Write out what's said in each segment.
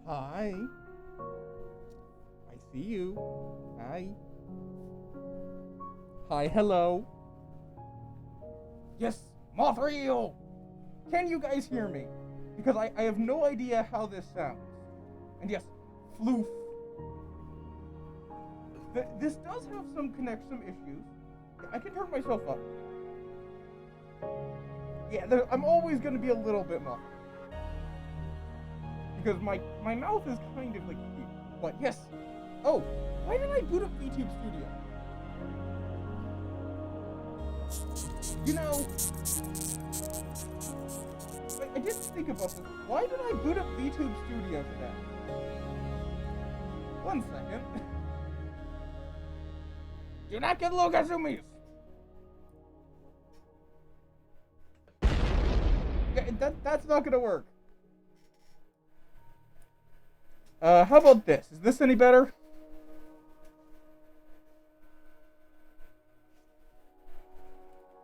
Hi. I see you. Hi. Hi, hello. Yes, Mothriel! Can you guys hear me? Because I have no idea how this sounds. And yes, floof. This does have some issues. I can turn myself up. Yeah, I'm always going to be a little bit muffled. Because my mouth is kind of like here. But yes. Oh, why did I boot up VTube Studio? You know, I didn't think about this. Why did I boot up VTube Studio today? 1 second. Do not get low Gazumis! Yeah, that's not gonna work. How about this? Is this any better?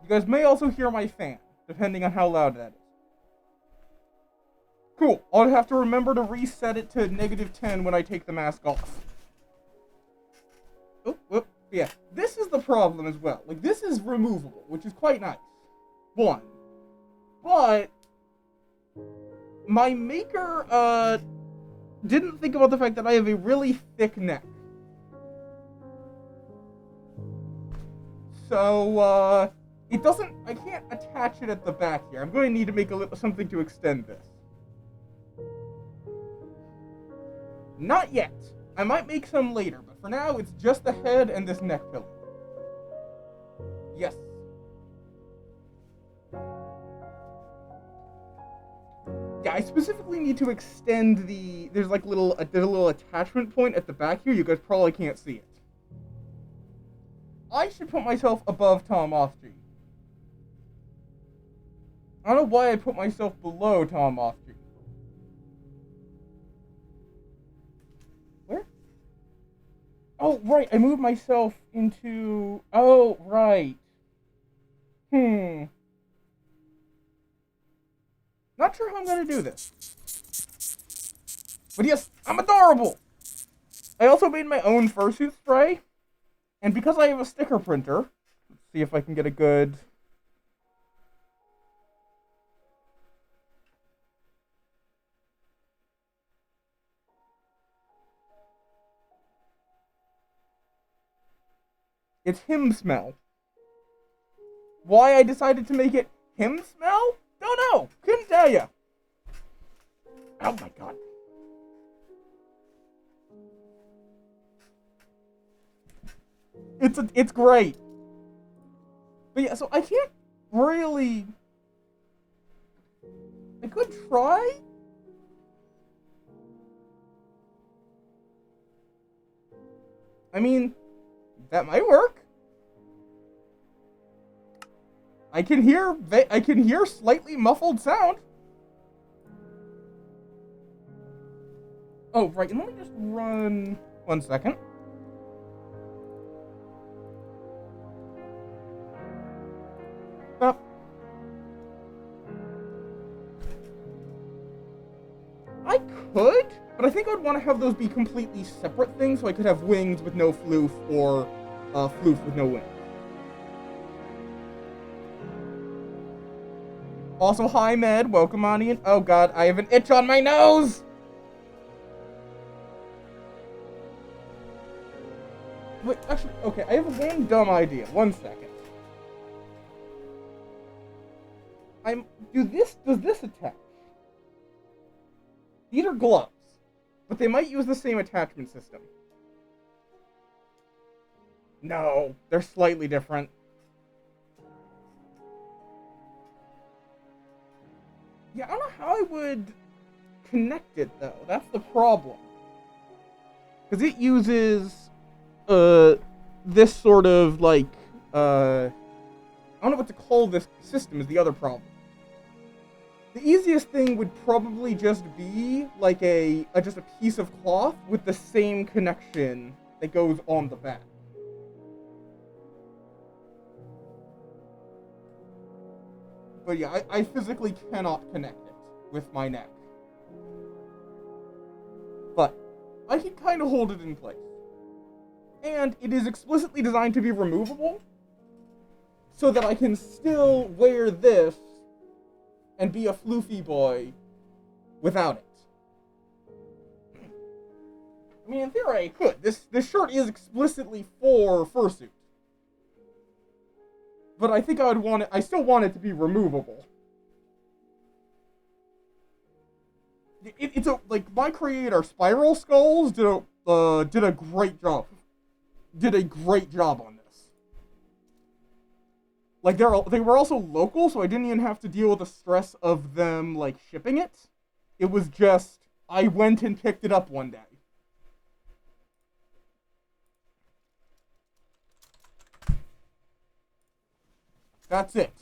You guys may also hear my fan, depending on how loud that is. Cool. I'll have to remember to reset it to -10 when I take the mask off. Oh, yeah. This is the problem as well. Like, this is removable, which is quite nice. One. But my maker, didn't think about the fact that I have a really thick neck. So, it doesn't, I can't attach it at the back here. I'm going to need to make something to extend this. Not yet. I might make some later, but for now, it's just the head and this neck pillow. Yes. Yeah, I specifically need to extend there's a little attachment point at the back here. You guys probably can't see it. I should put myself above Tom Offtree. I don't know why I put myself below Tom Offtree. Where? Oh, right, I moved myself into... Oh, right. Not sure how I'm going to do this. But yes, I'm adorable! I also made my own fursuit spray. And because I have a sticker printer, let's see if I can get a good... It's him smell. Why I decided to make it him smell? Don't know. Couldn't tell you. Oh my god. It's great. But yeah, so I can't really... I could try. I mean, that might work. I can hear slightly muffled sound. Oh, right, and let me just run 1 second. Stop. I could, but I think I'd want to have those be completely separate things, so I could have wings with no floof, or floof with no wings. Also, hi, Med. Welcome on in. Oh, God. I have an itch on my nose! Wait, actually, okay. I have one dumb idea. 1 second. Does this attach? These are gloves. But they might use the same attachment system. No. They're slightly different. Yeah, I don't know how I would connect it, though. That's the problem. Because it uses, this sort of, like, I don't know what to call this system is the other problem. The easiest thing would probably just be, like, just a piece of cloth with the same connection that goes on the back. But yeah, I physically cannot connect it with my neck. I can kind of hold it in place. And it is explicitly designed to be removable, so that I can still wear this and be a floofy boy without it. I mean, in theory, I could. This shirt is explicitly for fursuit. But I think I still want it to be removable. It's like, my creator, Spiral Skulls, did a great job. Did a great job on this. Like, they were also local, so I didn't even have to deal with the stress of them, like, shipping it. It was just, I went and picked it up one day. That's it.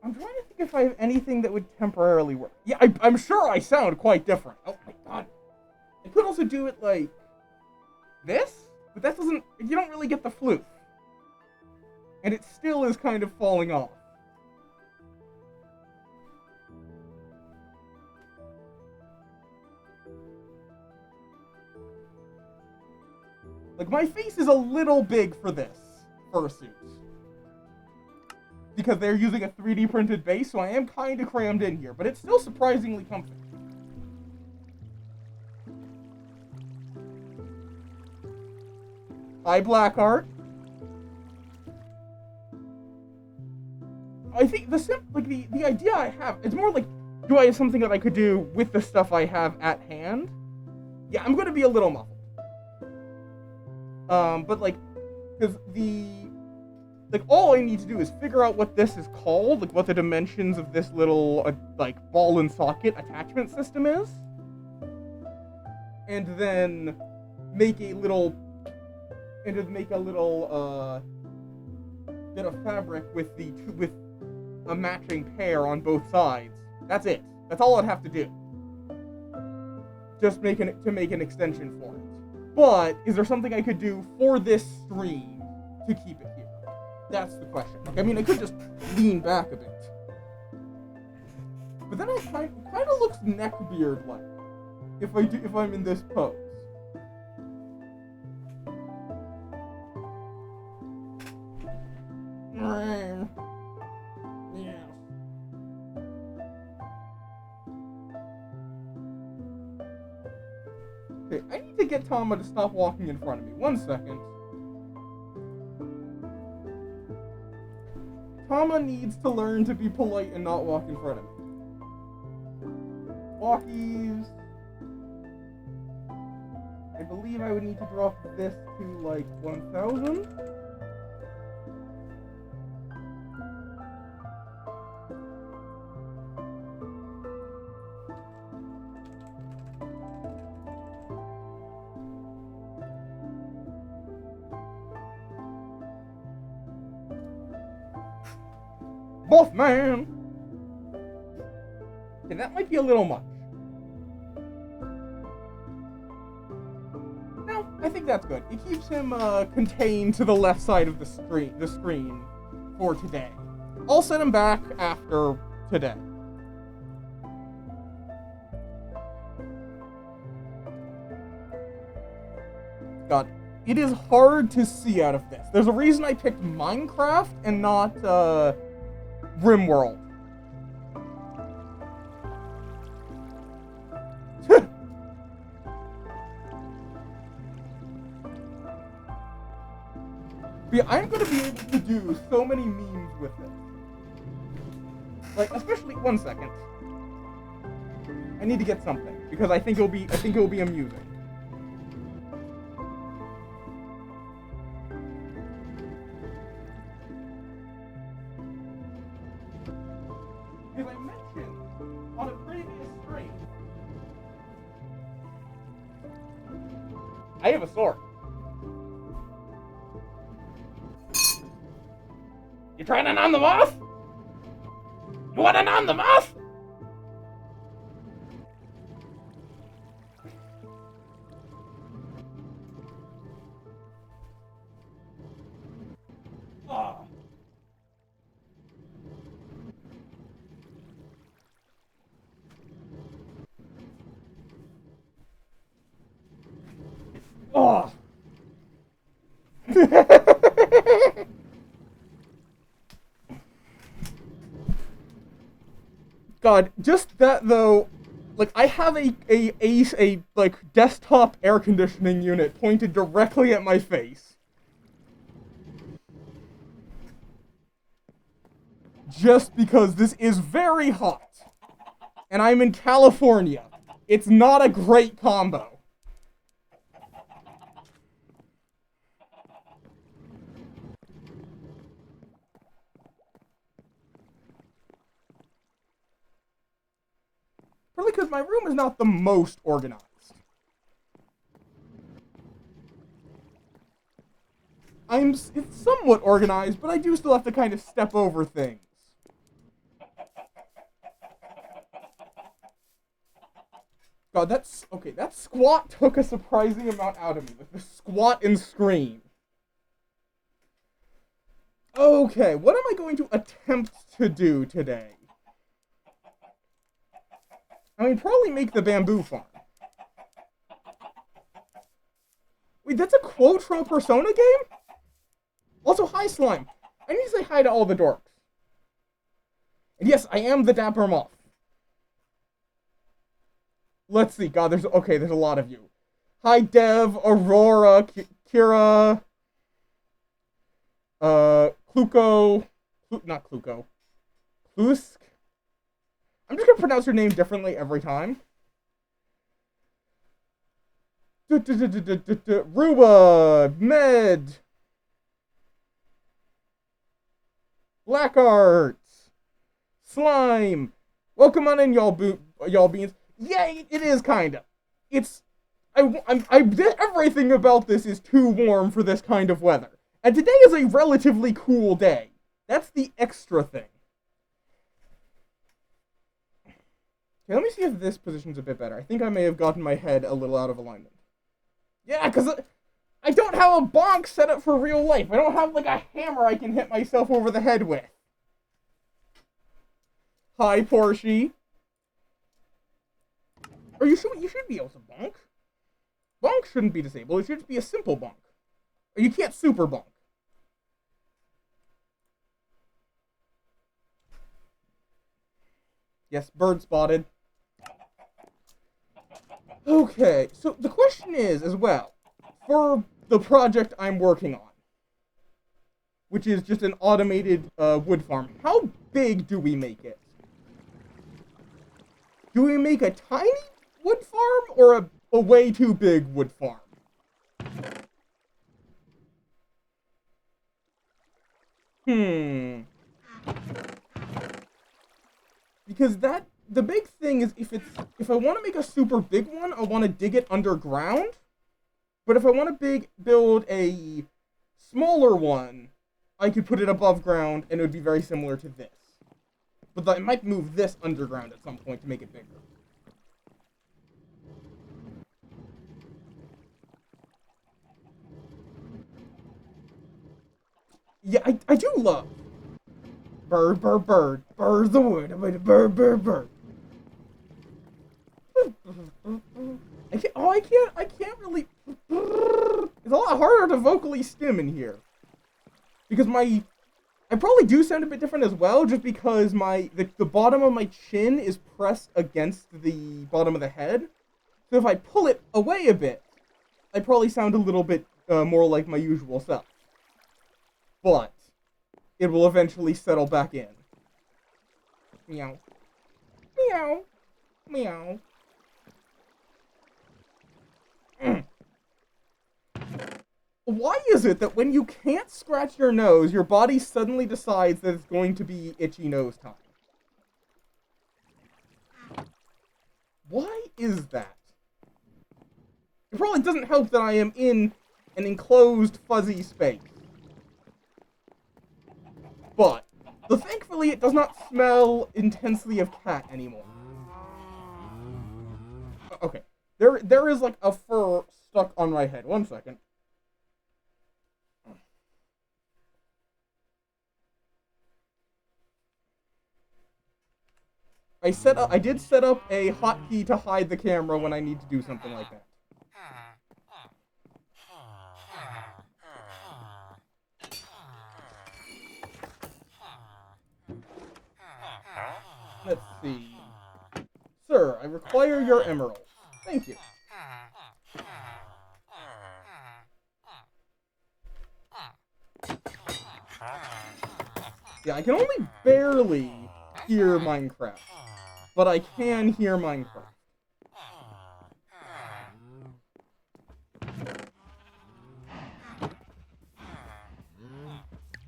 I'm trying to think if I have anything that would temporarily work. Yeah, I'm sure I sound quite different. Oh my god. I could also do it like this, but that doesn't, you don't really get the floof. And it still is kind of falling off. Like, my face is a little big for this fursuit. Because they're using a 3D printed base, so I am kind of crammed in here, but it's still surprisingly comfy. Hi, Blackheart. I think the idea I have, it's more like, do I have something that I could do with the stuff I have at hand? Yeah, I'm gonna be a little muffled. But like, because all I need to do is figure out what this is called, like what the dimensions of this little, like, ball and socket attachment system is. And then make a little bit of fabric with a matching pair on both sides. That's it. That's all I'd have to do. Just make an extension for it. But is there something I could do for this stream to keep it here? That's the question. Like, I mean, I could just lean back a bit, but then it kind of looks neckbeard like if I'm in this pose. Yeah. Okay, I need to get Tama to stop walking in front of me. 1 second. Tama needs to learn to be polite and not walk in front of me. Walkies. I believe I would need to drop this to, like, 1,000. Both, man! Okay, that might be a little much. No, I think that's good. It keeps him contained to the left side of the screen for today. I'll send him back after today. God, it is hard to see out of this. There's a reason I picked Minecraft and not RimWorld. Yeah, I'm gonna be able to do so many memes with it. Like, especially 1 second. I need to get something because I think it'll be amusing. Because I mentioned on a previous stream, I have a sword. You trying to nom the moth? You want to nom the moth? Oh. God, just that though, like I have a like desktop air conditioning unit pointed directly at my face. Just because this is very hot. And I'm in California. It's not a great combo. Probably because my room is not the most organized. It's somewhat organized, but I do still have to kind of step over things. God, that squat took a surprising amount out of me. Like the squat and scream. Okay, what am I going to attempt to do today? I mean, probably make the bamboo farm. Wait, that's a quote from a Persona game? Also, hi, Slime. I need to say hi to all the dorks. And yes, I am the Dapper Moth. Let's see. God, there's a lot of you. Hi, Dev, Aurora, Kira, Kluko, not Kluko, Klusk. I'm just gonna pronounce your name differently every time. Ruba, Med, Black Arts, Slime. Welcome on in, y'all beans. Yeah, it is kinda. Everything about this is too warm for this kind of weather. And today is a relatively cool day. That's the extra thing. Okay, let me see if this position's a bit better. I think I may have gotten my head a little out of alignment. Yeah, because I don't have a bonk set up for real life. I don't have, like, a hammer I can hit myself over the head with. Hi, Porsche. Or you should be able to bonk. Bonk shouldn't be disabled. It should just be a simple bonk. Or you can't super bonk. Yes, bird spotted. Okay, so the question is, as well, for the project I'm working on, which is just an automated wood farm, how big do we make it? Do we make a tiny wood farm or a way too big wood farm? Because the big thing is if I want to make a super big one, I want to dig it underground. But if I want to build a smaller one, I could put it above ground and it would be very similar to this. But I might move this underground at some point to make it bigger. Yeah, I do love bird, bird, bird, bird the wood, bird, bird, bird. I can't really. It's a lot harder to vocally stim in here because I probably do sound a bit different as well, just because the bottom of my chin is pressed against the bottom of the head. So if I pull it away a bit, I probably sound a little bit more like my usual self. But it will eventually settle back in. Meow. Meow. Meow. Why is it that when you can't scratch your nose, your body suddenly decides that it's going to be itchy nose time? Why is that? It probably doesn't help that I am in an enclosed, fuzzy space. But, thankfully, it does not smell intensely of cat anymore. Okay, there is like a fur stuck on my head. 1 second. I did set up a hotkey to hide the camera when I need to do something like that. Let's see. sir, I require your emerald. Thank you. Yeah, I can only barely hear Minecraft, but I can hear Minecraft.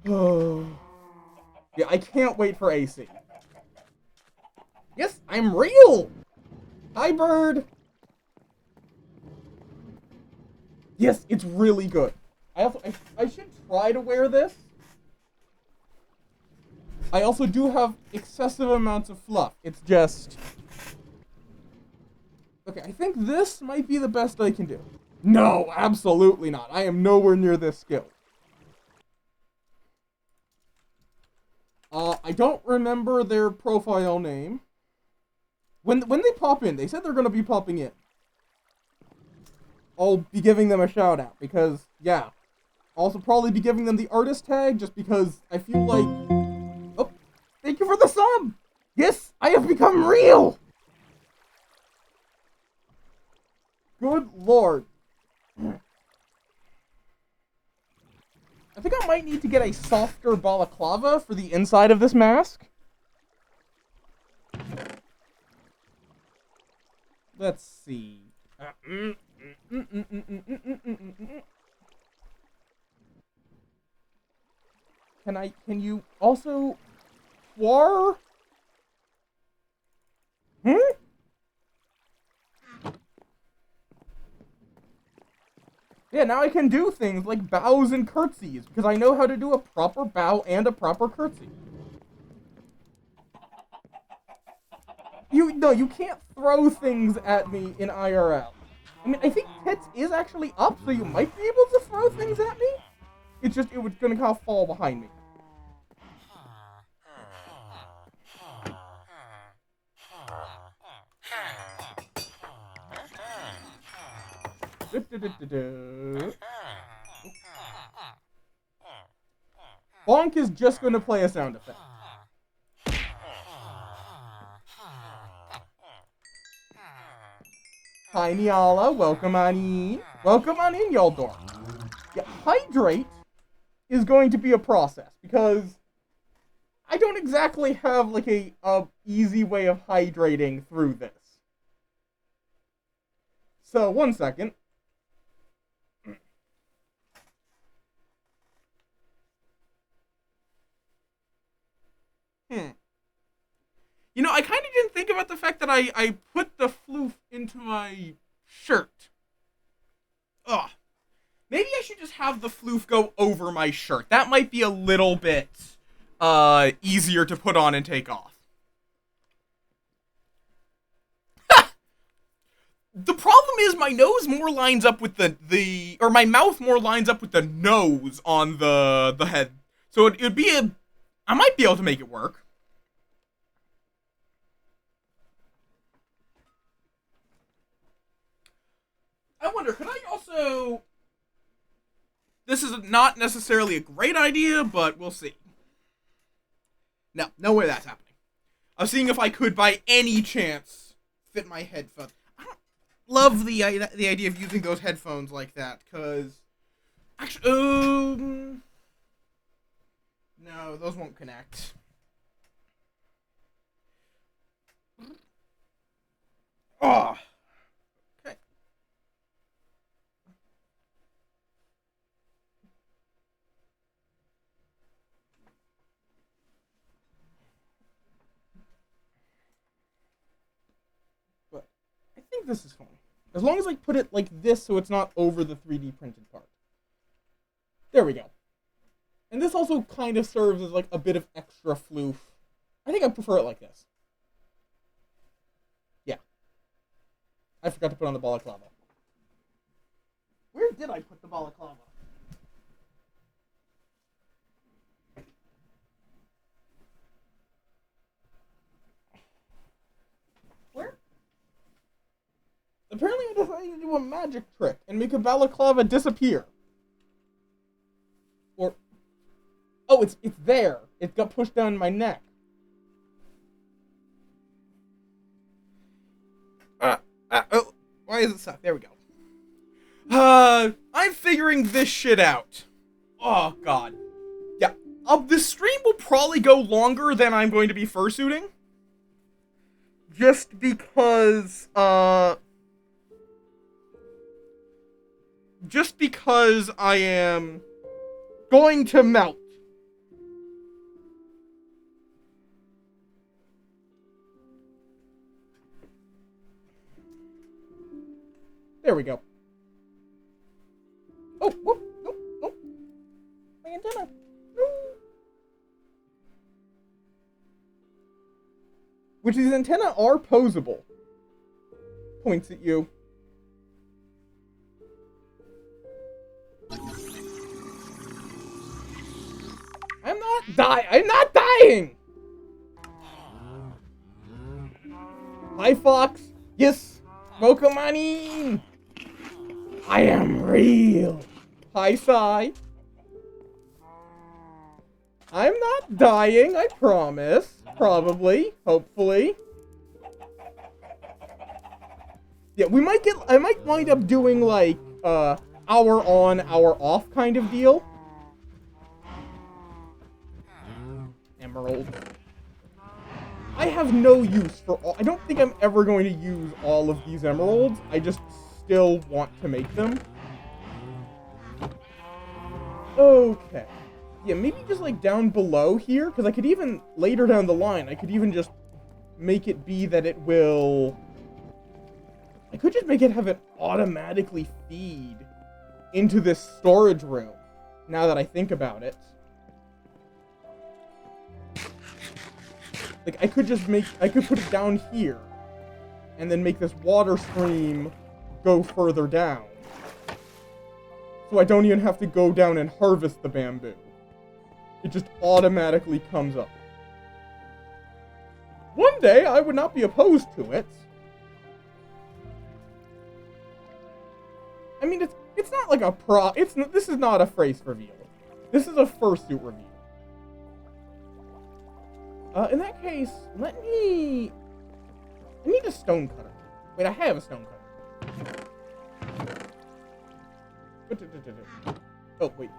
Oh. Yeah, I can't wait for AC. Yes, I'm real! Hi, bird! Yes, it's really good. I should try to wear this. I also do have excessive amounts of fluff. It's just... Okay, I think this might be the best I can do. No, absolutely not. I am nowhere near this skill. I don't remember their profile name. When they pop in, they said they're going to be popping in. I'll be giving them a shout out because, yeah. I'll also probably be giving them the artist tag just because I feel like... Oh, thank you for the sub! Yes, I have become real! Good lord. I think I might need to get a softer balaclava for the inside of this mask. Let's see. Can you also... War? Yeah, now I can do things like bows and curtsies, because I know how to do a proper bow and a proper curtsy. You can't throw things at me in IRL. I mean, I think Tits is actually up, so you might be able to throw things at me. It's just, it was gonna kind of fall behind me. Bonk is just gonna play a sound effect. Hi, Niala. Welcome on in. Welcome on in, Yaldor. Yeah, hydrate is going to be a process, because I don't exactly have, like, a easy way of hydrating through this. So, one second. You know, I kind of didn't think about the fact that I put the floof into my shirt. Ugh. Maybe I should just have the floof go over my shirt. That might be a little bit easier to put on and take off. The problem is my nose more lines up with or my mouth more lines up with the nose on the head. So it would be I might be able to make it work. I wonder, could I also... This is not necessarily a great idea, but we'll see. No way that's happening. I was seeing if I could, by any chance, fit my headphones. I don't love the idea of using those headphones like that, because... Actually, no, those won't connect. Oh. Okay. But I think this is fine. As long as I put it like this so it's not over the 3D printed part. There we go. And this also kind of serves as like a bit of extra floof. I think I prefer it like this. Yeah. I forgot to put on the balaclava. Where did I put the balaclava? Where? Apparently I decided to do a magic trick and make a balaclava disappear. Or... Oh, it's there. It got pushed down my neck. Oh, why is it stuck? There we go. I'm figuring this shit out. Oh, God. Yeah, this stream will probably go longer than I'm going to be fursuiting. Just because, I am going to melt. There we go. Oh, whoop, nope, nope. My antenna. No. Which these antennae are posable. Points at you. I'm not dying! Hi, Fox. Yes. Mokomani. I am real. Hi, Sai. I'm not dying, I promise. Probably. Hopefully. Yeah, I might wind up doing, like, hour on, hour off kind of deal. Emerald. I have no use for all. I don't think I'm ever going to use all of these emeralds. I just still want to make them. Okay. Yeah, maybe just like down below here, because I could even, later down the line, I could even just make it be that it will... I could just make it have it automatically feed into this storage room, now that I think about it. Like, I could put it down here, and then make this water stream go further down. So I don't even have to go down and harvest the bamboo. It just automatically comes up. One day, I would not be opposed to it. I mean, it's not like a this is not a face reveal. This is a fursuit reveal. In that case, I need a stone cutter. Wait, I have a stone cutter. Oh, wait.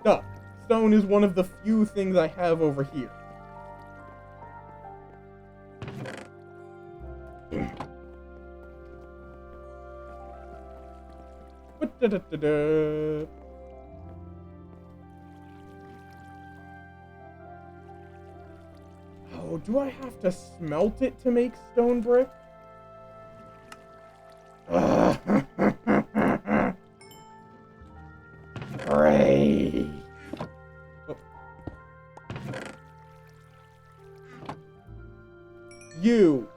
Duh. Stone is one of the few things I have over here. Oh, do I have to smelt it to make stone brick? Great. Oh. You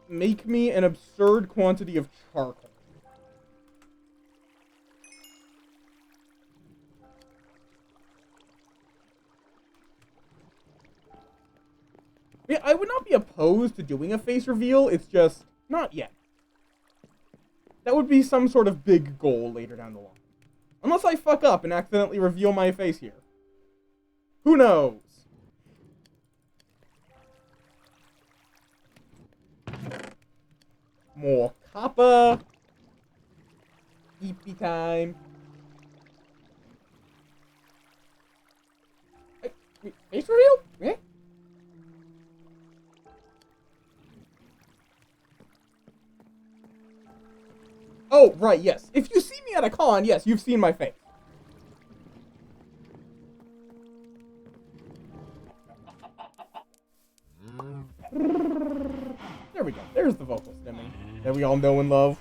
make me an absurd quantity of charcoal. Yeah, I would not be opposed to doing a face reveal, it's just not yet. That would be some sort of big goal later down the line. Unless I fuck up and accidentally reveal my face here. Who knows? More copper. Eepy time. Wait, face reveal? Eh? Oh, right, yes. If you see me at a con, yes, you've seen my face. There we go. There's the vocal stimming that we all know and love.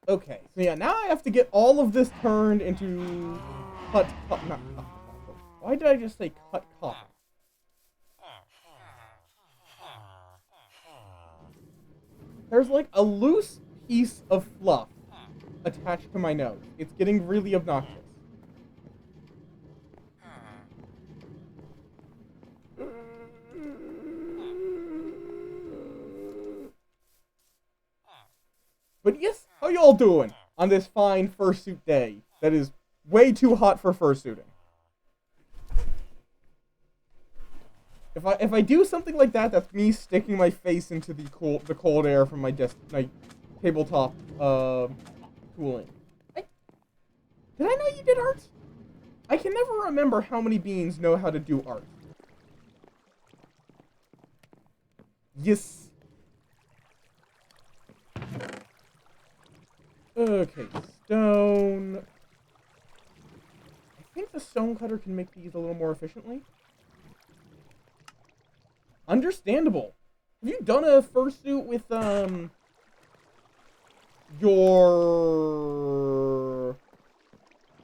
Okay. So yeah, now I have to get all of this turned into not cut copper. Why did I just say cut copper? There's like a loose piece of fluff attached to my nose. It's getting really obnoxious. But yes, how y'all doing on this fine fursuit day that is way too hot for fursuiting? If I do something like that, that's me sticking my face into the cold air from my tabletop cooling. Did I know you did art? I can never remember how many beings know how to do art. Yes. Okay, stone. I think the stone cutter can make these a little more efficiently. Understandable. Have you done a fursuit with, your,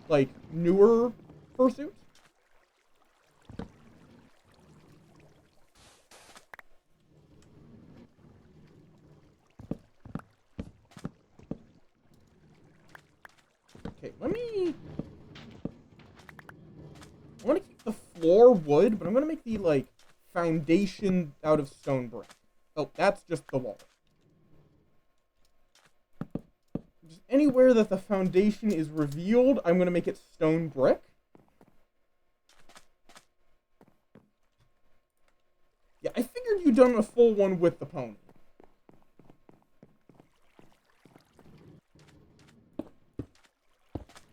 like, newer fursuit? Okay, I want to keep the floor wood, but I'm going to make the, like, foundation out of stone brick. Oh, that's just the wall. Just anywhere that the foundation is revealed, I'm going to make it stone brick. Yeah, I figured you'd done a full one with the pony.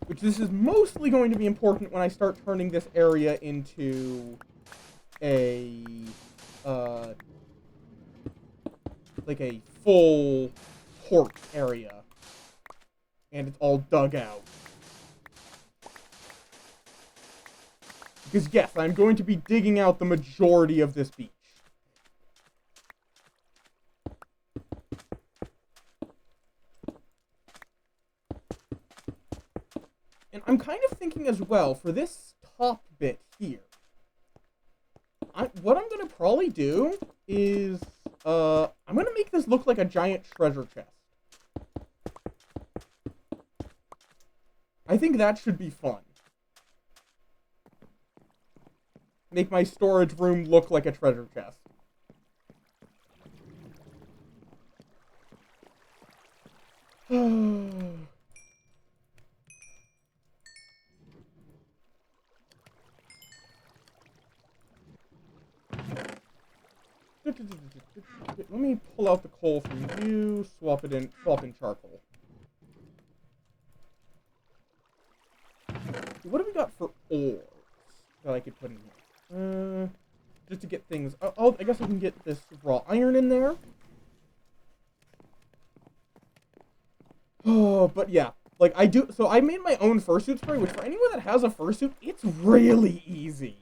Which this is mostly going to be important when I start turning this area into a, like a full port area. And it's all dug out. Because yes, I'm going to be digging out the majority of this beach. And I'm kind of thinking as well, for this top bit here, what I'm going to probably do is, I'm going to make this look like a giant treasure chest. I think that should be fun. Make my storage room look like a treasure chest. Let me pull out the coal from you, swap in charcoal. What do we got for ores that I could put in here? Just to get things. I guess I can get this raw iron in there. Oh, but yeah, like I do. So I made my own fursuit spray, which for anyone that has a fursuit, it's really easy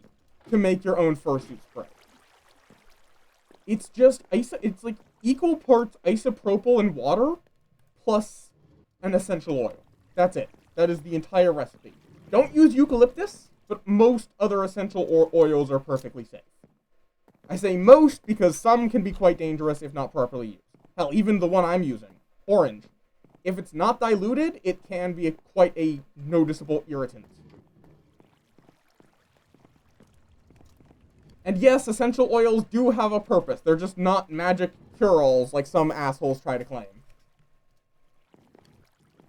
to make your own fursuit spray. It's just it's like equal parts isopropyl and water, plus an essential oil. That's it. That is the entire recipe. Don't use eucalyptus, but most other essential oils are perfectly safe. I say most because some can be quite dangerous if not properly used. Hell, even the one I'm using, orange. If it's not diluted, it can be quite a noticeable irritant. And yes, essential oils do have a purpose. They're just not magic cure-alls like some assholes try to claim.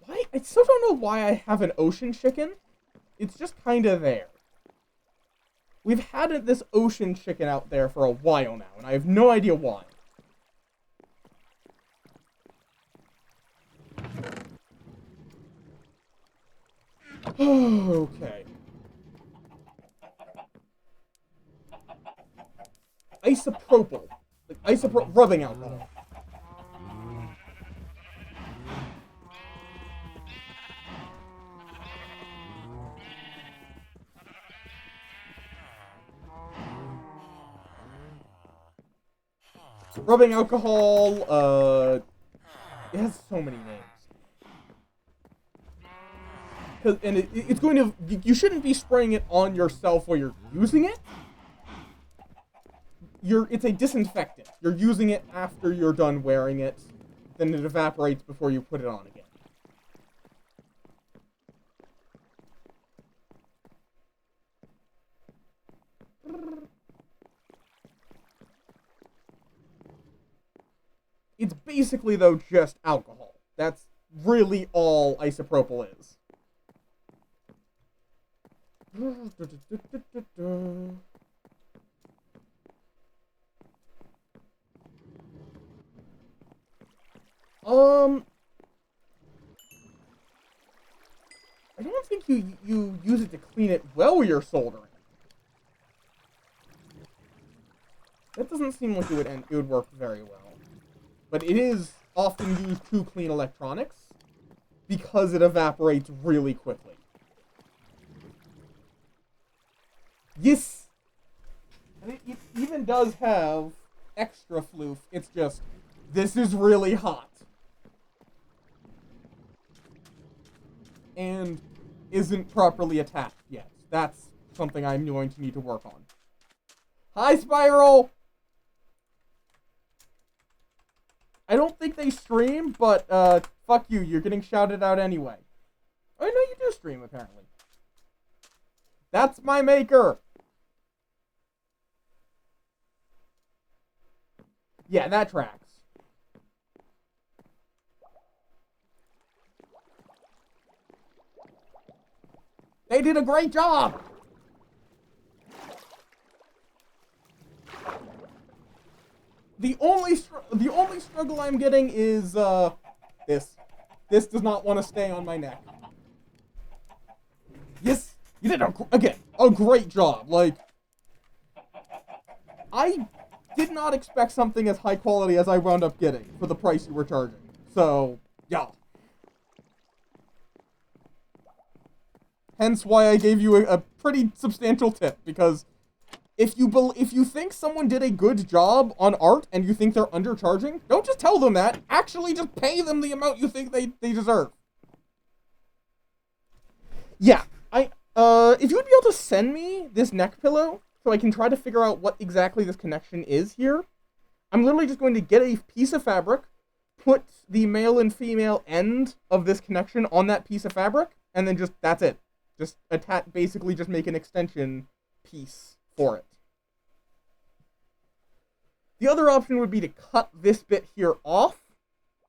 Why? I still don't know why I have an ocean chicken. It's just kind of there. We've had this ocean chicken out there for a while now, and I have no idea why. Okay. Isopropyl. Like rubbing alcohol. Rubbing alcohol, it has so many names. And it's going to, you shouldn't be spraying it on yourself while you're using it. It's a disinfectant. You're using it after you're done wearing it, then it evaporates before you put it on again. It's basically, though, just alcohol. That's really all isopropyl is. I don't think you use it to clean it while you're soldering. That doesn't seem like it would work very well. But it is often used to clean electronics because it evaporates really quickly. Yes! And it even does have extra floof. It's just, this is really hot. And isn't properly attached yet. That's something I'm going to need to work on. Hi, Spiral! I don't think they stream, but, fuck you, you're getting shouted out anyway. Oh, no, you do stream, apparently. That's my maker! Yeah, that tracks. They did a great job! The only struggle I'm getting is, this. This does not want to stay on my neck. Yes! You did, a great job. Like, I did not expect something as high quality as I wound up getting for the price you were charging. So, yeah. Hence why I gave you a pretty substantial tip, because if you think someone did a good job on art and you think they're undercharging, don't just tell them that. Actually, just pay them the amount you think they deserve. Yeah, if you would be able to send me this neck pillow so I can try to figure out what exactly this connection is here, I'm literally just going to get a piece of fabric, put the male and female end of this connection on that piece of fabric, and then that's it. Just basically just make an extension piece for it. The other option would be to cut this bit here off,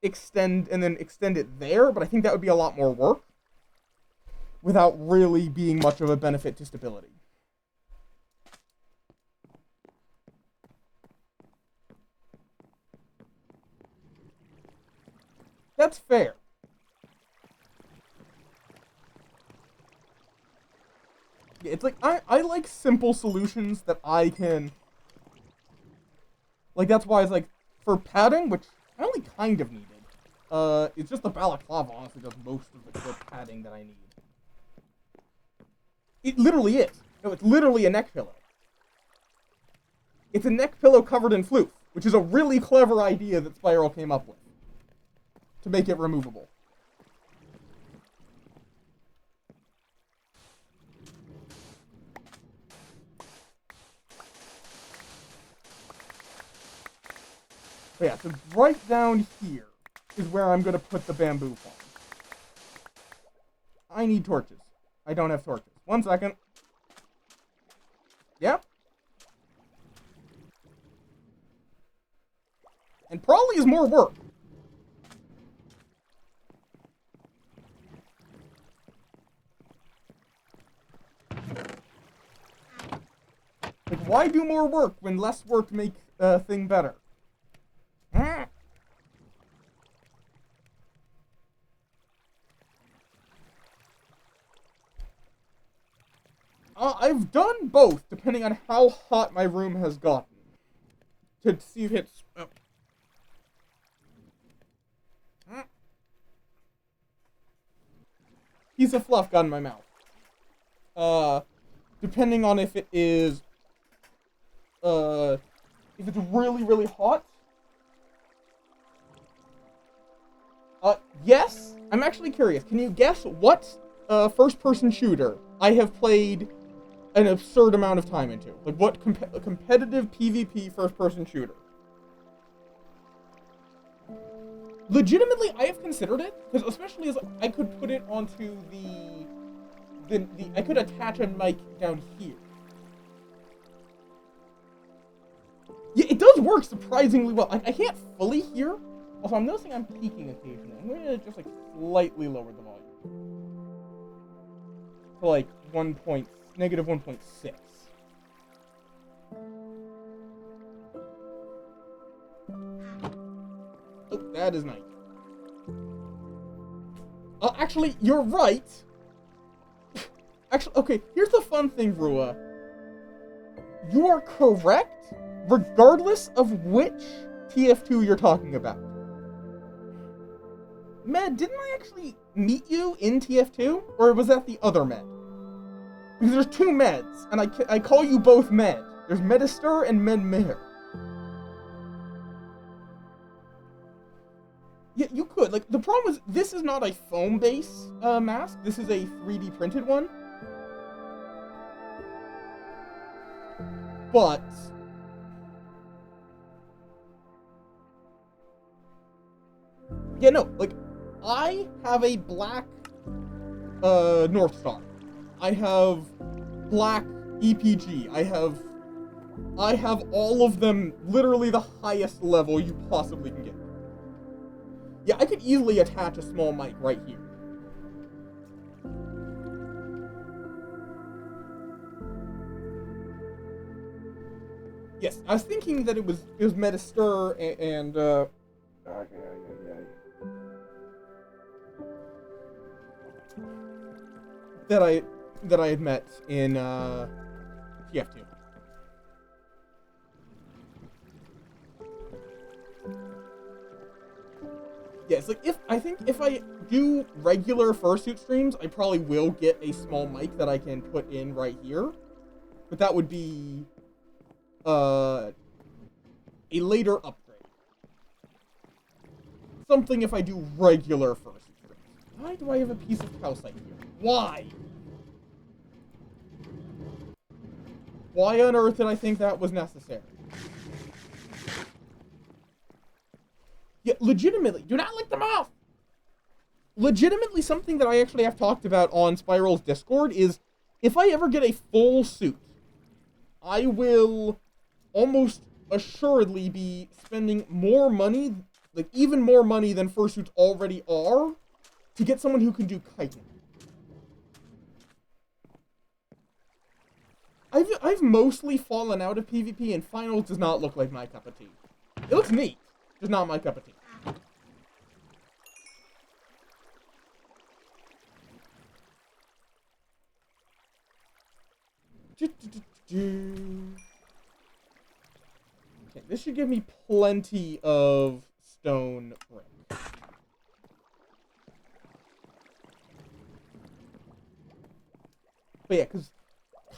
extend it there, but I think that would be a lot more work without really being much of a benefit to stability. That's fair. Yeah, it's like, I like simple solutions that I can... Like, that's why it's like, for padding, which I only kind of needed, it's just the balaclava honestly does most of the padding that I need. It literally is. No, it's literally a neck pillow. It's a neck pillow covered in floof, which is a really clever idea that Spiral came up with to make it removable. But yeah, so right down here is where I'm going to put the bamboo farm. I need torches. I don't have torches. 1 second. Yep. And probably is more work. Like, why do more work when less work makes a thing better? I've done both, depending on how hot my room has gotten. To see if it's... Piece of fluff got in my mouth. Depending on if it is... if it's really, really hot. Yes? I'm actually curious. Can you guess what first-person shooter I have played an absurd amount of time into? Like, what competitive PvP first-person shooter? Legitimately, I have considered it, because especially as I could put it onto I could attach a mic down here. Yeah, it does work surprisingly well. I can't fully hear, Also, I'm noticing I'm peaking occasionally. I'm going to just, like, slightly lower the volume. To, like, negative 1.6. Oh, that is nice. Actually, you're right. Actually, okay, here's the fun thing, Rua. You are correct, regardless of which TF2 you're talking about. Med, didn't I actually meet you in TF2? Or was that the other Med? Because there's two Meds, and I call you both Med. There's Medister and Medmir. Yeah, you could. Like, the problem is, this is not a foam base mask. This is a 3D printed one. But yeah, no, like, I have a black North Star. I have black EPG. I have all of them, literally the highest level you possibly can get. Yeah, I could easily attach a small mic right here. Yes, I was thinking that it was Medister and that I had met in TF2. Yeah, it's like I think if I do regular fursuit streams, I probably will get a small mic that I can put in right here. But that would be a later upgrade. Something if I do regular fursuit streams. Why do I have a piece of calcite here? Why? Why on earth did I think that was necessary? Yeah, legitimately, do not lick them off! Legitimately, something that I actually have talked about on Spiral's Discord is, if I ever get a full suit, I will almost assuredly be spending more money, like even more money than fursuits already are, to get someone who can do kiting. I've mostly fallen out of PvP, and Finals does not look like my cup of tea. It looks neat, just not my cup of tea. Okay, this should give me plenty of stone brick. But yeah, because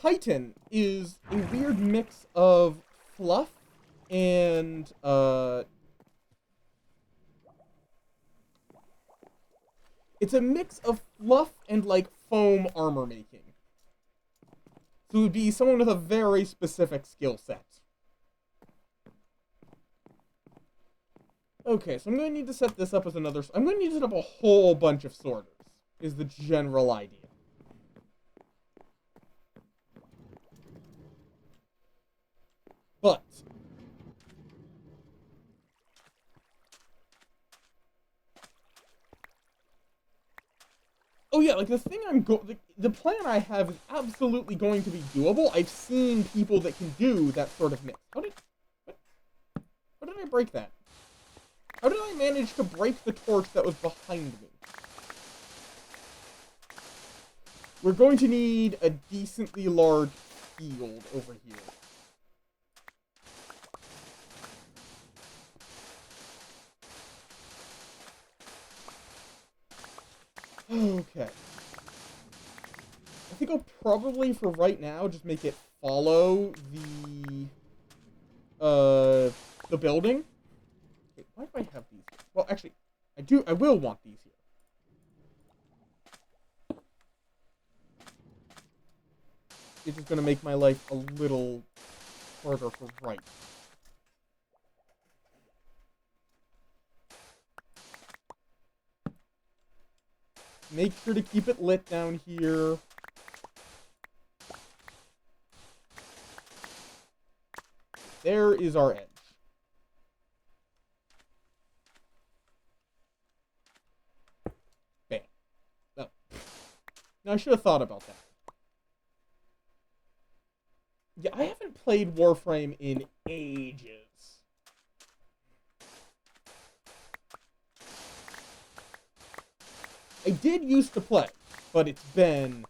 chitin is a weird mix of fluff and it's a mix of fluff and like foam armor making. So it would be someone with a very specific skill set. Okay, so I'm going to need to set this up as another... I'm going to need to set up a whole bunch of sorters, is the general idea. But... oh yeah, like the thing the plan I have is absolutely going to be doable. I've seen people that can do that sort of mix. How did I break that? How did I manage to break the torch that was behind me? We're going to need a decently large field over here. Okay. I think I'll probably, for right now, just make it follow the building. Okay, why do I have these here? Well, actually, I will want these here. It's just gonna make my life a little harder for right. Make sure to keep it lit down here. There is our edge. I should have thought about that. Yeah, I haven't played Warframe in ages. I did used to play, but it's been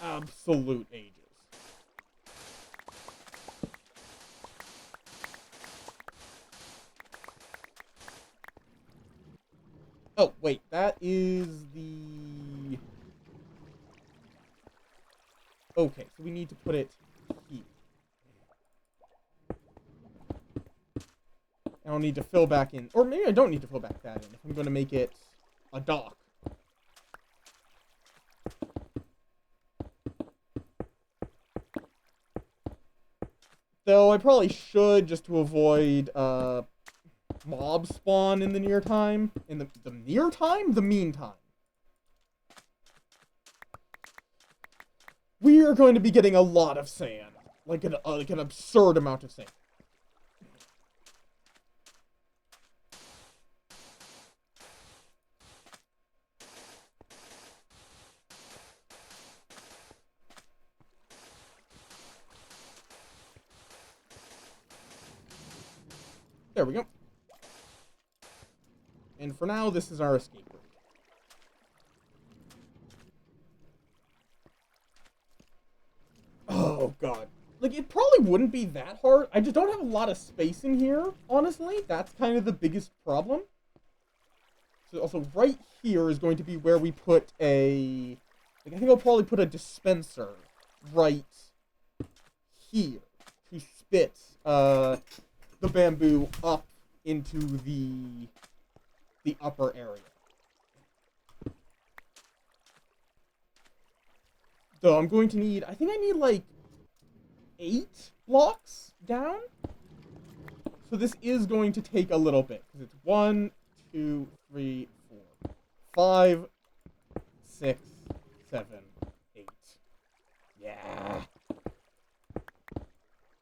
absolute ages. Oh, wait, that is the... Okay, so we need to put it here. I don't need to fill back in, or maybe I don't need to fill back that in if I'm going to make it a dock. Though I probably should, just to avoid mob spawn in the near time. In the near time? The meantime. We are going to be getting a lot of sand. Like an absurd amount of sand. There we go. And for now, this is our escape route. Oh, God. Like, it probably wouldn't be that hard. I just don't have a lot of space in here, honestly. That's kind of the biggest problem. So also, right here is going to be where we put a... Like, I think I'll probably put a dispenser right here to spit, the bamboo up into the upper area. So I'm going to need, I think I need like 8 blocks down. So this is going to take a little bit, because it's 1, 2, 3, 4, 5, 6, 7, 8. Yeah.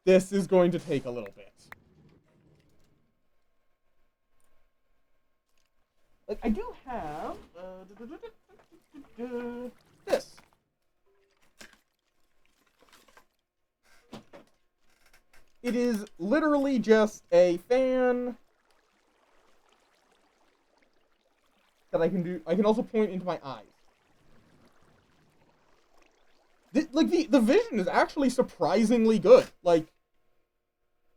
This is going to take a little bit. Like, I do have this. It is literally just a fan that I can do. I can also point into my eyes. The vision is actually surprisingly good. Like,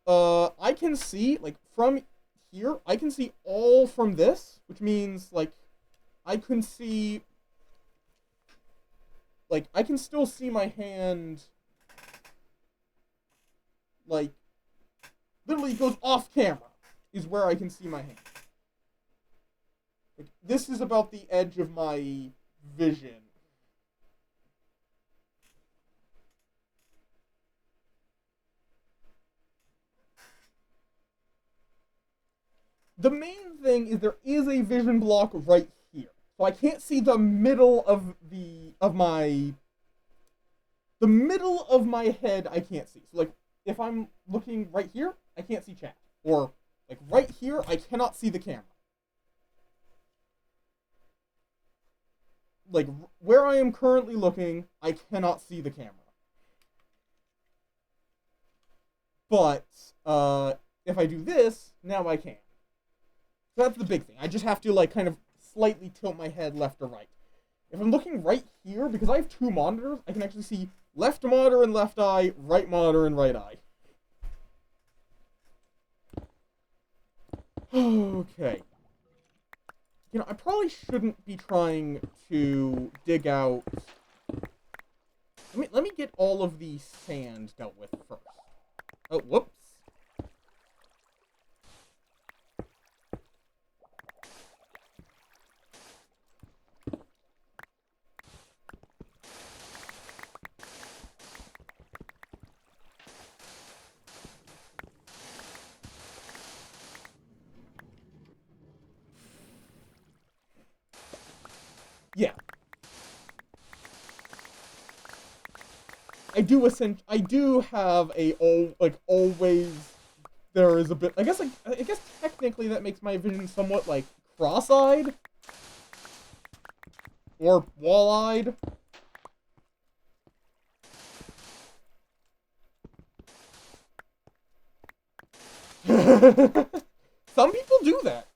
I can see, like, from here, I can see all from this, which means, like, I can see, like, I can still see my hand, like, literally goes off camera, is where I can see my hand. Like, this is about the edge of my vision. The main thing is there is a vision block right here. So I can't see the middle of my head, I can't see. So, like, if I'm looking right here, I can't see chat. Or, like, right here, I cannot see the camera. Like, where I am currently looking, I cannot see the camera. But, if I do this, now I can. So that's the big thing. I just have to, like, kind of slightly tilt my head left or right. If I'm looking right here, because I have 2 monitors, I can actually see left monitor and left eye, right monitor and right eye. Okay. You know, I probably shouldn't be trying to dig out... Let me get all of the sand dealt with first. Oh, whoops. Yeah. I do have a always there is a bit I guess technically that makes my vision somewhat like cross-eyed or wall-eyed. Some people do that.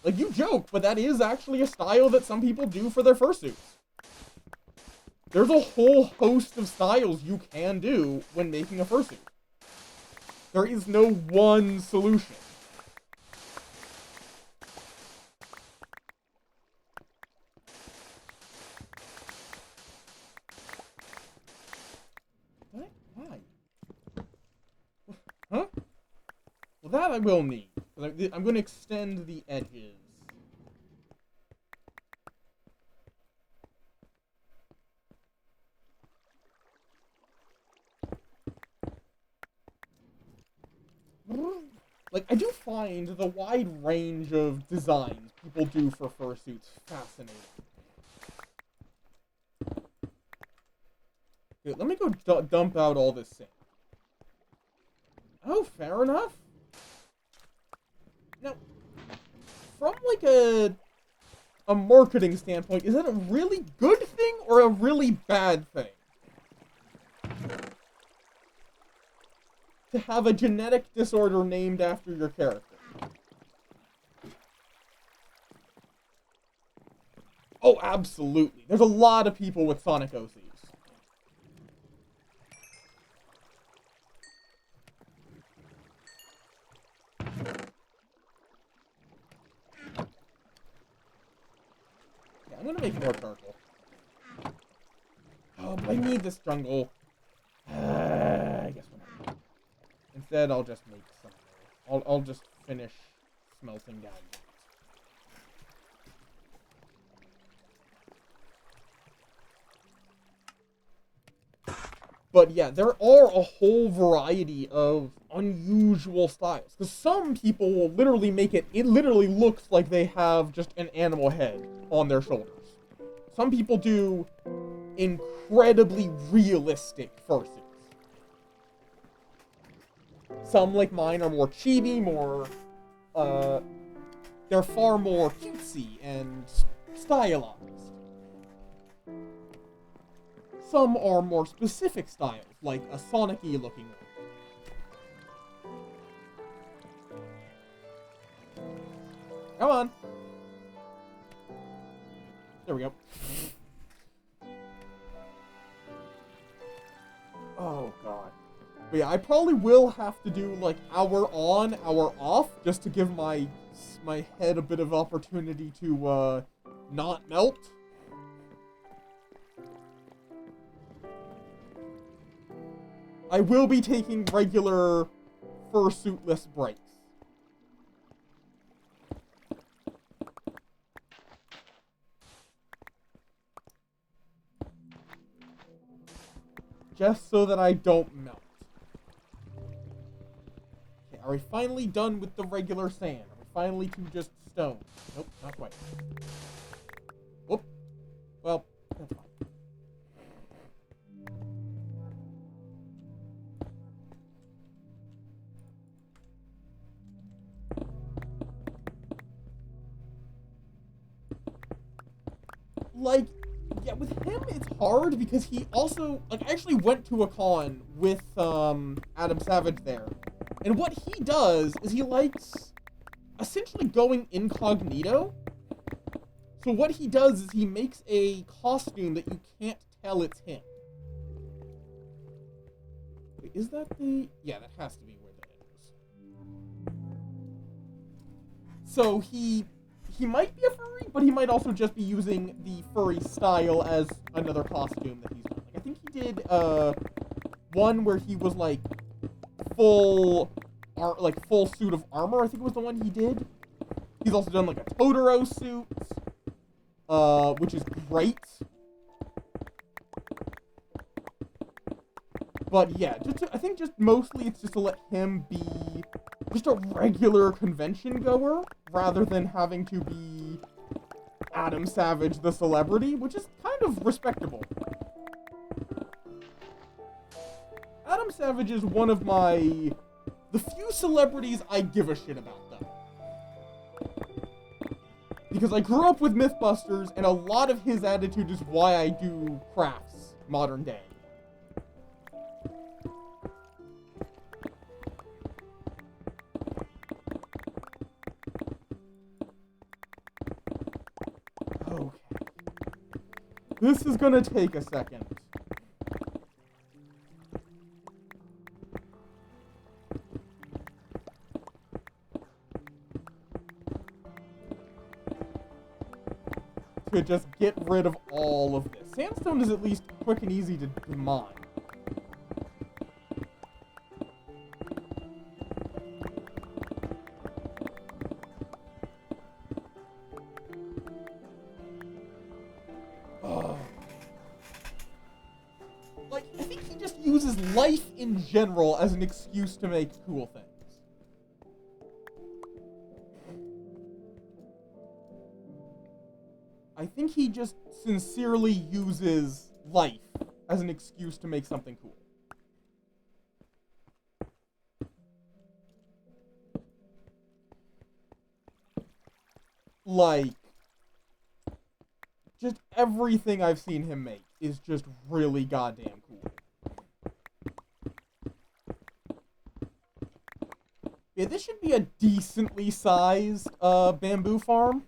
Like, you joke, but that is actually a style that some people do for their fursuits. There's a whole host of styles you can do when making a fursuit. There is no one solution. What? Why? Huh? Well, that I will need. I'm going to extend the edges. Like, I do find the wide range of designs people do for fursuits fascinating. Okay, let me go dump out all this sand. Oh, fair enough. Now, from like a marketing standpoint, is that a really good thing or a really bad thing? To have a genetic disorder named after your character. Oh, absolutely. There's a lot of people with Sonic OCs. Yeah, I'm gonna make more charcoal. Oh, but I need this jungle. I guess we're not. Instead, I'll just make some. I'll just finish smelting down. But yeah, there are a whole variety of unusual styles. Because some people will literally make it literally looks like they have just an animal head on their shoulders. Some people do incredibly realistic fursuits. Some, like mine, are more chibi, more, they're far more cutesy and stylized. Some are more specific styles, like a Sonic-y looking one. Come on. There we go. Oh, God. But yeah, I probably will have to do, like, hour on, hour off, just to give my head a bit of opportunity to, not melt. I will be taking regular fursuitless breaks. Just so that I don't melt. Okay, are we finally done with the regular sand? Are we finally to just stone? Nope, not quite. Whoop. Well, that's fine. Like, yeah, with him, it's hard because he also, like, I actually went to a con with, Adam Savage there. And what he does is he likes essentially going incognito. So what he does is he makes a costume that you can't tell it's him. Wait, is that the... Yeah, that has to be where that is. So he might be a furry, but he might also just be using the furry style as another costume that he's done. Like, I think he did one where he was like full suit of armor. I think it was the one he did. He's also done like a Totoro suit, which is great. But yeah, I think mostly it's just to let him be just a regular convention goer, rather than having to be Adam Savage the celebrity, which is kind of respectable. Adam Savage is one of the few celebrities I give a shit about, though. Because I grew up with Mythbusters, and a lot of his attitude is why I do crafts modern day. This is gonna take a second. To just get rid of all of this. Sandstone is at least quick and easy to mine. Like, I think he just uses life in general as an excuse to make cool things. I think he just sincerely uses life as an excuse to make something cool. Like, just everything I've seen him make is just really goddamn cool. Yeah, this should be a decently sized bamboo farm.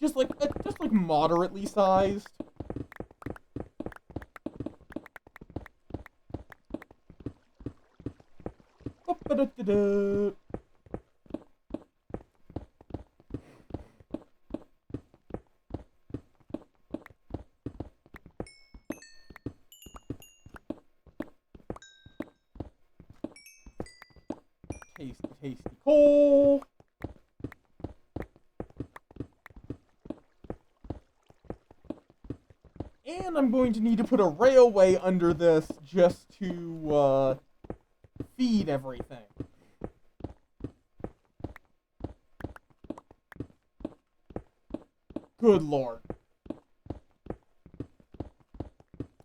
Just like moderately sized. Tasty, tasty coal. And I'm going to need to put a railway under this just to feed everything. Good lord.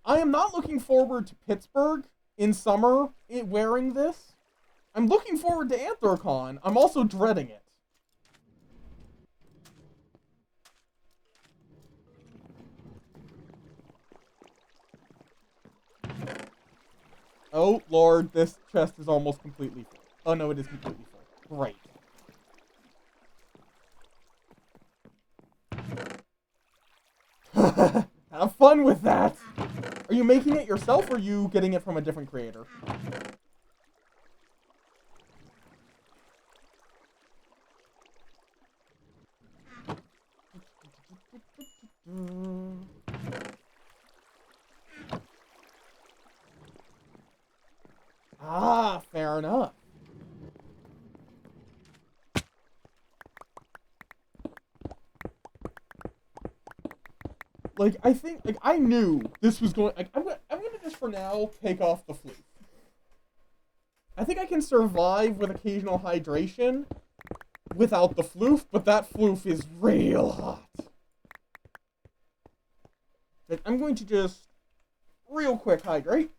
I am not looking forward to Pittsburgh in summer wearing this. I'm looking forward to Anthrocon. I'm also dreading it. Oh, Lord, this chest is almost completely full. Oh, no, it is completely full. Great. Have fun with that! Are you making it yourself, or are you getting it from a different creator? Ah, fair enough. Like, I think, like, I knew this was going, like, I'm gonna just for now take off the floof. I think I can survive with occasional hydration without the floof, but that floof is real hot. Like, I'm going to just real quick hydrate.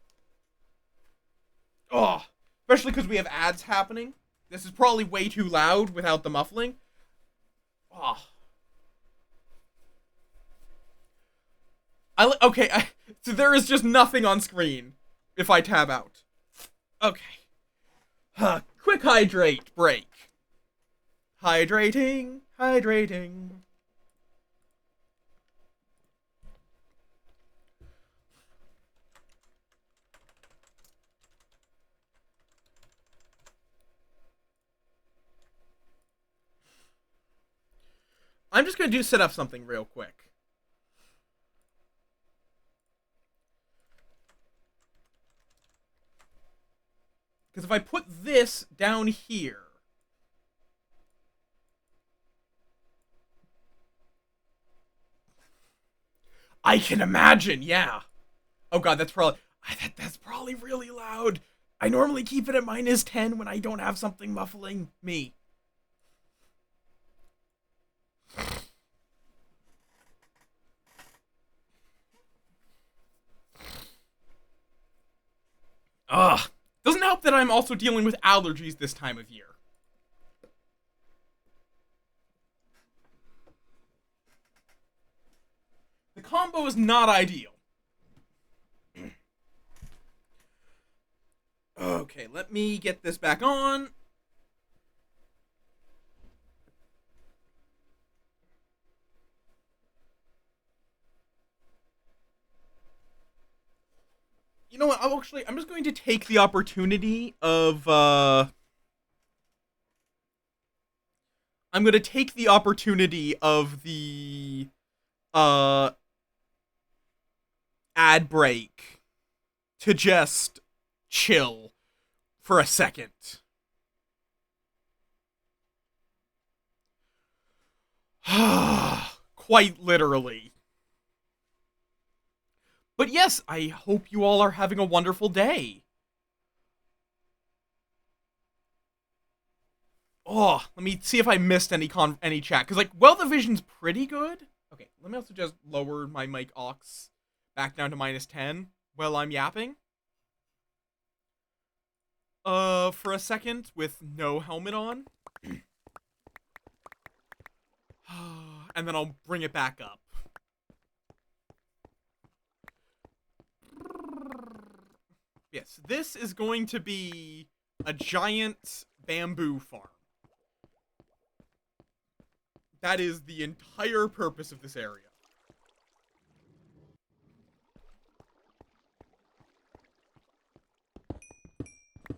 Oh, especially because we have ads happening. This is probably way too loud without the muffling. Oh. So there is just nothing on screen if I tab out. Okay. Quick hydrate break. Hydrating. I'm just gonna set up something real quick. Because if I put this down here, I can imagine, yeah. Oh god, that's probably really loud. I normally keep it at -10 when I don't have something muffling me. Ugh. Doesn't help that I'm also dealing with allergies this time of year. The combo is not ideal. Okay, let me get this back on. You know what? I'm just going to take the opportunity of, I'm going to take the opportunity of the, uh, ad break to just chill for a second. Quite literally. But yes, I hope you all are having a wonderful day. Oh, let me see if I missed any chat. Because, like, well, the vision's pretty good. Okay, let me also just lower my mic aux back down to -10 while I'm yapping. For a second with no helmet on. And then I'll bring it back up. Yes, this is going to be a giant bamboo farm. That is the entire purpose of this area.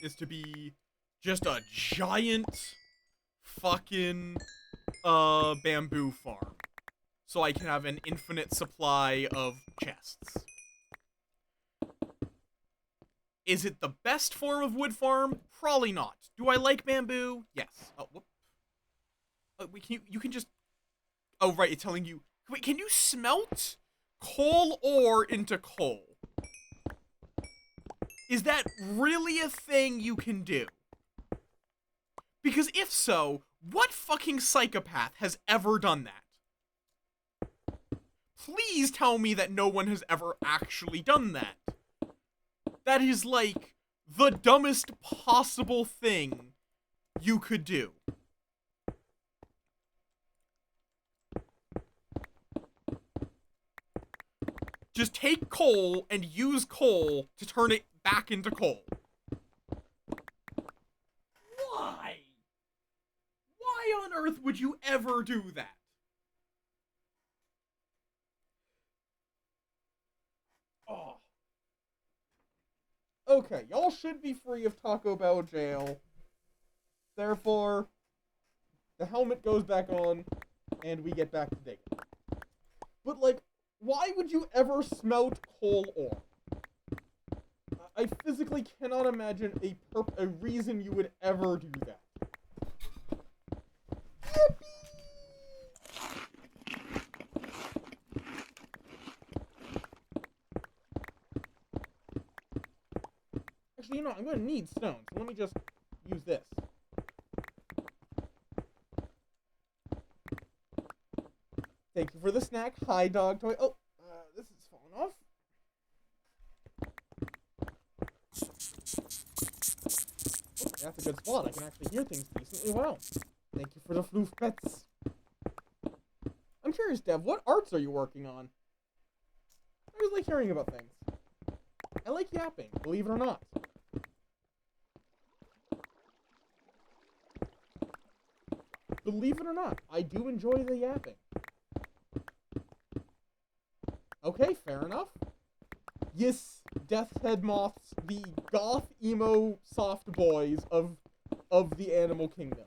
Is to be just a giant fucking bamboo farm. So I can have an infinite supply of chests. Is it the best form of wood farm? Probably not. Do I like bamboo? Yes. Oh, whoop. You can just... Oh, right, it's telling you... Wait, can you smelt coal ore into coal? Is that really a thing you can do? Because if so, what fucking psychopath has ever done that? Please tell me that no one has ever actually done that. That is, like, the dumbest possible thing you could do. Just take coal and use coal to turn it back into coal. Why? Why on earth would you ever do that? Oh. Okay, y'all should be free of Taco Bell jail. Therefore, the helmet goes back on, and we get back to digging. But, like, why would you ever smelt coal ore? I physically cannot imagine a reason you would ever do that. Actually, you know, I'm going to need stone, so let me just use this. Thank you for the snack. Hi, dog toy. Oh, this is falling off. Oh, that's a good spot. I can actually hear things decently well. Thank you for the floof pets. I'm curious, Dev, what arts are you working on? I always like hearing about things. I like yapping, believe it or not. Believe it or not, I do enjoy the yapping. Okay, fair enough. Yes, Death's Head Moths, the goth emo soft boys of the animal kingdom.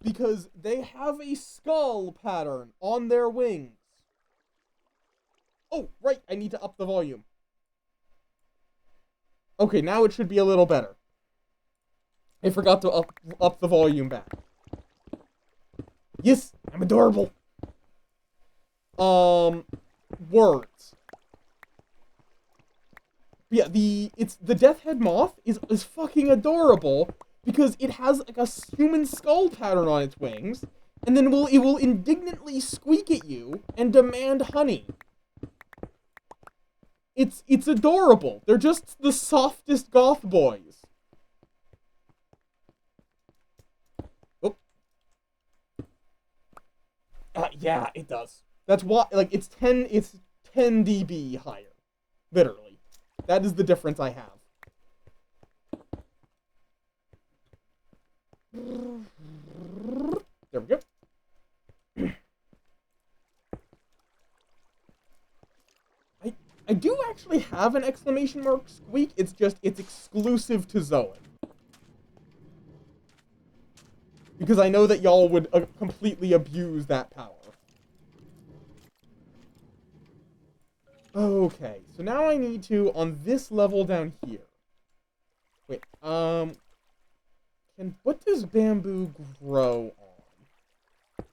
Because they have a skull pattern on their wings. Oh, right, I need to up the volume. Okay, now it should be a little better. I forgot to up the volume back. Yes, I'm adorable. Words. Yeah, the Death Head Moth is fucking adorable because it has like a human skull pattern on its wings, and then it will indignantly squeak at you and demand honey. It's adorable. They're just the softest goth boys. Oh. Yeah, it does. That's why, like, it's 10 dB higher. Literally. That is the difference I have. There we go. I do actually have an exclamation mark squeak, it's just, it's exclusive to Zoan. Because I know that y'all would completely abuse that power. Okay, so now I need to, on this level down here. Wait, what does bamboo grow on?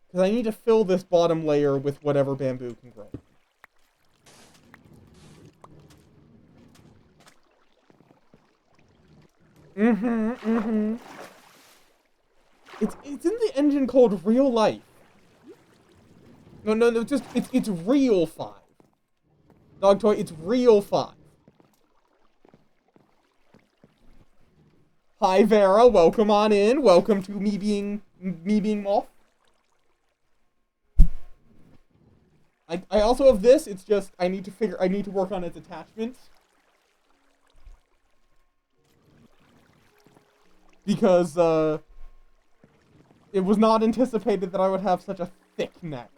Because I need to fill this bottom layer with whatever bamboo can grow. It's in the engine called Real Life. No, it's Real 5. Dog toy, it's Real 5. Hi Vera, welcome on in. Welcome to me being Moth. I also have this, it's just I need to work on its attachments. Because it was not anticipated that I would have such a thick neck.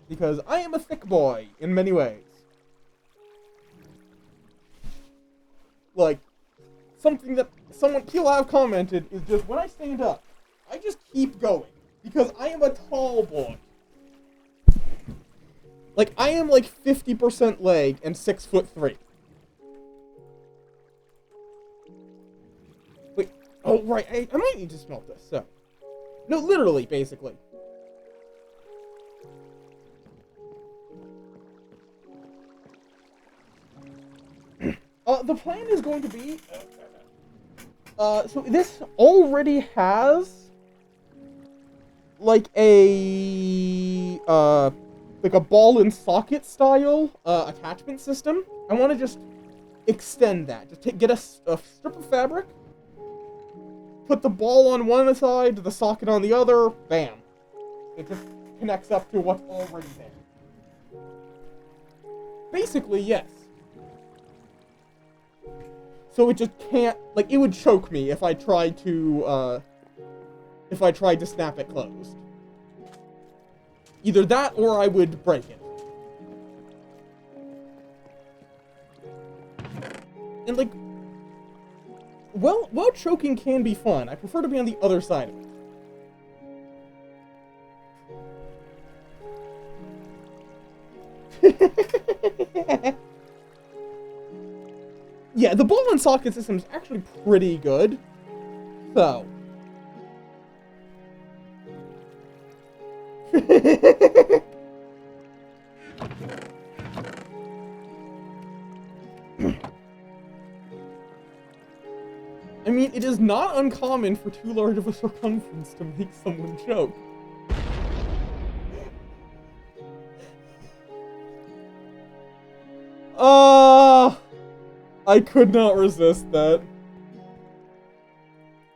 Because I am a thick boy in many ways. Like, something that people have commented is just when I stand up, I just keep going. Because I am a tall boy. Like, I am like 50% leg and 6'3". Wait, oh right, I might need to smelt this, so. No, literally, basically. The plan is going to be... so this already has... like a ball and socket style, attachment system. I want to just extend that. Just get a strip of fabric, put the ball on one side, the socket on the other, bam. It just connects up to what's already there. Basically, yes. So it just can't, like, it would choke me if I tried to snap it closed. Either that, or I would break it. And, like, well, choking can be fun. I prefer to be on the other side of it. Yeah, the ball and socket system is actually pretty good. So. I mean, it is not uncommon for too large of a circumference to make someone choke. I could not resist that.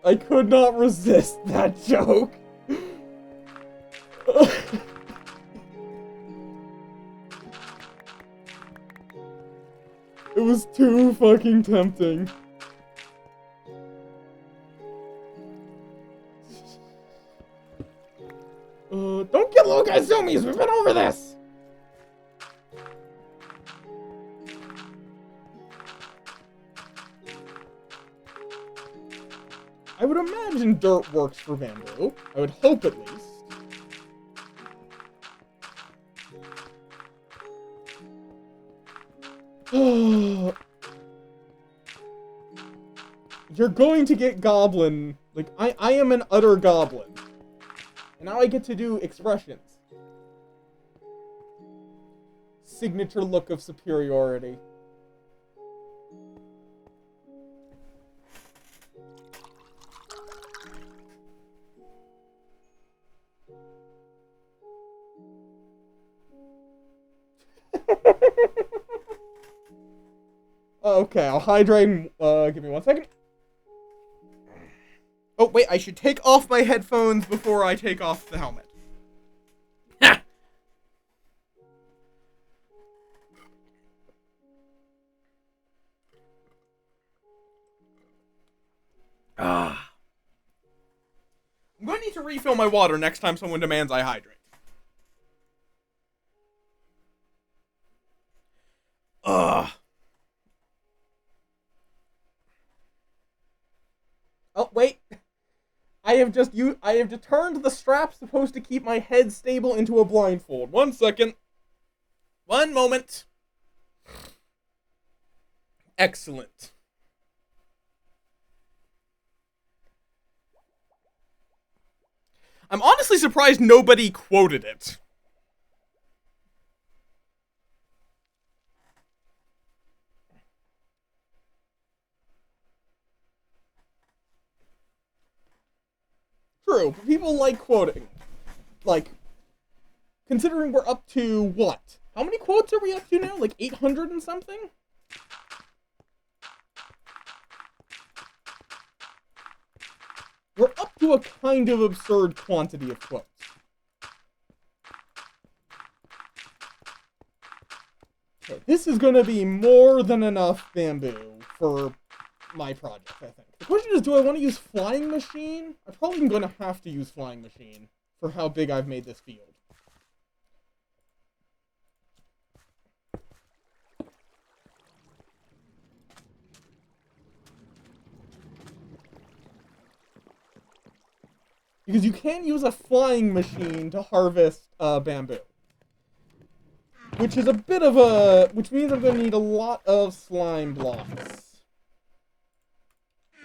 I could not resist that joke. It was too fucking tempting. Don't get little guys zoomies, we've been over this! I would imagine dirt works for bamboo. I would hope at least. You're going to get goblin. Like, I am an utter goblin. And now I get to do expressions. Signature look of superiority. Okay, I'll hydrate. Give me 1 second. Oh, wait, I should take off my headphones before I take off the helmet. I'm going to need to refill my water next time someone demands I hydrate. Ugh. Oh, wait. I have just turned the strap supposed to keep my head stable into a blindfold. 1 second. 1 moment. Excellent. I'm honestly surprised nobody quoted it. True, but people like quoting. Like, considering we're up to what? How many quotes are we up to now? Like 800 and something? We're up to a kind of absurd quantity of quotes. Okay, this is gonna be more than enough bamboo for my project, I think. The question is, do I want to use flying machine? I'm probably going to have to use flying machine for how big I've made this field. Because you can use a flying machine to harvest bamboo. Which is a bit of a... which means I'm going to need a lot of slime blocks.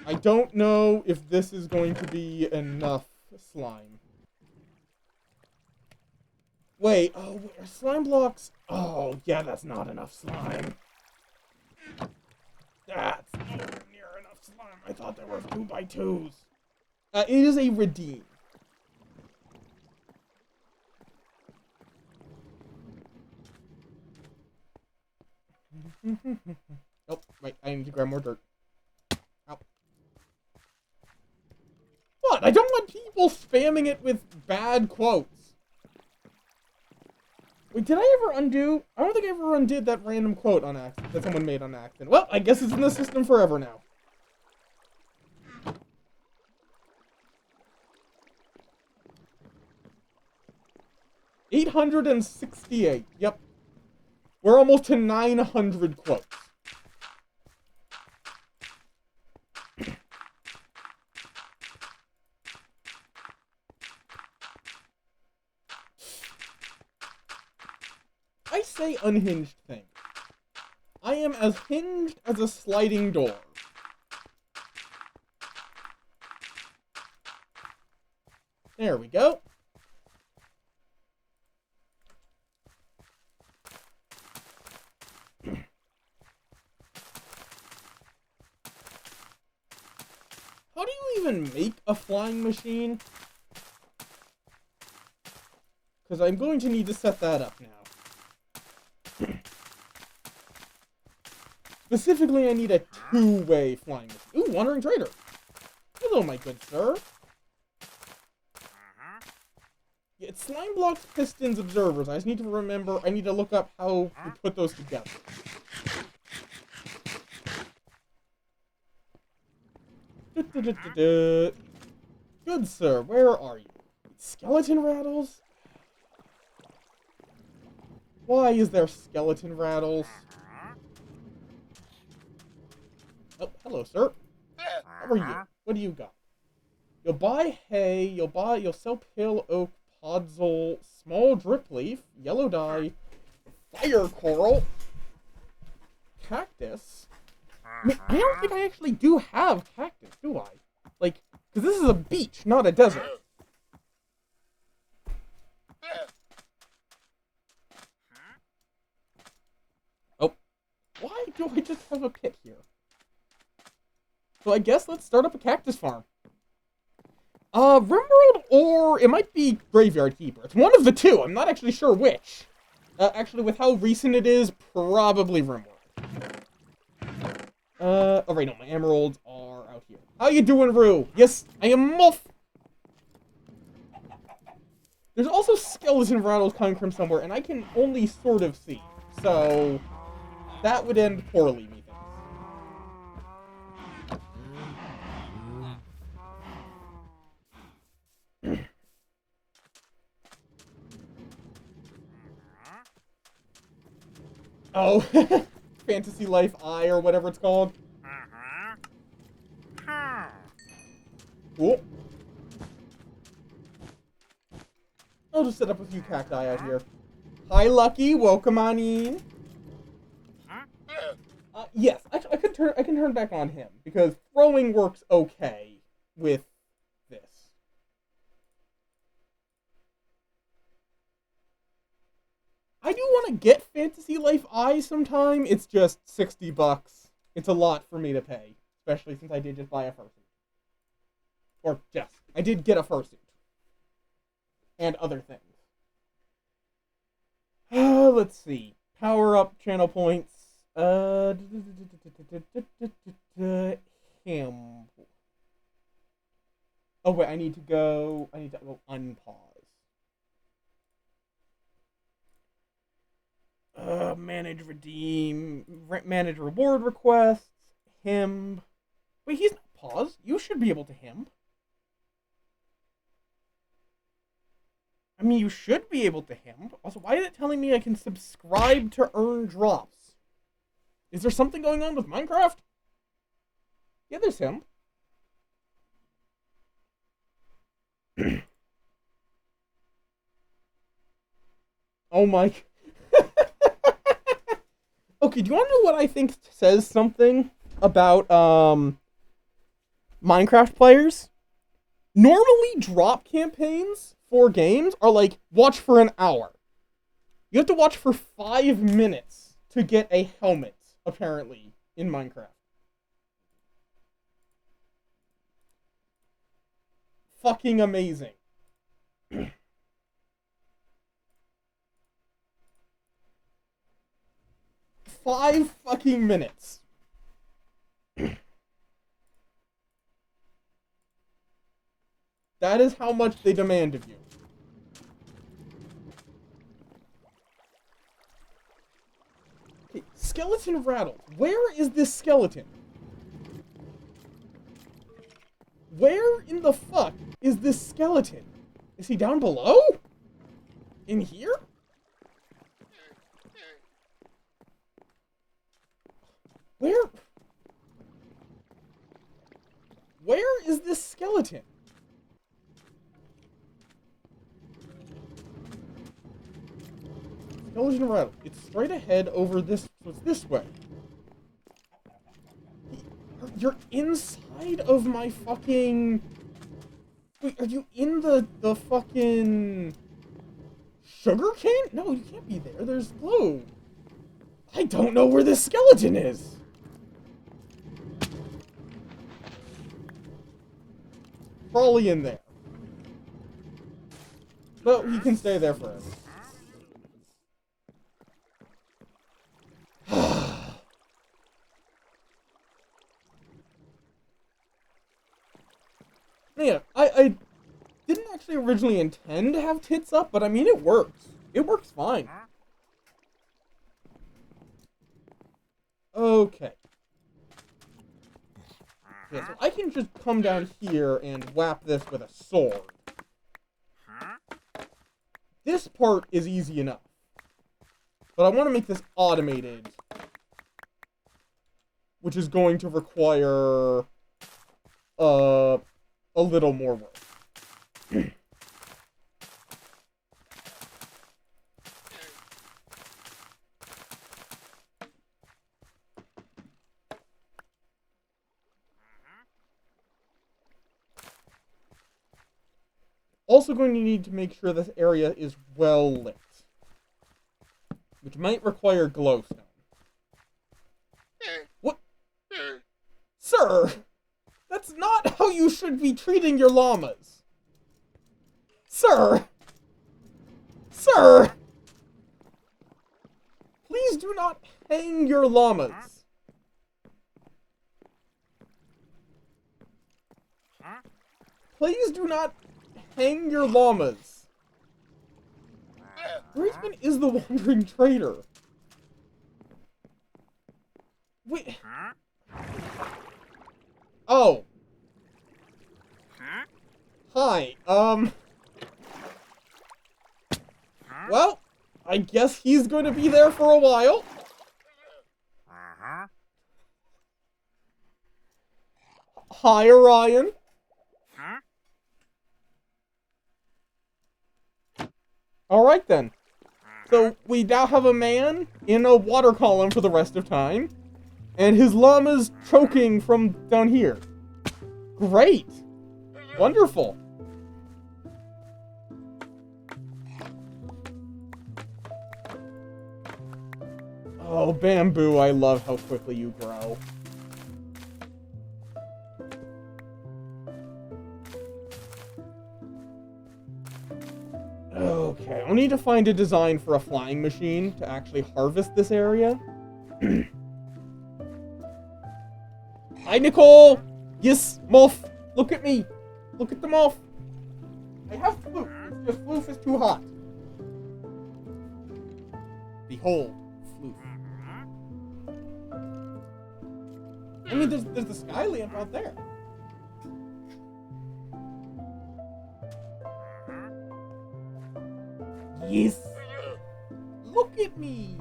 I don't know if this is going to be enough slime. Wait, oh, are slime blocks? Oh, yeah, that's not enough slime. That's nowhere near enough slime. I thought there were 2x2s. It is a redeem. Oh, wait, I need to grab more dirt. Ow. What? I don't want people spamming it with bad quotes. Wait, did I ever undo? I don't think I ever undid that random quote on accident that someone made on accident. Well, I guess it's in the system forever now. $868. Yep. We're almost to 900 quotes. I say unhinged thing. I am as hinged as a sliding door. There we go. How do you even make a flying machine? Because I'm going to need to set that up now. Specifically, I need a two-way flying machine. Ooh, Wandering Trader. Hello, my good sir. Yeah, it's slime blocks, pistons, observers. I just need to remember, I need to look up how we put those together. Good sir, where are you? Skeleton rattles? Why is there skeleton rattles? Oh, hello, sir. How are you? What do you got? You'll buy hay, you'll sell pale oak, podzol, small drip leaf, yellow dye, fire coral, cactus. I mean, I don't think I actually do have cactus, do I? Like, because this is a beach, not a desert. Oh, why do I just have a pit here? So I guess let's start up a cactus farm. Rimworld, or it might be Graveyard Keeper. It's one of the two. I'm not actually sure which. Actually, with how recent it is, probably Rimworld. Oh right, no, my emeralds are out here. How you doing, Rue? Yes, I am Muff. There's also skeleton rattles coming from somewhere, and I can only sort of see. So that would end poorly, methinks. Oh. Fantasy Life Eye or whatever it's called. Cool. I'll just set up a few cacti out here. Hi, Lucky. Welcome on in. Yes, I can turn back on him because throwing works okay with this. I do want to get Fantasy Life Eye sometime. It's just $60. It's a lot for me to pay, especially since I did just buy a fursuit. Or just, I did get a fursuit. And other things. Let's see. Power up channel points. Him. Oh wait, I need to go unpause. Manage manage reward requests. Him. Wait, he's not paused. You should be able to him. I mean, you should be able to him. Also, why is it telling me I can subscribe to earn drops? Is there something going on with Minecraft? Yeah, there's him. Oh my... Okay, do you want to know what I think says something about, Minecraft players? Normally, drop campaigns for games are like, watch for an hour. You have to watch for 5 minutes to get a helmet, apparently, in Minecraft. Fucking amazing. 5 fucking minutes. That is how much they demand of you. Okay, skeleton rattled. Where is this skeleton? Where in the fuck is this skeleton? Is he down below? In here? Where is this skeleton? Skeleton rattle. It's straight ahead over this. So it's this way. You're inside of my fucking... Wait, are you in the fucking... sugar cane? No, you can't be there. There's glue. I don't know where this skeleton is. Probably in there. But he can stay there forever. Man, I didn't actually originally intend to have tits up, but I mean, it works. It works fine. Okay. Yeah, so I can just come down here and whap this with a sword. This part is easy enough. But I want to make this automated. Which is going to require... a little more work. Also going to need to make sure this area is well lit. Which might require glowstone. What? Sir! That's not how you should be treating your llamas. Sir! Sir! Please do not hang your llamas. Please do not hang your llamas. Where even is the wandering trader? Wait. Oh. Hi, well, I guess he's going to be there for a while. Hi, Orion. Alright then. So, we now have a man in a water column for the rest of time. And his llama's choking from down here. Great. Wonderful. Oh, Bamboo, I love how quickly you grow. Okay, I'll need to find a design for a flying machine to actually harvest this area. Hi, Nicole! Yes, Moth! Look at me! Look at the Moth! I have floof, it's just floof is too hot. Behold, floof. I mean, there's the sky lamp out there. Yes! Look at me!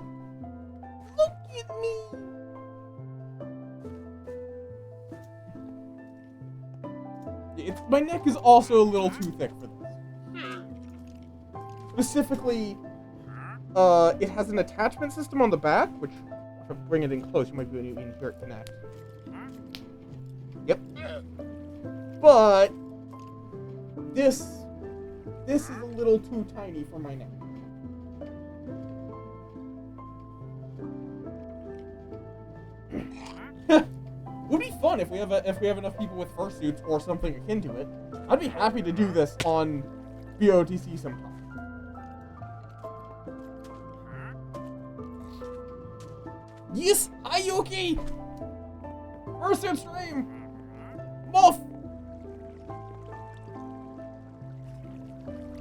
Look at me! My neck is also a little too thick for this. Specifically, it has an attachment system on the back, which, if I bring it in close, you might be able to hear it connect. Yep. But this is a little too tiny for my neck. Would be fun if we have enough people with fursuits or something akin to it. I'd be happy to do this on BOTC sometime. Yes, hi Yuki! Fursuit stream! Muff!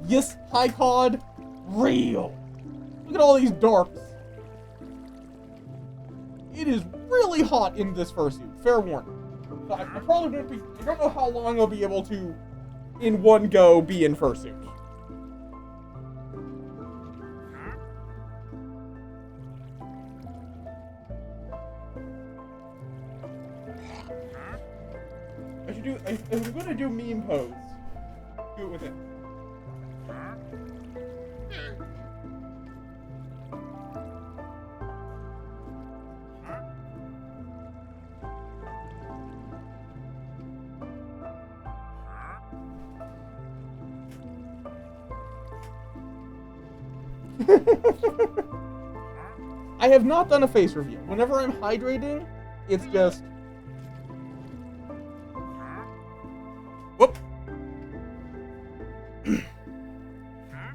Yes, hi Cod! Real! Look at all these dorks. It is really hot in this fursuit, fair warning. So I probably won't be, I don't know how long I'll be able to, in one go, be in fursuit. If I'm gonna do meme pose, do it with it. I have not done a face reveal. Whenever I'm hydrating, it's just... Whoop!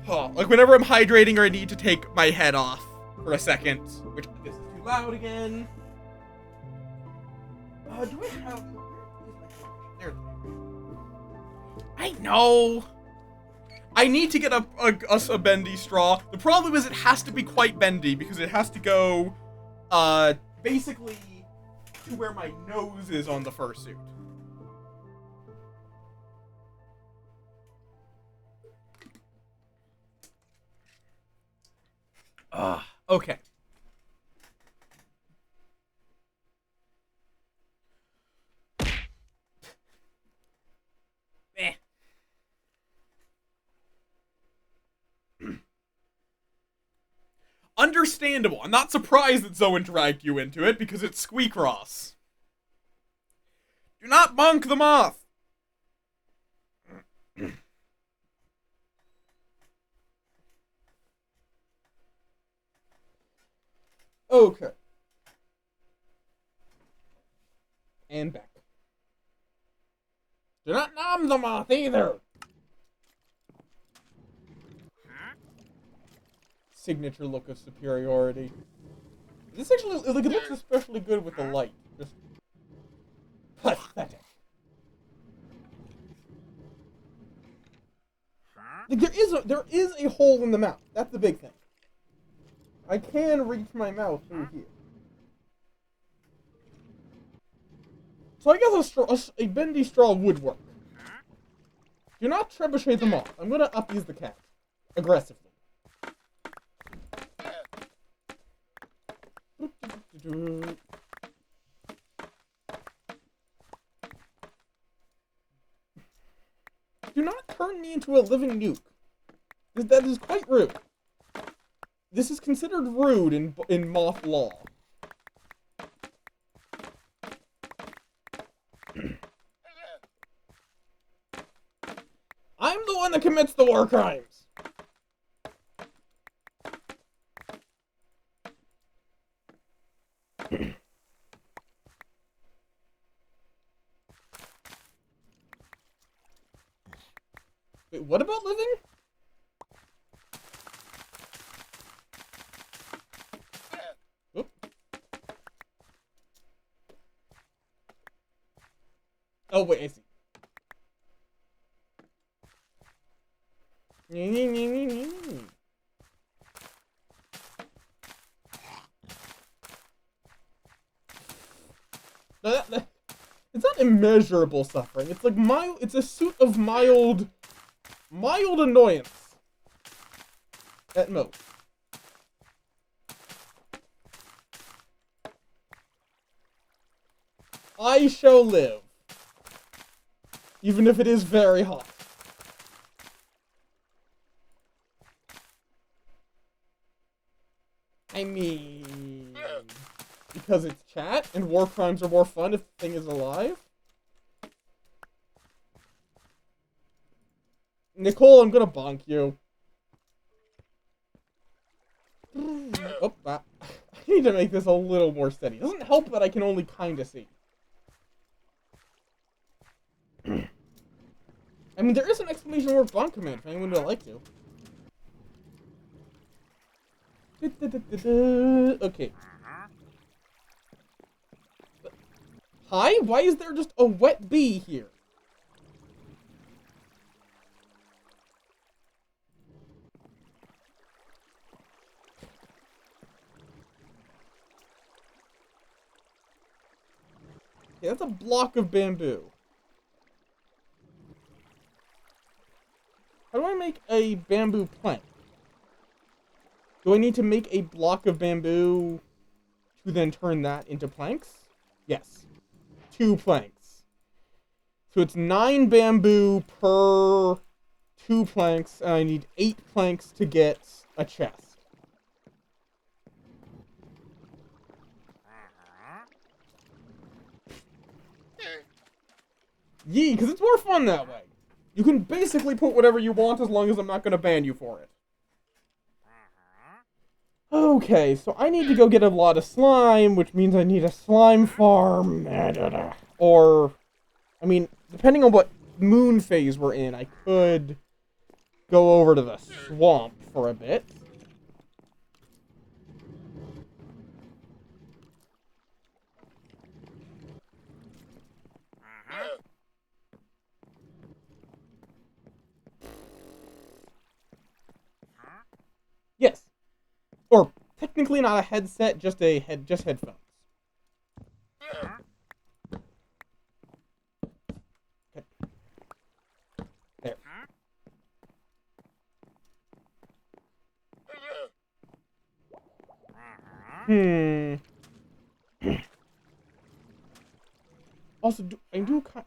Oh, like whenever I'm hydrating or I need to take my head off for a second, which this is too loud again. Do I have... There. I know! I need to get a bendy straw. The problem is it has to be quite bendy because it has to go, basically to where my nose is on the fursuit. Okay. Understandable. I'm not surprised that Zoan dragged you into it, because it's Squeakross. Do not bonk the moth! Okay. And back. Do not nom the moth either! Signature look of superiority. This actually, like, it looks especially good with the light. Just pathetic. Like, there is a hole in the mouth. That's the big thing. I can reach my mouth through here. So I guess a bendy straw would work. Do not trebuchet them off. I'm gonna up-use the cat. Aggressively. turn me into a living nuke. That is quite rude. This is considered rude in Möth law. I'm the one that commits the war crimes. Wait, what about living? Oop. Oh, wait, I see. It's not immeasurable suffering. It's like mild. It's a suit of mild annoyance. At most. I shall live. Even if it is very hot. I mean, because it's chat and war crimes are more fun if the thing is alive. Nicole, I'm gonna bonk you. Oh, I need to make this a little more steady. It doesn't help that I can only kinda see. I mean, there is an exclamation mark bonk command if anyone would like to. Okay. Hi? Why is there just a wet bee here? Okay, that's a block of bamboo. How do I make a bamboo plank? Do I need to make a block of bamboo to then turn that into planks? Yes. 2 planks. So it's 9 bamboo per 2 planks, and I need 8 planks to get a chest. Yee, because it's more fun that way. You can basically put whatever you want as long as I'm not going to ban you for it. Okay, so I need to go get a lot of slime, which means I need a slime farm. Or, I mean, depending on what moon phase we're in, I could go over to the swamp for a bit. Yes. Or technically not a headset, just headphones. Okay. There. Also,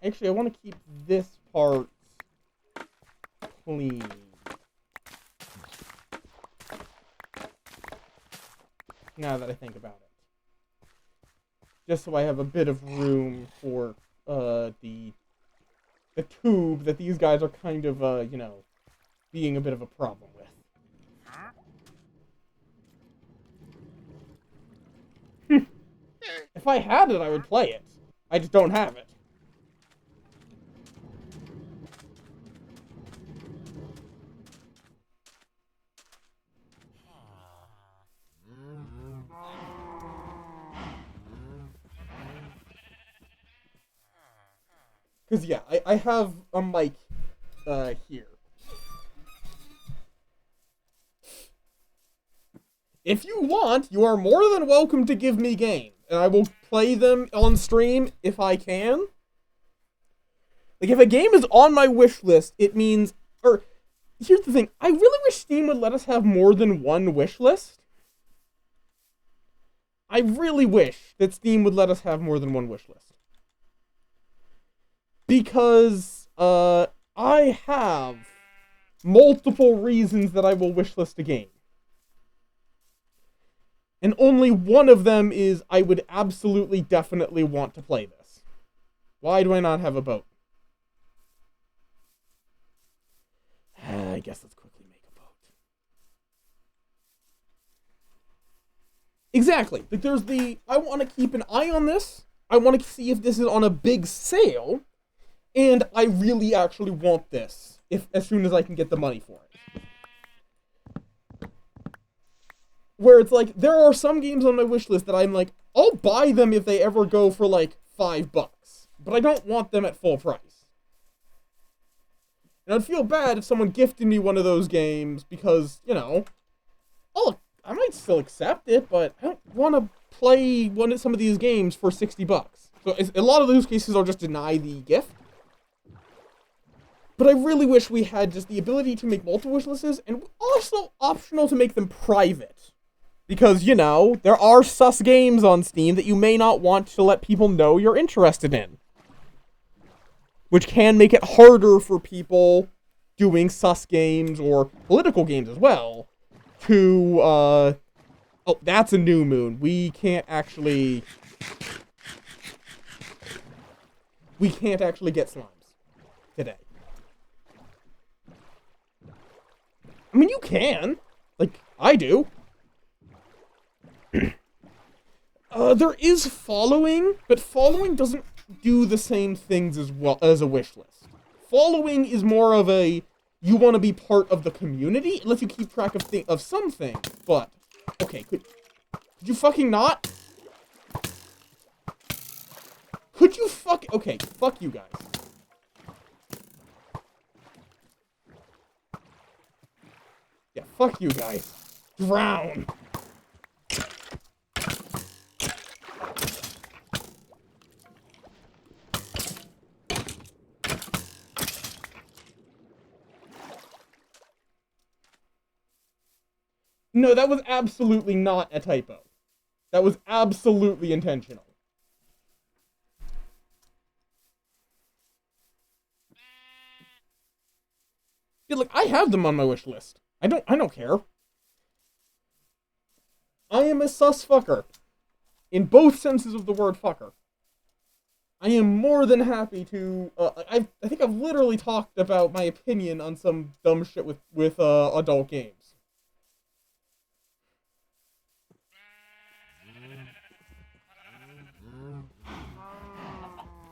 actually, I want to keep this part clean. Now that I think about it. Just so I have a bit of room for, the tube that these guys are kind of, you know, being a bit of a problem with. If I had it, I would play it. I just don't have it. Because, yeah, I have a mic, here. If you want, you are more than welcome to give me games, and I will play them on stream if I can. Like, if a game is on my wish list, it means... Or, here's the thing. I really wish Steam would let us have more than one wish list. I really wish that Steam would let us have more than one wish list. Because, I have multiple reasons that I will wishlist a game. And only one of them is I would absolutely, definitely want to play this. Why do I not have a boat? I guess let's quickly make a boat. Exactly. Like, there's I want to keep an eye on this. I want to see if this is on a big sale. And I really actually want this as soon as I can get the money for it. Where it's like, there are some games on my wish list that I'm like, I'll buy them if they ever go for like $5. But I don't want them at full price. And I'd feel bad if someone gifted me one of those games because, you know, I might still accept it, but I don't want to play some of these games for $60. So a lot of those cases I'll just deny the gift. But I really wish we had just the ability to make multiple wish lists, and also optional to make them private. Because, you know, there are sus games on Steam that you may not want to let people know you're interested in. Which can make it harder for people doing sus games or political games as well to, oh, that's a new moon. We can't actually get slimes today. I mean, you can. Like, I do. There is following, but following doesn't do the same things as well as a wish list. Following is more of a, you want to be part of the community. It lets you keep track of some things, but, okay, could you fucking not? Could you okay, fuck you guys. Yeah, fuck you guys. Drown. No, that was absolutely not a typo. That was absolutely intentional. Yeah, look, I have them on my wish list. I don't care. I am a sus fucker. In both senses of the word fucker. I am more than happy to, I think I've literally talked about my opinion on some dumb shit with adult games.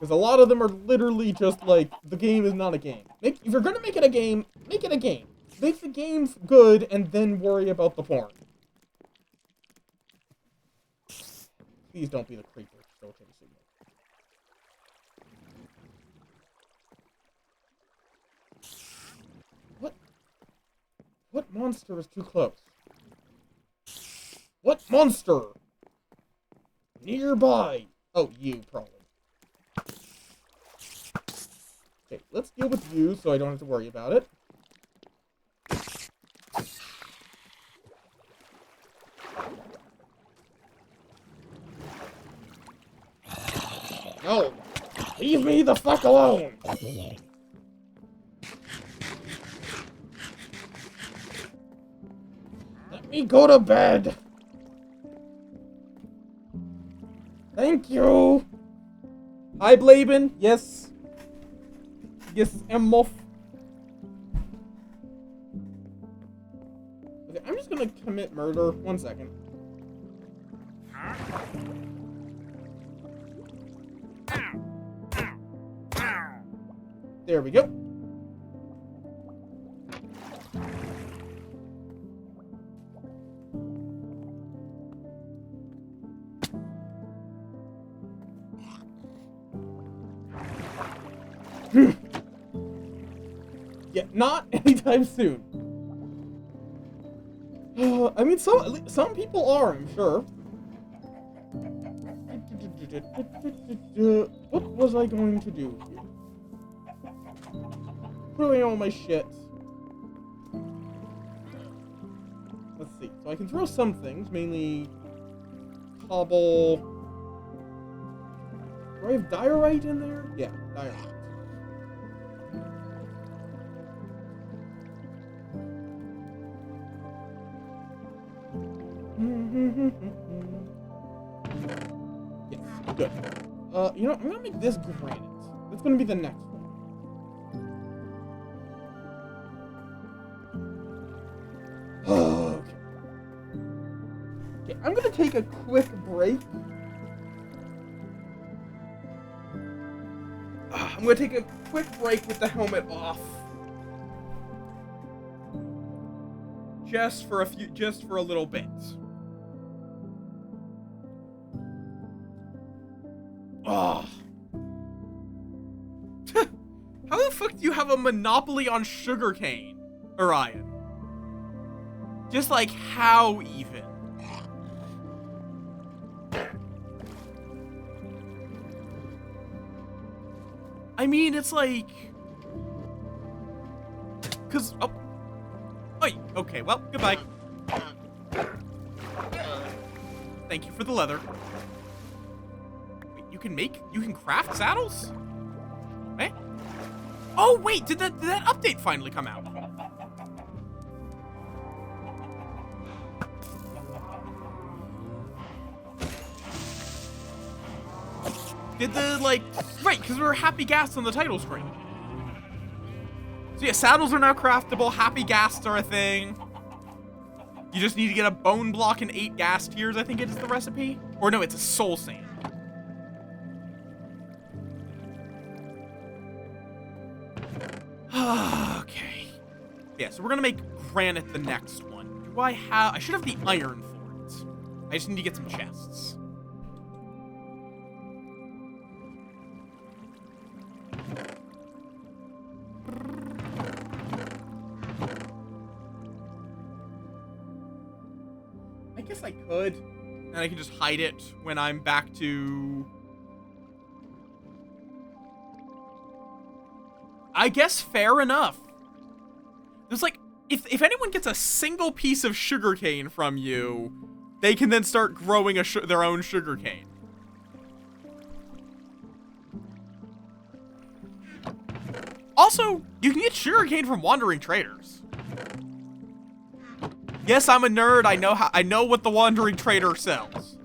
Because a lot of them are literally just like, the game is not a game. If you're gonna make it a game, make it a game. Make the game good, and then worry about the porn. Please don't be the creeper still chasing me. What monster is too close? What monster? Nearby. Oh, you, probably. Okay, let's deal with you so I don't have to worry about it. No! Leave me the fuck alone! Let me go to bed! Thank you! Hi, Blaben. Yes. Yes, Moth. Okay, I'm just gonna commit murder. 1 second. There we go. Yeah, not anytime soon. I mean, some people are, I'm sure. What was I going to do here? Putting all my shit. Let's see. So I can throw some things, mainly cobble. Do I have diorite in there? Yeah, diorite. Yes, good. You know, I'm gonna make this granite. That's gonna be the next one. Okay. Okay, I'm gonna take a quick break. I'm gonna take a quick break with the helmet off. Just for a little bit. Oh. How the fuck do you have a monopoly on sugarcane, Orion? Just like, how even? I mean, it's like... Cause... Oh. Oh, okay, well, goodbye. Thank you for the leather. Wait, you can craft saddles? Eh? Oh, wait, did that update finally come out? Did the, like... Right, because we were happy gas on the title screen. So yeah, saddles are now craftable, happy ghasts are a thing. You just need to get a bone block and 8 ghast tears, I think it is the recipe. Or no, it's a soul sand. Okay. Yeah, so we're gonna make granite the next one. Do I have... I should have the iron for it. I just need to get some chests. I guess I could. And I can just hide it when I'm back to... I guess fair enough. There's like... If anyone gets a single piece of sugarcane from you, they can then start growing their own sugarcane. Also, you can get sugarcane from wandering traders. Yes, I'm a nerd. I know what the wandering trader sells.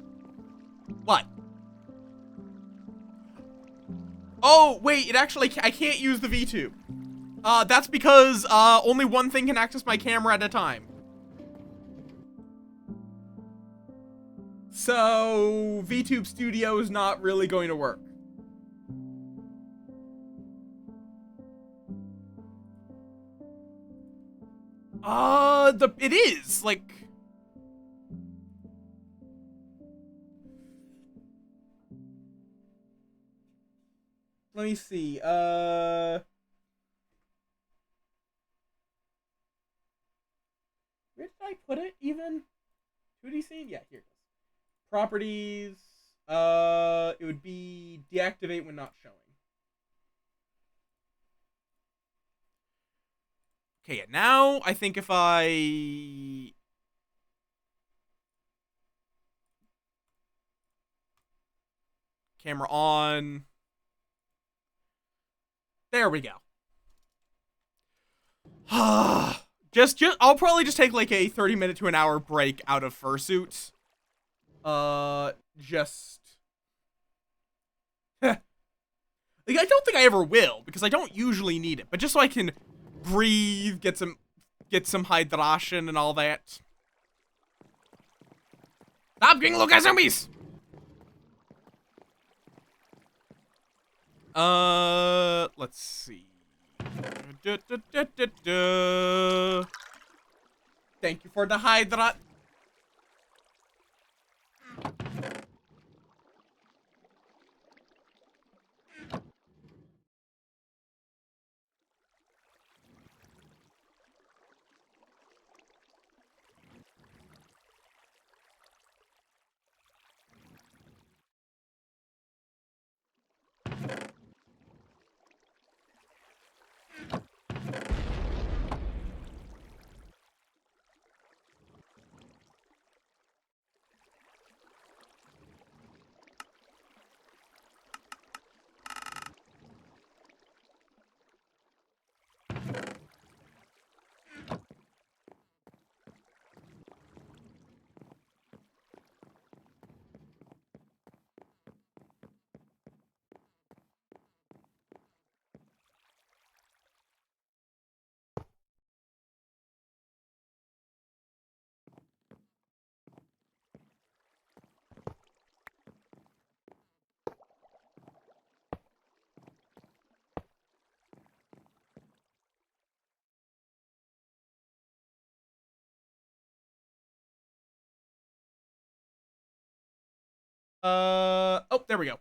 What? Oh, wait, it actually, I can't use the VTube. That's because, only one thing can access my camera at a time. So, VTube Studio is not really going to work. It is, like... Let me see, where did I put it, even? 2D scene? Yeah, here it is. Properties, it would be deactivate when not showing. Okay, yeah, now I think if I... Camera on. There we go. I'll probably just take like a 30-minute to an hour break out of fursuit. Just... like, I don't think I ever will, because I don't usually need it, but just so I can breathe, get some hydration and all that. Stop getting look at zombies! Let's see. Thank you for the hydra. Oh, there we go.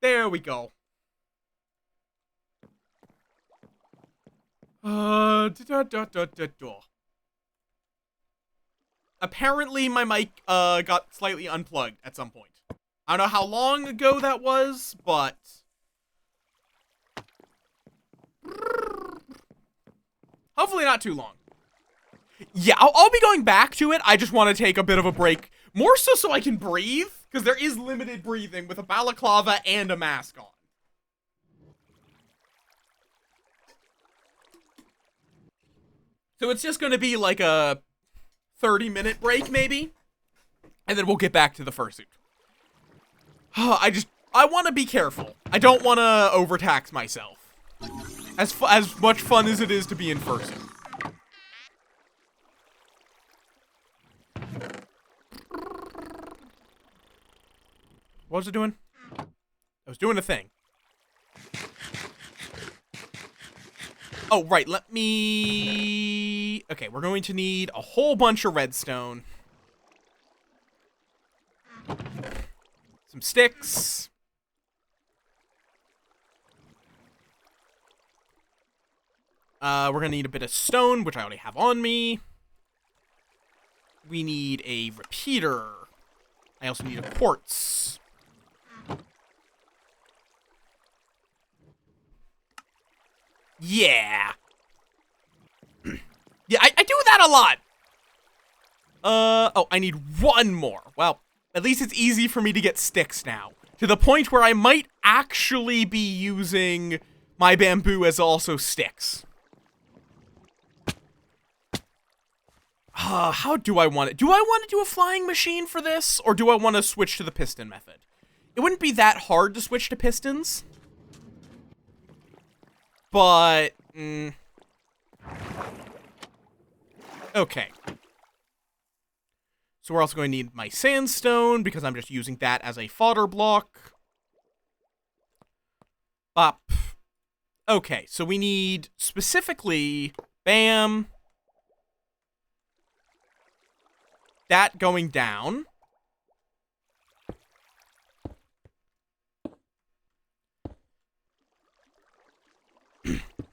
There we go. Apparently my mic, got slightly unplugged at some point. I don't know how long ago that was, but... hopefully not too long. Yeah, I'll be going back to it. I just want to take a bit of a break. More so I can breathe, because there is limited breathing with a balaclava and a mask on. So it's just going to be like a 30-minute break, maybe? And then we'll get back to the fursuit. I want to be careful. I don't want to overtax myself. As much fun as it is to be in fursuit. What was it doing? I was doing a thing. Oh, right, let me... okay, we're going to need a whole bunch of redstone. Some sticks. We're gonna need a bit of stone, which I already have on me. We need a repeater. I also need a quartz. Yeah. Yeah, I do that a lot. Oh, I need one more. Well, at least it's easy for me to get sticks now. To the point where I might actually be using my bamboo as also sticks. How do I want it? Do I want to do a flying machine for this? Or do I want to switch to the piston method? It wouldn't be that hard to switch to pistons. But, okay. So we're also going to need my sandstone, because I'm just using that as a fodder block. Bop. Okay, so we need, specifically, bam. That going down.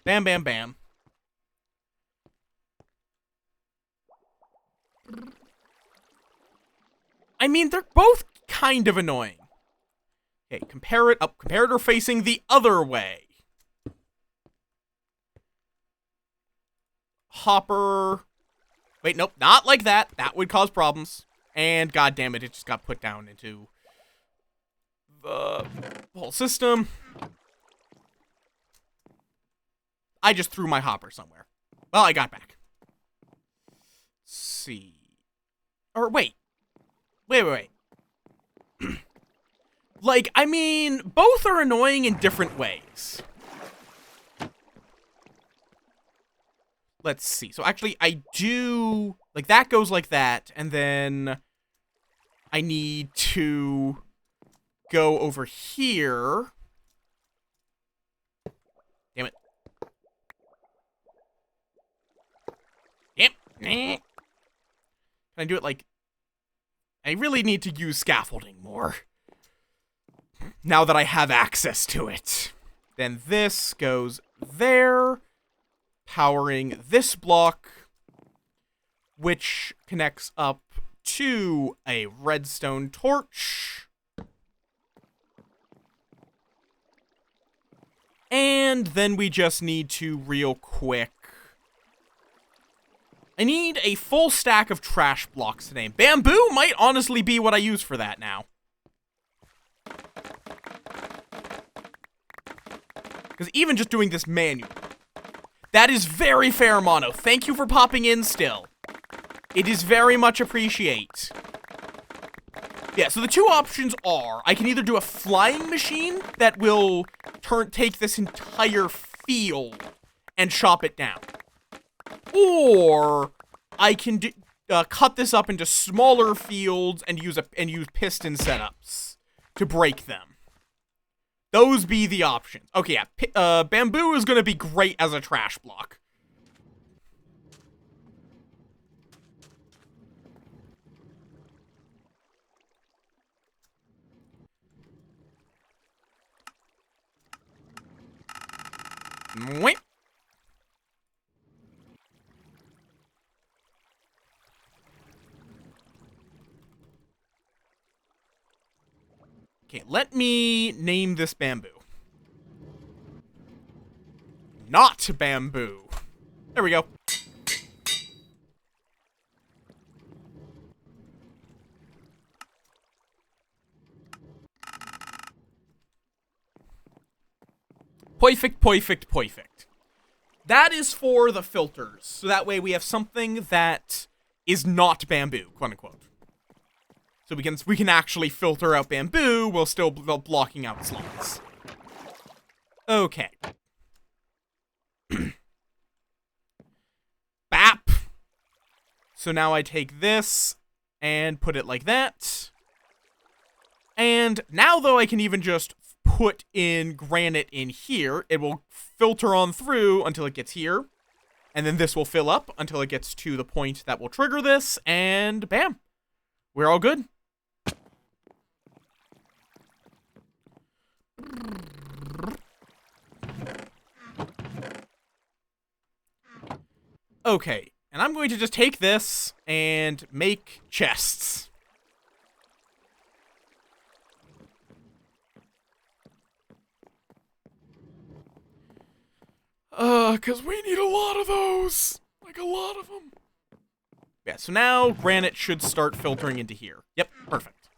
Bam, bam, bam. I mean, they're both kind of annoying. Okay, compare it up. Comparator facing the other way. Hopper. Wait, nope, not like that. That would cause problems. And god damn it, it just got put down into the whole system. I just threw my hopper somewhere. Well, I got back. Let's see. Or wait. Wait. Like, I mean, both are annoying in different ways. Let's see. So actually, I do... like, that goes like that, and then I need to go over here. Damn it. Yep. Can I do it like... I really need to use scaffolding more. Now that I have access to it. Then this goes there. Powering this block. Which connects up to a redstone torch. And then we just need to, real quick... I need a full stack of trash blocks today. Bamboo might honestly be what I use for that now. Because even just doing this manually. That is very fair, Mono. Thank you for popping in still. It is very much appreciate. Yeah, so the two options are, I can either do a flying machine that will take this entire field and chop it down. Or I can cut this up into smaller fields and use piston setups to break them. Those be the options. Okay, yeah, bamboo is gonna be great as a trash block. Mwah. Okay, let me name this bamboo. Not bamboo. There we go. Perfect, perfect, perfect. That is for the filters. So that way we have something that is not bamboo, quote unquote. So we can actually filter out bamboo while still blocking out slots. Okay. Bap. So now I take this and put it like that. And now, though, I can even just put in granite in here. It will filter on through until it gets here. And then this will fill up until it gets to the point that will trigger this. And bam. We're all good. Okay, and I'm going to just take this and make chests. Because we need a lot of those. Like, a lot of them. Yeah, so now granite should start filtering into here. Yep, perfect.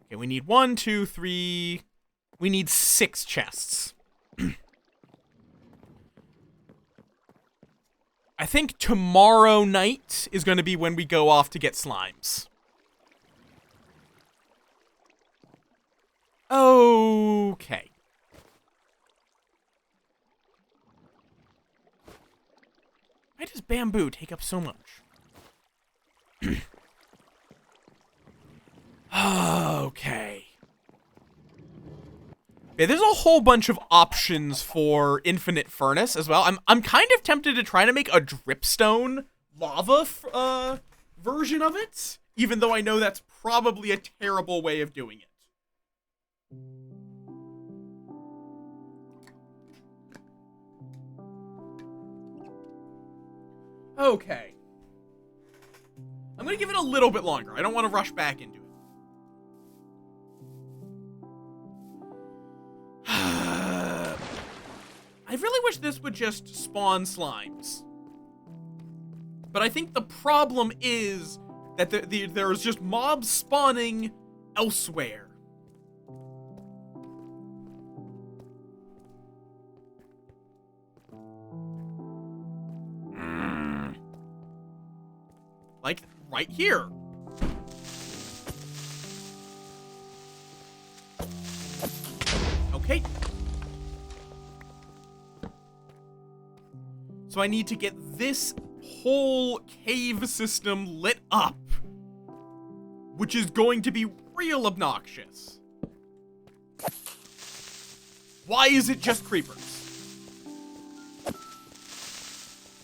Okay, we need 1, 2, 3... We need 6 chests. I think tomorrow night is going to be when we go off to get slimes. Okay. Why does bamboo take up so much? Okay. Yeah, there's a whole bunch of options for infinite furnace as well. I'm kind of tempted to try to make a dripstone lava version of it, even though I know that's probably a terrible way of doing it. Okay. I'm gonna give it a little bit longer. I don't want to rush back into it. I really wish this would just spawn slimes. But I think the problem is that there's just mobs spawning elsewhere. Like, right here. Okay. So I need to get this whole cave system lit up, which is going to be real obnoxious. Why is it just creepers?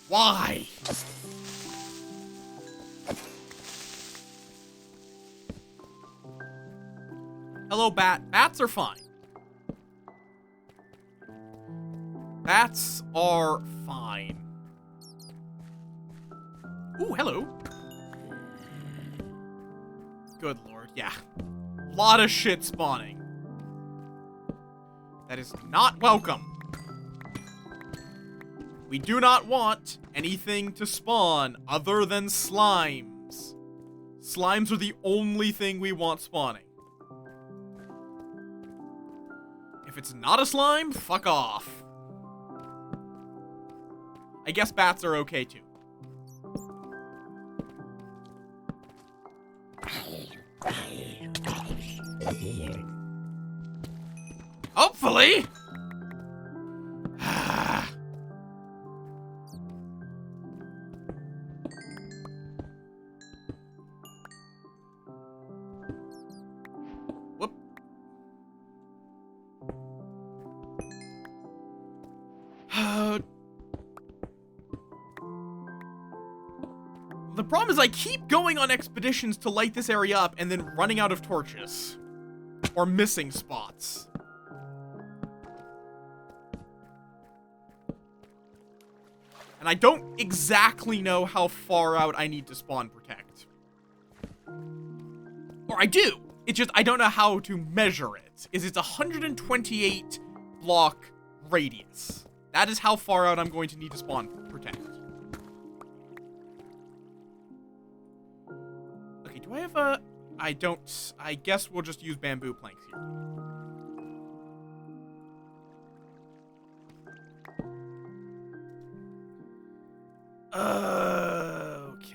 Why? Hello, bat. Bats are fine. Bats are fine. Ooh, hello. Good lord, yeah. Lot of shit spawning. That is not welcome. We do not want anything to spawn other than slimes. Slimes are the only thing we want spawning. If it's not a slime, fuck off. I guess bats are okay too. Hopefully. Whoop. problem is I keep going on expeditions to light this area up and then running out of torches. Or missing spots. And I don't exactly know how far out I need to spawn protect. Or I do. It's just I don't know how to measure it. It's 128 block radius. That is how far out I'm going to need to spawn protect. Okay, do I have a... I don't... I guess we'll just use bamboo planks here. Okay.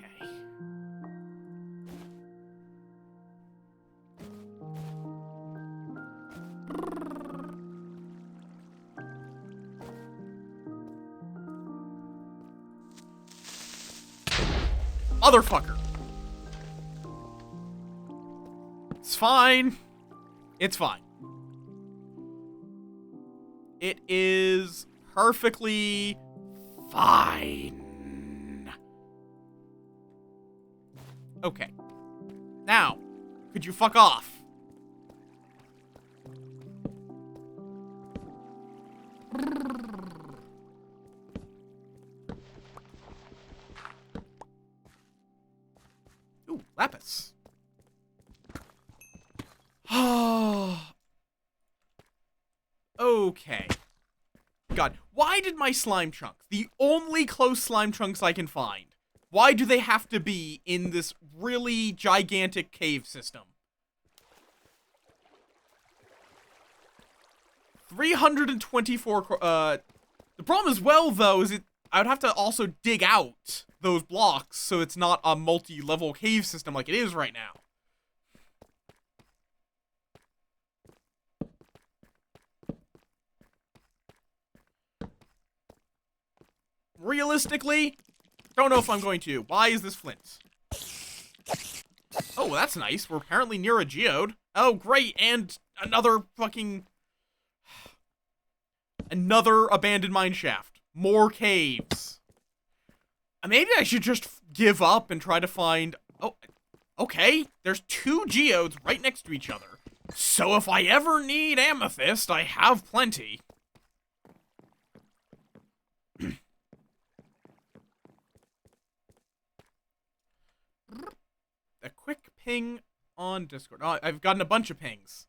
Motherfucker. It's fine. It's fine. It is perfectly fine. Okay. Now, could you fuck off? Ooh, lapis. Okay. God, why did my slime chunks, the only close slime chunks I can find, why do they have to be in this really gigantic cave system? 324, the problem as well, though, is I would have to also dig out those blocks so it's not a multi-level cave system like it is right now. Realistically, don't know if I'm going to. Why is this flint? Oh, well, that's nice. We're apparently near a geode. Oh, great, and another fucking... Another abandoned mine shaft. More caves. Maybe I should just give up and try to find... Oh, okay. There's 2 geodes right next to each other. So if I ever need amethyst, I have plenty. A quick ping on Discord. Oh, I've gotten a bunch of pings.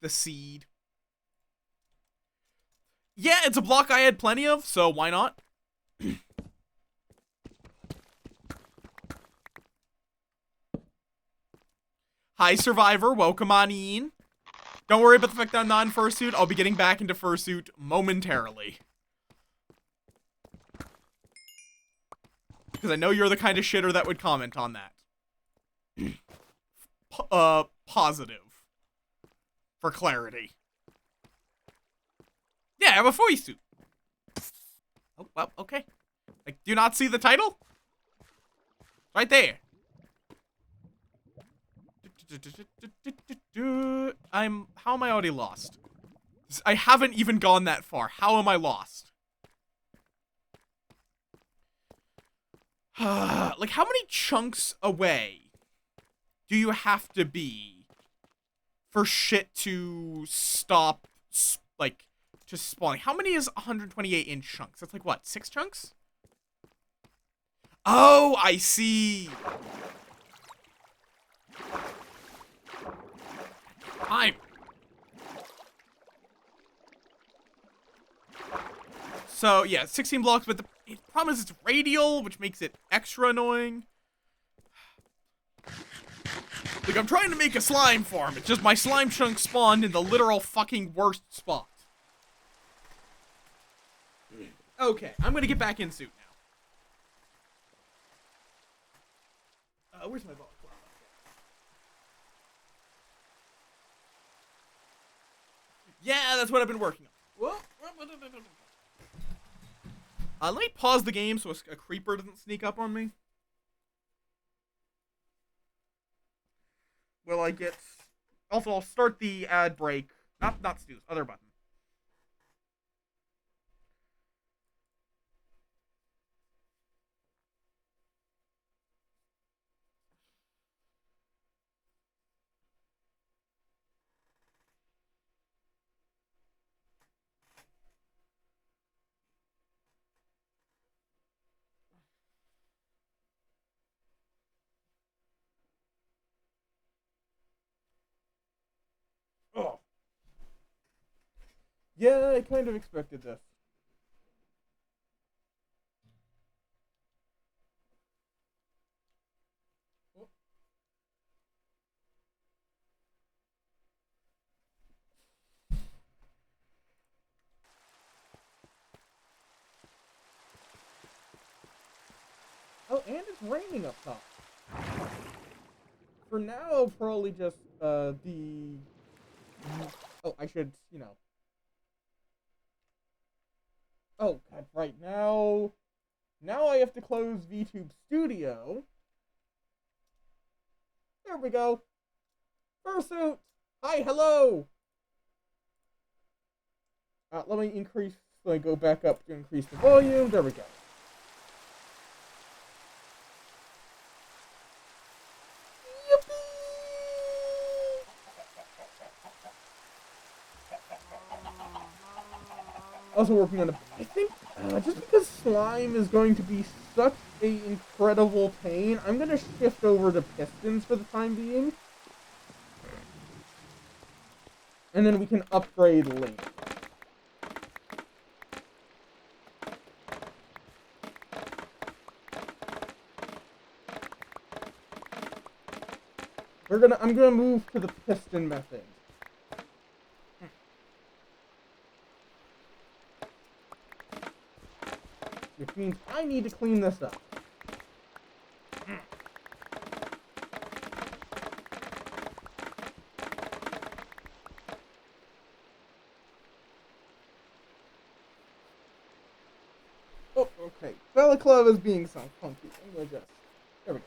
The seed. Yeah, it's a block I had plenty of, so why not? Hi, Survivor. Welcome on in. Don't worry about the fact that I'm not in fursuit. I'll be getting back into fursuit momentarily. Because I know you're the kind of shitter that would comment on that. Positive. For clarity. Yeah, I have a fursuit. Oh, well, okay. Like, do you not see the title? Right there. How am I already lost? I haven't even gone that far. How am I lost? Like, how many chunks away do you have to be for shit to stop, like, just spawning? How many is 128 in chunks? That's like, what, 6 chunks? Oh, I see. Time. So, yeah, 16 blocks, but the problem is it's radial, which makes it extra annoying. Like, I'm trying to make a slime farm. It's just my slime chunk spawned in the literal fucking worst spot. Okay, I'm gonna get back in suit now. Where's my ball? Yeah, that's what I've been working on. Let me pause the game so a creeper doesn't sneak up on me. Will I get... Also, I'll start the ad break Not Stu's, other button. Oh. Yeah, I kind of expected this. Oh, and it's raining up top. For now, probably just, the... Oh, I should, you know... Oh, God, right now... Now I have to close VTube Studio. There we go. Fursuit! Hi, hello! Let me increase... Let me go back up to increase the volume. There we go. Also working on I think just because slime is going to be such a incredible pain, I'm gonna shift over to pistons for the time being, and then we can upgrade later. I'm gonna move to the piston method. Which means I need to clean this up. Oh, okay. Balaclava is being so funky. I'm gonna just... There we go.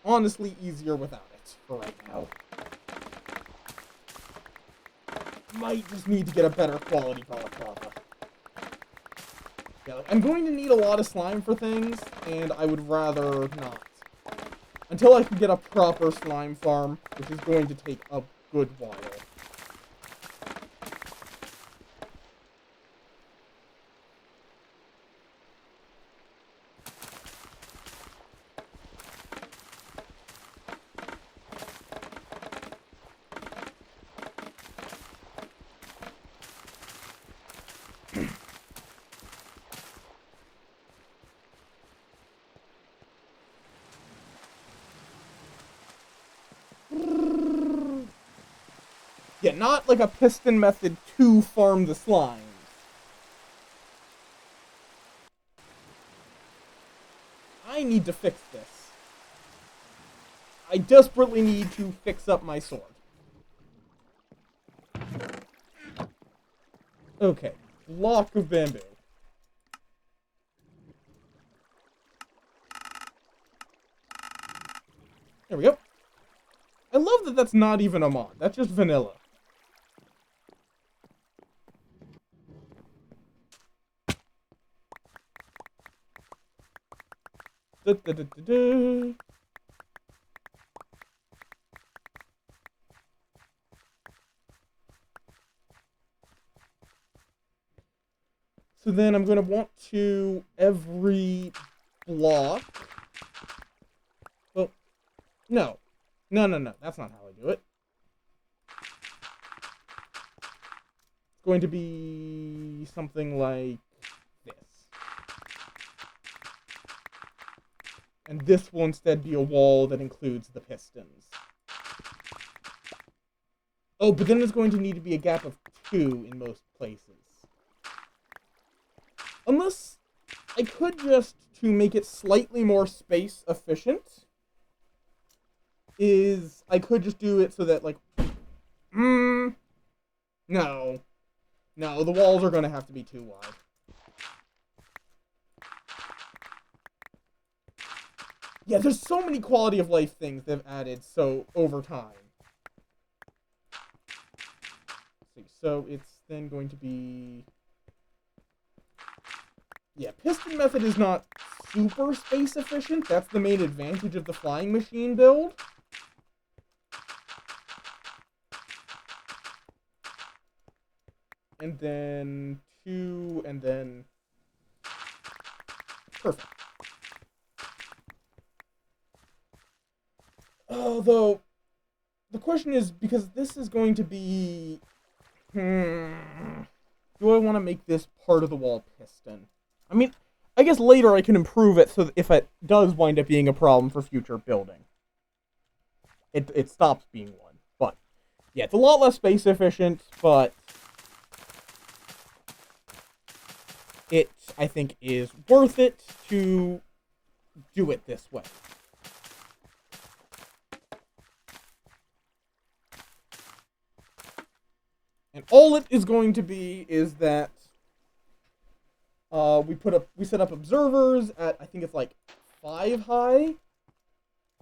Honestly, easier without it for right now. Might just need to get a better quality balaclava. Yeah, like, I'm going to need a lot of slime for things, and I would rather not. Until I can get a proper slime farm, which is going to take a good while. Yeah, not like a piston method to farm the slimes. I need to fix this. I desperately need to fix up my sword. Okay, block of bamboo. There we go. I love that that's not even a mod. That's just vanilla. Da, da, da, da, da. So then I'm going to want to every block. Oh, no. No. That's not how I do it. It's going to be something like this. And this will instead be a wall that includes the pistons. Oh, but then there's going to need to be a gap of 2 in most places. Unless I could just, to make it slightly more space efficient, is I could just do it so that, like, no. No, the walls are going to have to be too wide. Yeah, there's so many quality of life things they've added so over time. so it's then going to be... Yeah, piston method is not super space efficient. That's the main advantage of the flying machine build. And then 2, and then... Perfect. Although, the question is, because this is going to be... do I want to make this part of the wall piston? I mean, I guess later I can improve it so that if it does wind up being a problem for future building, it stops being one. But, yeah, it's a lot less space efficient, but it, I think, is worth it to do it this way. And all it is going to be is that we set up observers at, I think it's like 5 high,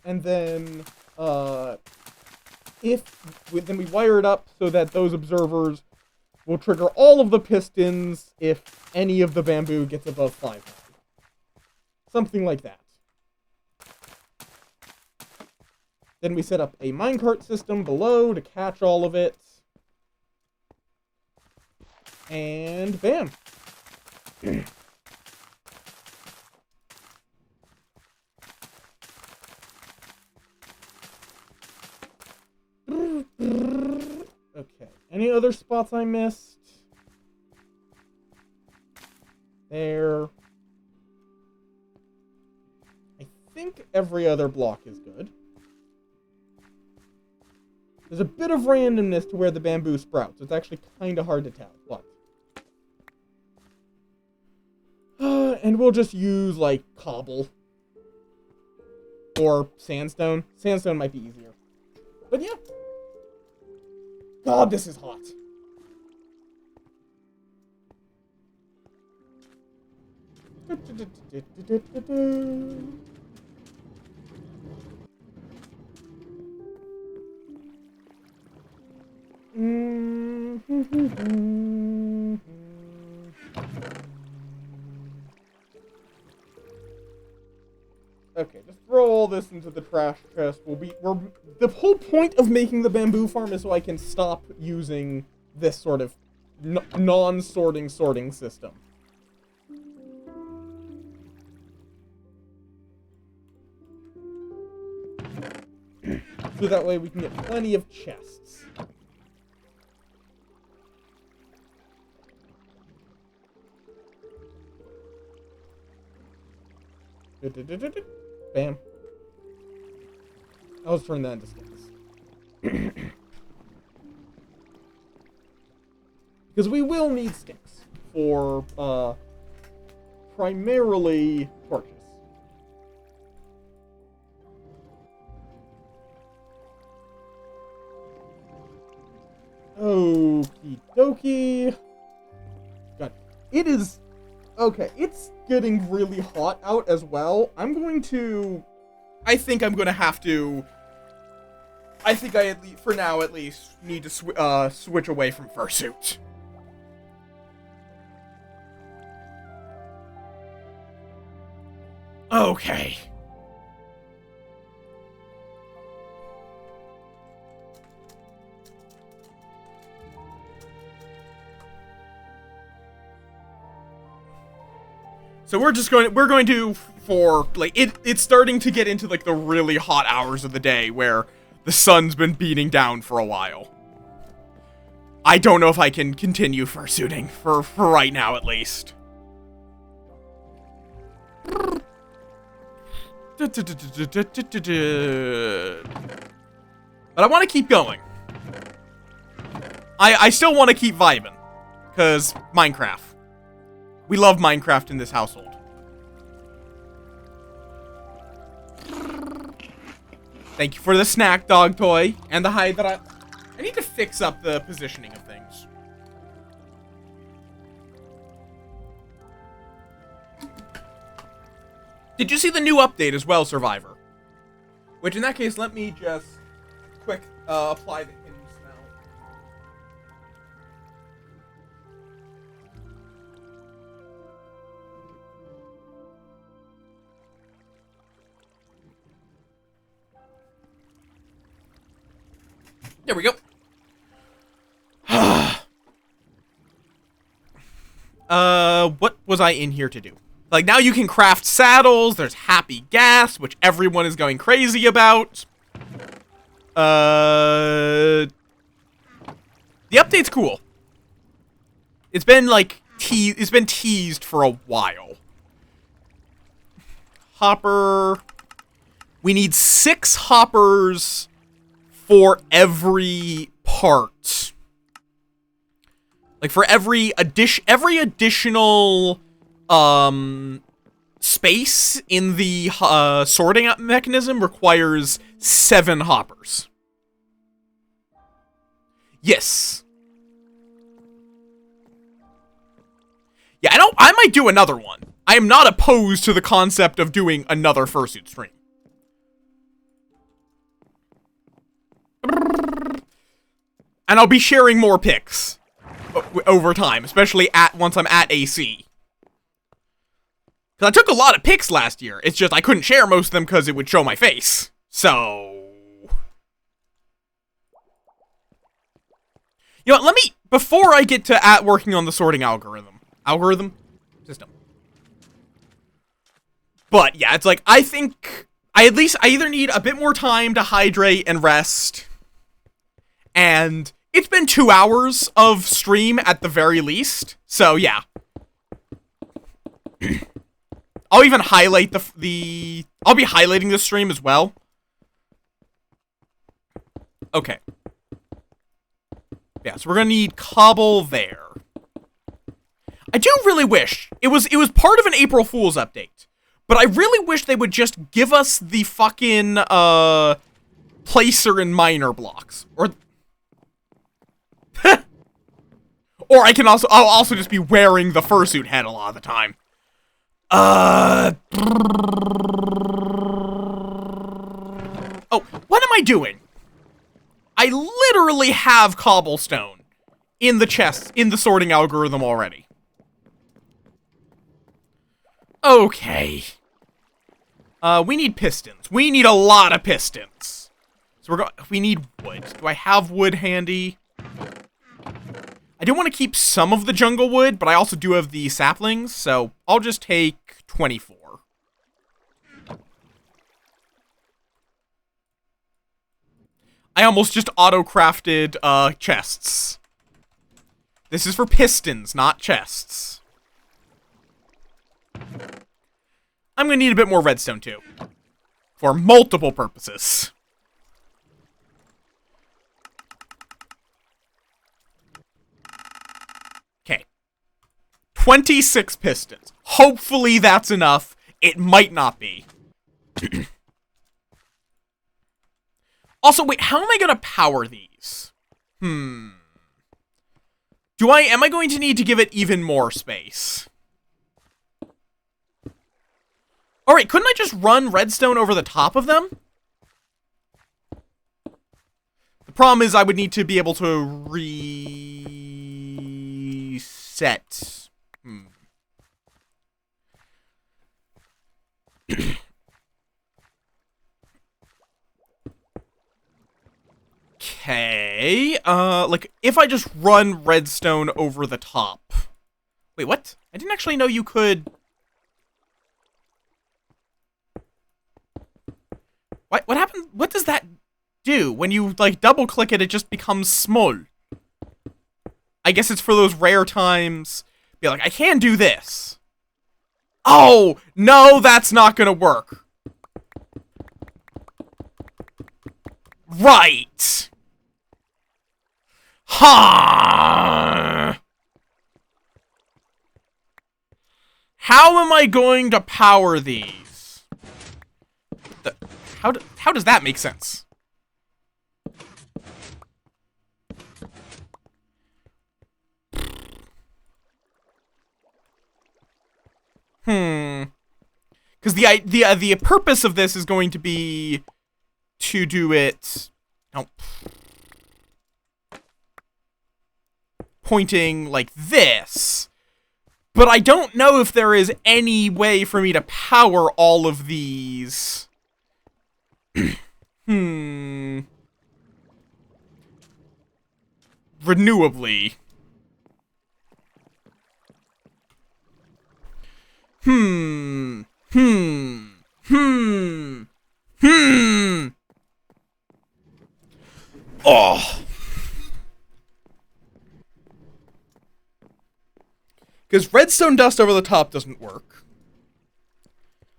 and then then we wire it up so that those observers will trigger all of the pistons if any of the bamboo gets above 5 high. Something like that. Then we set up a minecart system below to catch all of it. And bam. Okay. Any other spots I missed? There. I think every other block is good. There's a bit of randomness to where the bamboo sprouts. It's actually kind of hard to tell, but... and we'll just use, like, cobble. Or sandstone. Sandstone might be easier. But yeah. God, this is hot. Okay, just throw all this into the trash chest. The whole point of making the bamboo farm is so I can stop using this sort of non-sorting sorting system. So that way we can get plenty of chests. Bam. I'll just turn that into sticks. Because we will need sticks for, primarily torches. Okie dokie. God, it is... Okay, it's getting really hot out as well. I think I'm going to have to... I think I, at least, for now at least, need to switch away from fursuit. Okay. So we're going to, for, like, it's starting to get into, like, the really hot hours of the day where the sun's been beating down for a while. I don't know if I can continue fursuiting, for right now at least. But I want to keep going. I still want to keep vibing, because Minecraft. We love Minecraft in this household. Thank you for the snack dog toy and the hide that I need to fix up the positioning of things. Did you see the new update as well, Survivor? Which in that case, let me just quick apply the hidden There we go. What was I in here to do? Like, now you can craft saddles. There's happy gas, which everyone is going crazy about. The update's cool. It's been, like, it's been teased for a while. Hopper. We need 6 hoppers for every part. Like, for every additional, space in the, sorting mechanism requires 7 hoppers. Yes. Yeah, I might do another one. I am not opposed to the concept of doing another fursuit stream. And I'll be sharing more pics over time, especially once I'm at AC. Because I took a lot of pics last year. It's just I couldn't share most of them because it would show my face. So... You know what, before I get to working on the sorting system. But yeah, it's like, I think I either need a bit more time to hydrate and rest, and it's been 2 hours of stream at the very least, so yeah. I'll even highlight I'll be highlighting this stream as well. Okay. Yeah, so we're gonna need cobble there. I do really wish it was part of an April Fool's update, but I really wish they would just give us the fucking placer and miner blocks, or or I'll also just be wearing the fursuit head a lot of the time. Oh, what am I doing? I literally have cobblestone in the chest, in the sorting algorithm already. Okay. We need pistons. We need a lot of pistons. So we need wood. Do I have wood handy? I do want to keep some of the jungle wood, but I also do have the saplings, so I'll just take 24. I almost just auto-crafted, chests. This is for pistons, not chests. I'm gonna need a bit more redstone, too. For multiple purposes. Okay. 26 pistons. Hopefully that's enough. It might not be. Also, wait, how am I gonna power these? Am I going to need to give it even more space? Alright, couldn't I just run redstone over the top of them? The problem is I would need to be able to reset. Okay, like, if I just run redstone over the top. Wait, what? I didn't actually know you could... What happened? What does that do? When you, like, double-click it, it just becomes small. I guess it's for those rare times. Be like, I can do this. Oh, no, that's not gonna work. Right. Ha! How am I going to power these? How does that make sense? Because the purpose of this is going to be to do it. No. Pointing like this. But I don't know if there is any way for me to power all of these. renewably. Hmm. Oh. Because redstone dust over the top doesn't work.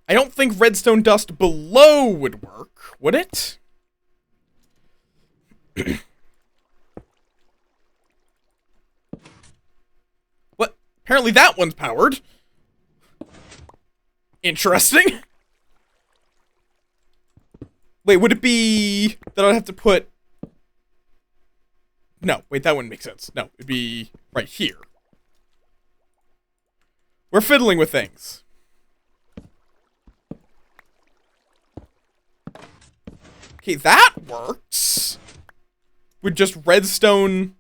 I don't think redstone dust below would work, would it? What? Apparently that one's powered. Interesting. Wait, would it be that I'd have to put... No, wait, that wouldn't make sense. No, it'd be right here. We're fiddling with things. Okay, that works. Would just redstone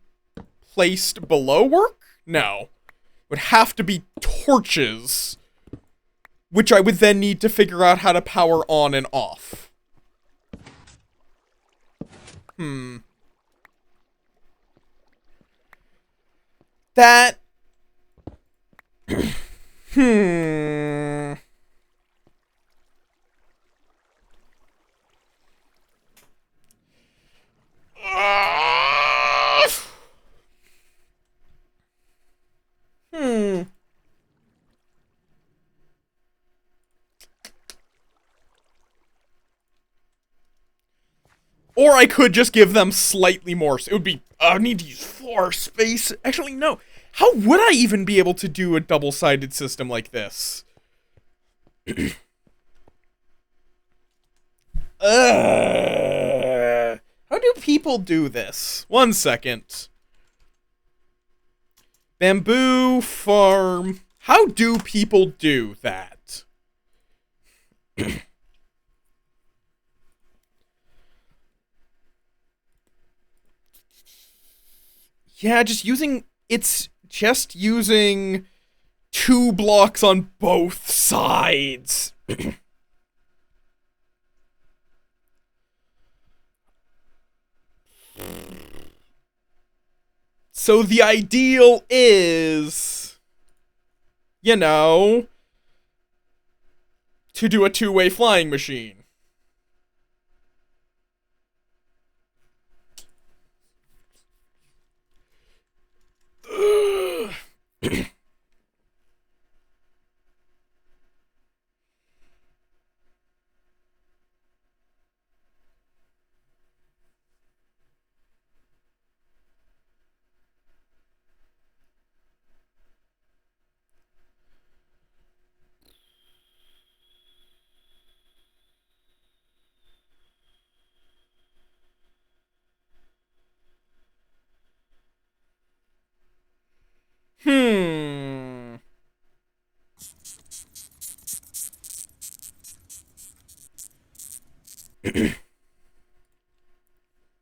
placed below work? No. It would have to be torches, which I would then need to figure out how to power on and off. That... Or I could just give them slightly more. It would be, I need to use 4 space. Actually, no. How would I even be able to do a double-sided system like this? How do people do this? 1 second. Bamboo farm. How do people do that? Yeah, it's just using 2 blocks on both sides. So the ideal is, you know, to do a 2-way flying machine.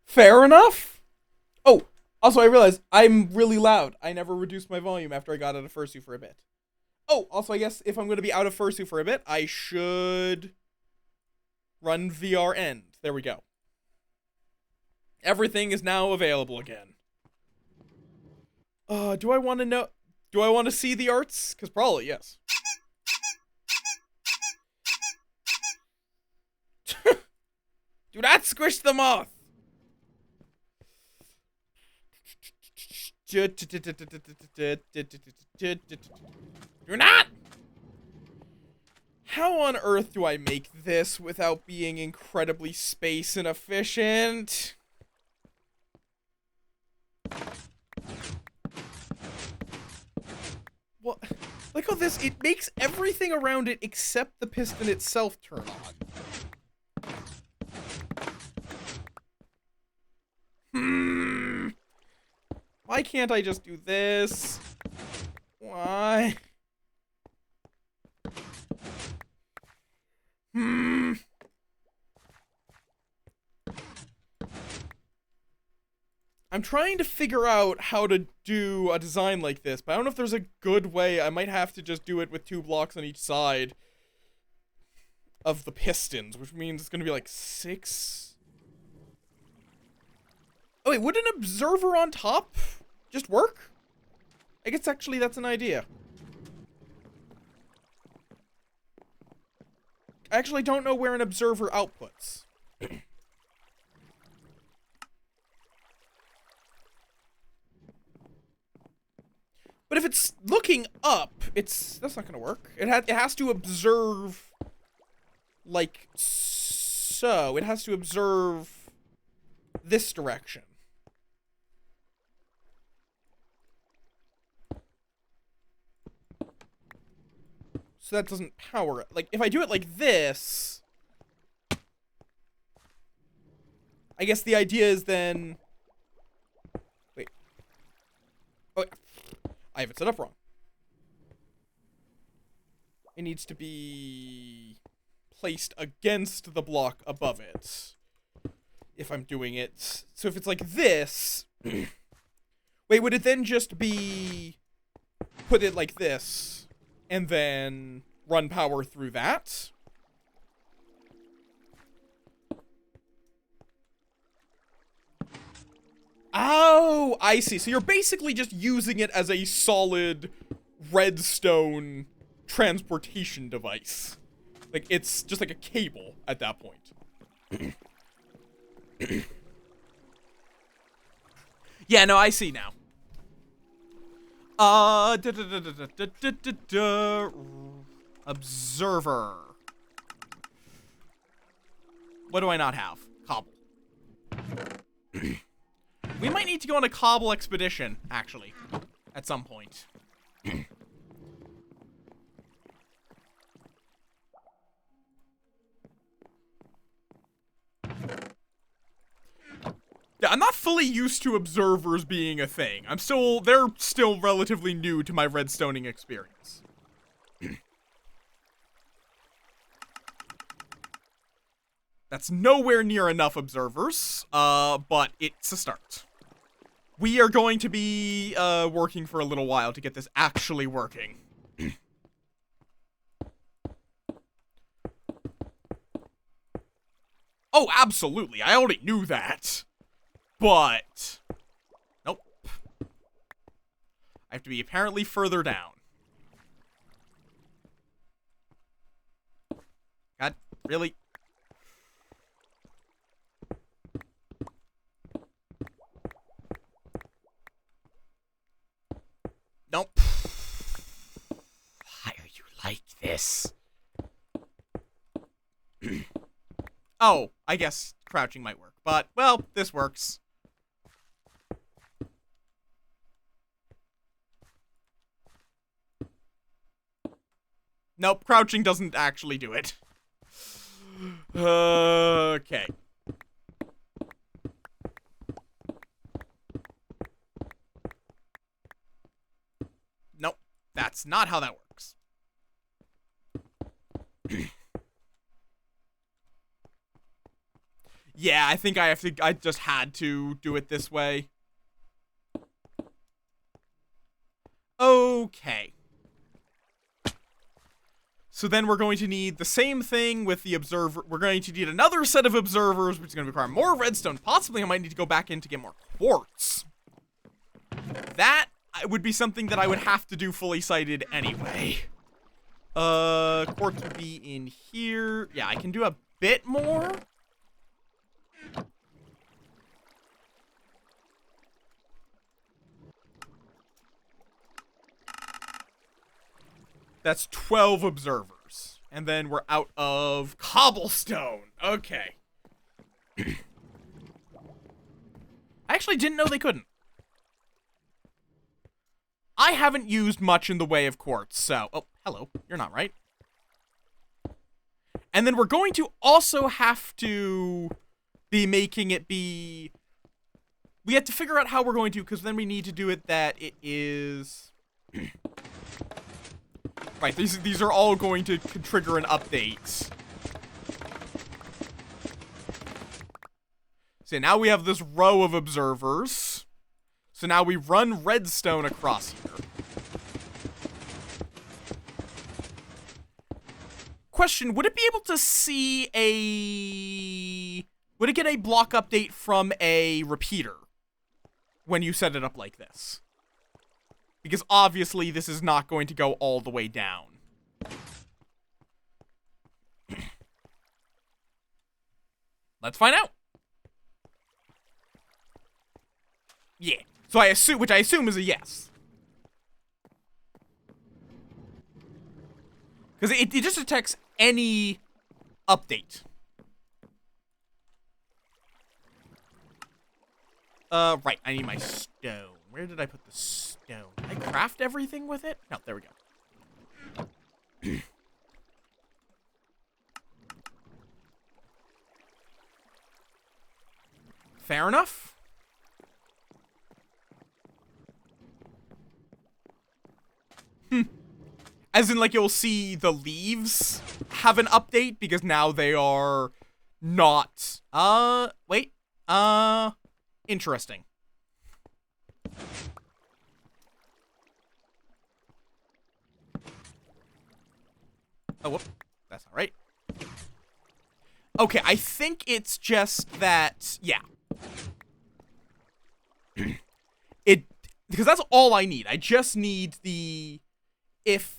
Fair enough. Oh, also I realized I'm really loud. I never reduced my volume after I got out of fursuit for a bit. Oh, also I guess if I'm going to be out of fursuit for a bit, I should run VR end. There we go. Everything is now available again. Do I want to know? Do I want to see the arts? Because probably, yes. Do not squish the moth! Do not! How on earth do I make this without being incredibly space inefficient? What? Look how this, it makes everything around it except the piston itself turn on. Why can't I just do this? Why? I'm trying to figure out how to do a design like this, but I don't know if there's a good way. I might have to just do it with 2 blocks on each side of the pistons, which means it's going to be like 6. Oh, wait, would an observer on top just work? I guess actually that's an idea. I actually don't know where an observer outputs. But if it's looking up, that's not gonna work. It has to observe like so. It has to observe this direction. So that doesn't power it. Like, if I do it like this, I guess the idea is then... Wait. Oh, I have it set up wrong. It needs to be placed against the block above it. If I'm doing it. So if it's like this... Wait, would it then just be... Put it like this... And then run power through that. Oh, I see. So you're basically just using it as a solid redstone transportation device. Like, it's just like a cable at that point. Yeah, no, I see now. Observer. What do I not have? Cobble. We might need to go on a cobble expedition, actually, at some point. Yeah, I'm not fully used to observers being a thing. They're still relatively new to my redstoning experience. That's nowhere near enough observers, but it's a start. We are going to be, working for a little while to get this actually working. Oh, absolutely. I already knew that. But, nope. I have to be apparently further down. God, really? Nope. Why are you like this? Oh, I guess crouching might work. But, well, this works. Nope, crouching doesn't actually do it. Okay. Nope, that's not how that works. Yeah, I think I just had to do it this way. Okay. So then we're going to need the same thing with the observer. We're going to need another set of observers, which is going to require more redstone. Possibly I might need to go back in to get more quartz. That would be something that I would have to do fully sighted anyway. Quartz would be in here. Yeah, I can do a bit more. That's 12 observers. And then we're out of cobblestone. Okay. I actually didn't know they couldn't. I haven't used much in the way of quartz, so... Oh, hello. You're not right. And then we're going to also have to be making it be... We have to figure out how we're going to, because then we need to do it that it is... Right, these are all going to trigger an update. So now we have this row of observers. So now we run redstone across here. Question, would it be able to see a... Would it get a block update from a repeater? when you set it up like this. Because obviously this is not going to go all the way down. Let's find out. Yeah. So I assume, which I assume is a yes. Because it just detects any update. Right, I need my stone. Where did I put the stone? Did I craft everything with it? No, there we go. Fair enough. As in, like, you'll see the leaves have an update because now they are not, wait, interesting. Oh, whoop. That's not right. Okay, I think it's just that, yeah. Because that's all I need. I just need the,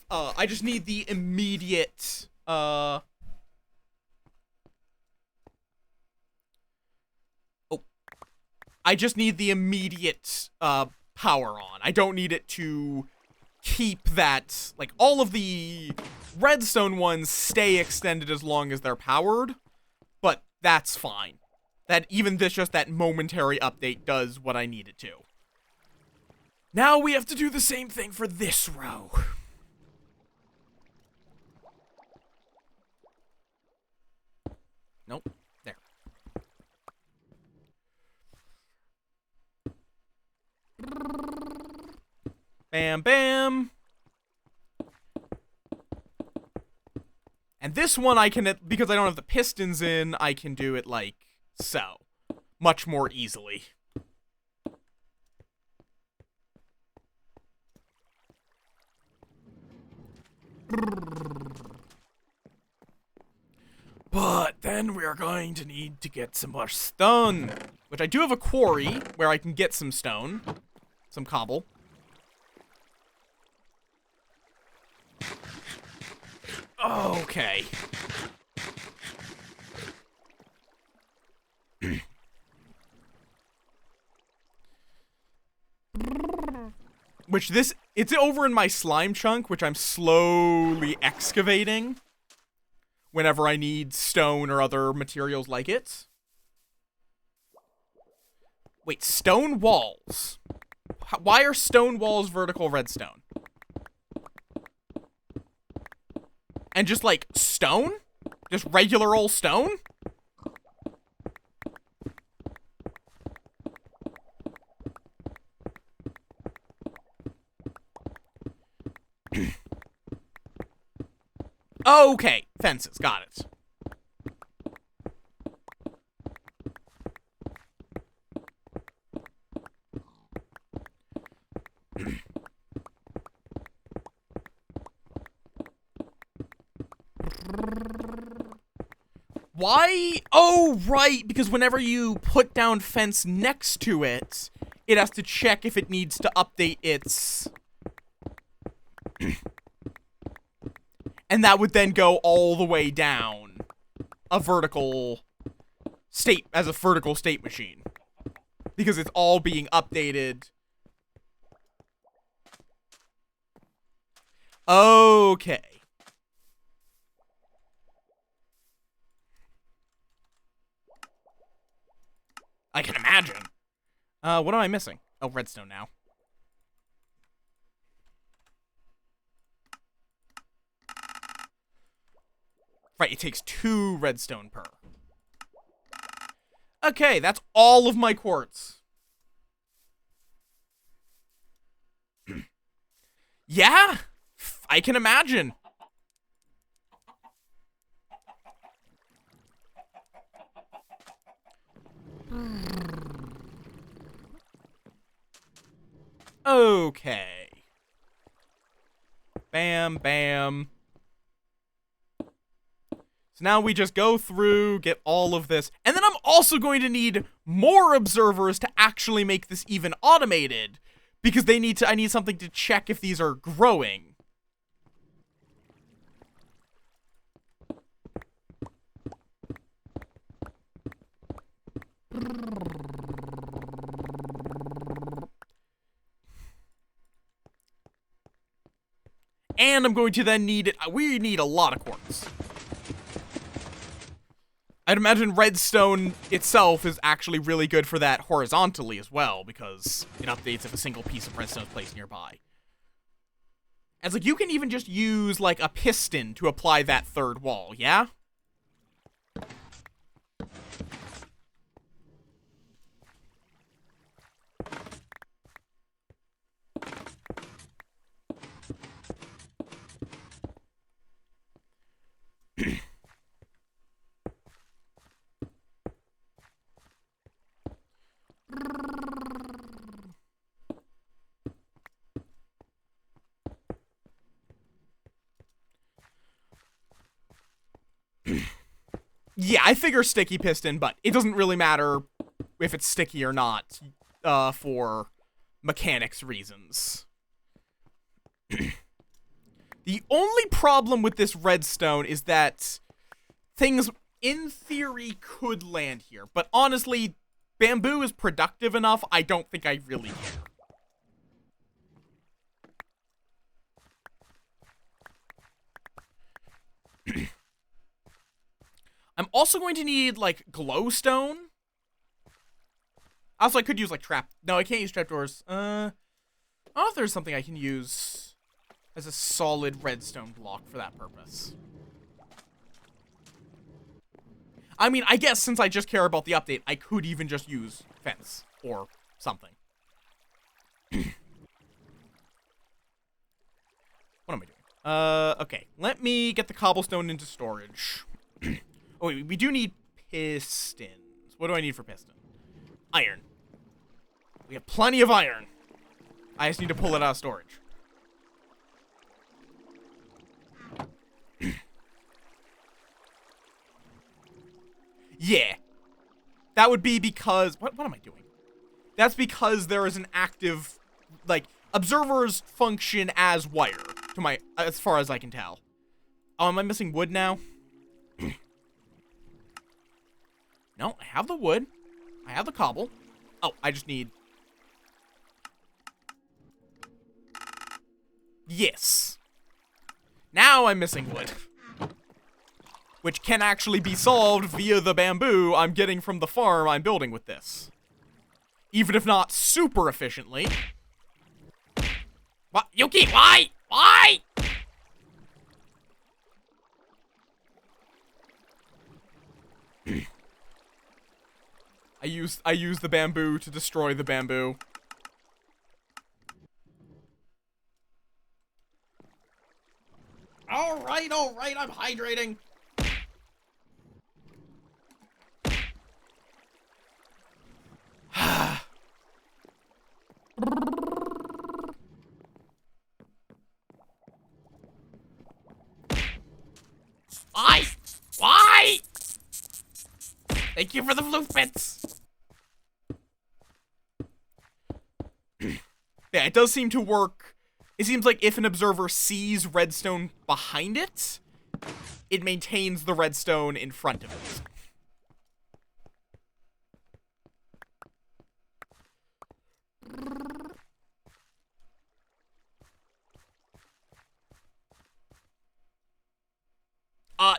I just need the immediate, oh. I just need the immediate, power on. I don't need it to keep that, like, all of the redstone ones stay extended as long as they're powered, but that's fine. That even this, just that momentary update does what I need it to. Now we have to do the same thing for this row. Nope. There. Bam, bam. And this one I can, because I don't have the pistons in, I can do it like so. Much more easily. But then we are going to need to get some more stone. Which I do have a quarry where I can get some stone. Some cobble. Okay. Which this, it's over in my slime chunk, which I'm slowly excavating whenever I need stone or other materials like it. Wait, stone walls. Why are stone walls vertical redstone? And just like stone? Just regular old stone? Okay, fences, got it. Why? Oh, right, because whenever you put down fence next to it, it has to check if it needs to update its... And that would then go all the way down a vertical state, as a vertical state machine. Because it's all being updated. Okay. I can imagine. What am I missing? Oh, redstone now. Right, it takes 2 redstone per. Okay, that's all of my quartz. Yeah, I can imagine. Okay. Bam, bam. So now we just go through, get all of this, and then I'm also going to need more observers to actually make this even automated, because I need something to check if these are growing. And I'm going to then we need a lot of quartz. I'd imagine redstone itself is actually really good for that horizontally as well, because it updates if a single piece of redstone is placed nearby. And it's like, you can even just use, like, a piston to apply that third wall, yeah? Yeah, I figure sticky piston, but it doesn't really matter if it's sticky or not, for mechanics reasons. The only problem with this redstone is that things, in theory, could land here. But honestly, bamboo is productive enough, I don't think I really care. I'm also going to need, like, glowstone. Also, I could use, like, no, I can't use trapdoors. I don't know if there's something I can use as a solid redstone block for that purpose. I mean, I guess since I just care about the update, I could even just use fence or something. What am I doing? Okay. Let me get the cobblestone into storage. Oh, wait, we do need pistons. What do I need for piston? Iron. We have plenty of iron. I just need to pull it out of storage. Yeah. That would be because... What am I doing? That's because there is an active... Like, observers function as wire, as far as I can tell. Oh, am I missing wood now? No, I have the wood. I have the cobble. Oh, I just need... Yes. Now I'm missing wood. Which can actually be solved via the bamboo I'm getting from the farm I'm building with this. Even if not super efficiently. What? Yuki, why? Why? I use the bamboo to destroy the bamboo. Alright, I'm hydrating. Why? Why? Thank you for the floof bits. Yeah, it does seem to work. It seems like if an observer sees redstone behind it, it maintains the redstone in front of it.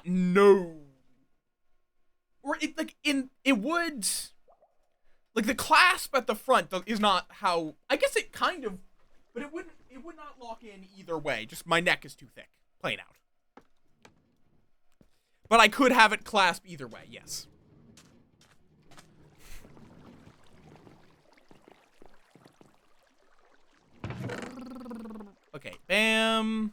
No. Or it, like, it would... Like, the clasp at the front is not how... I guess it kind of... But it would not lock in either way. Just my neck is too thick. Plain out. But I could have it clasp either way, yes. Okay, bam.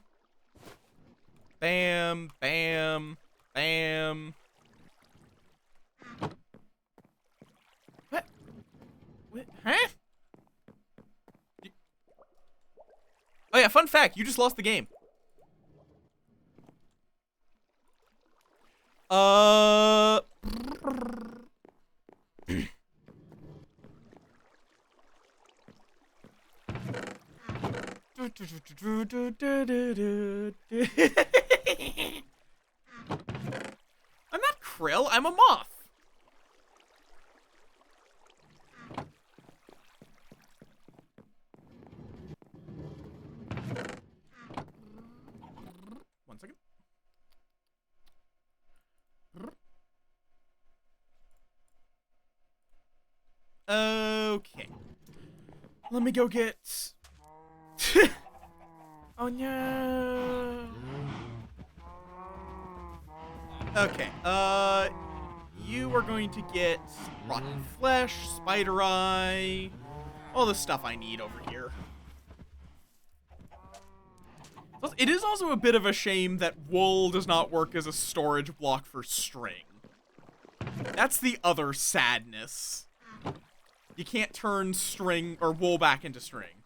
Bam, bam, bam. What? What? Huh? Oh yeah, fun fact, you just lost the game. I'm not krill, I'm a moth. One second. Okay. Let me go get... Oh no. Okay, you are going to get rotten flesh, spider eye, all the stuff I need over here. It is also a bit of a shame that wool does not work as a storage block for string. That's the other sadness. You can't turn string or wool back into string.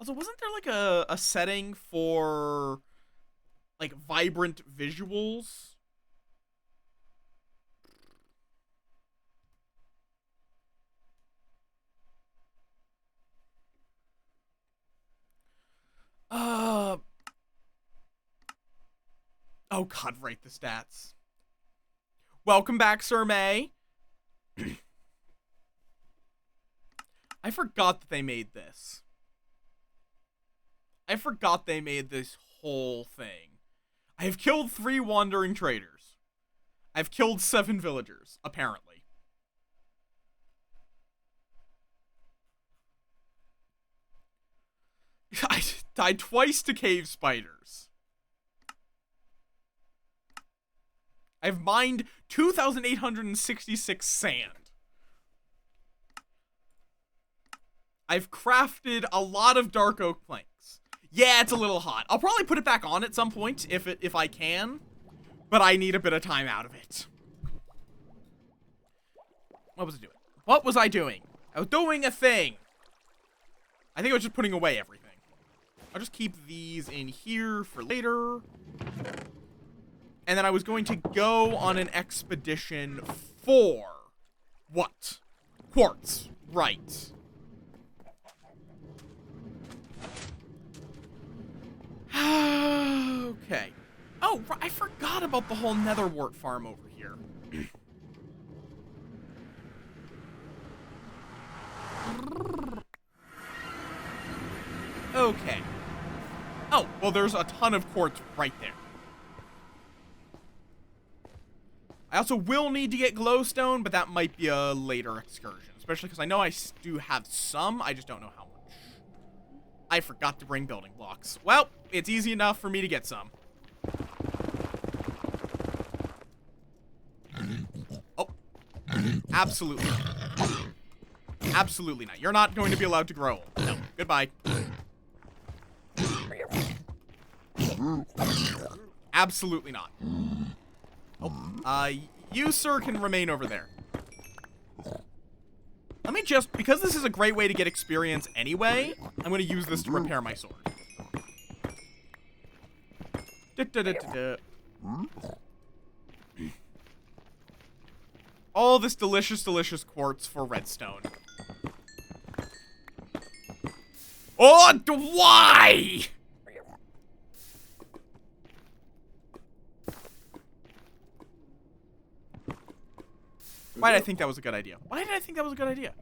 Also, wasn't there like a setting for like vibrant visuals? Oh god, write the stats. Welcome back, Sir May. I forgot that they made this. I forgot they made this whole thing. I have killed 3 wandering traders. I've killed 7 villagers, apparently. I died twice to cave spiders. I've mined 2,866 sand. I've crafted a lot of dark oak planks. Yeah, it's a little hot. I'll probably put it back on at some point if I can, but I need a bit of time out of it. What was I doing? What was I doing? I was doing a thing. I think I was just putting away everything. I'll just keep these in here for later. And then I was going to go on an expedition for what? Quartz. Right. Okay. Oh, I forgot about the whole netherwort farm over here. Okay. Oh, well, there's a ton of quartz right there. I also will need to get glowstone, but that might be a later excursion. Especially because I know I do have some, I just don't know how much. I forgot to bring building blocks. Well, it's easy enough for me to get some. Oh. Absolutely. Absolutely not. You're not going to be allowed to grow. No. Goodbye. Absolutely not. Oh. You, sir, can remain over there. Let me just, because this is a great way to get experience anyway, I'm going to use this to repair my sword. All this delicious, delicious quartz for redstone. Oh, why? Why did I think that was a good idea? Why did I think that was a good idea?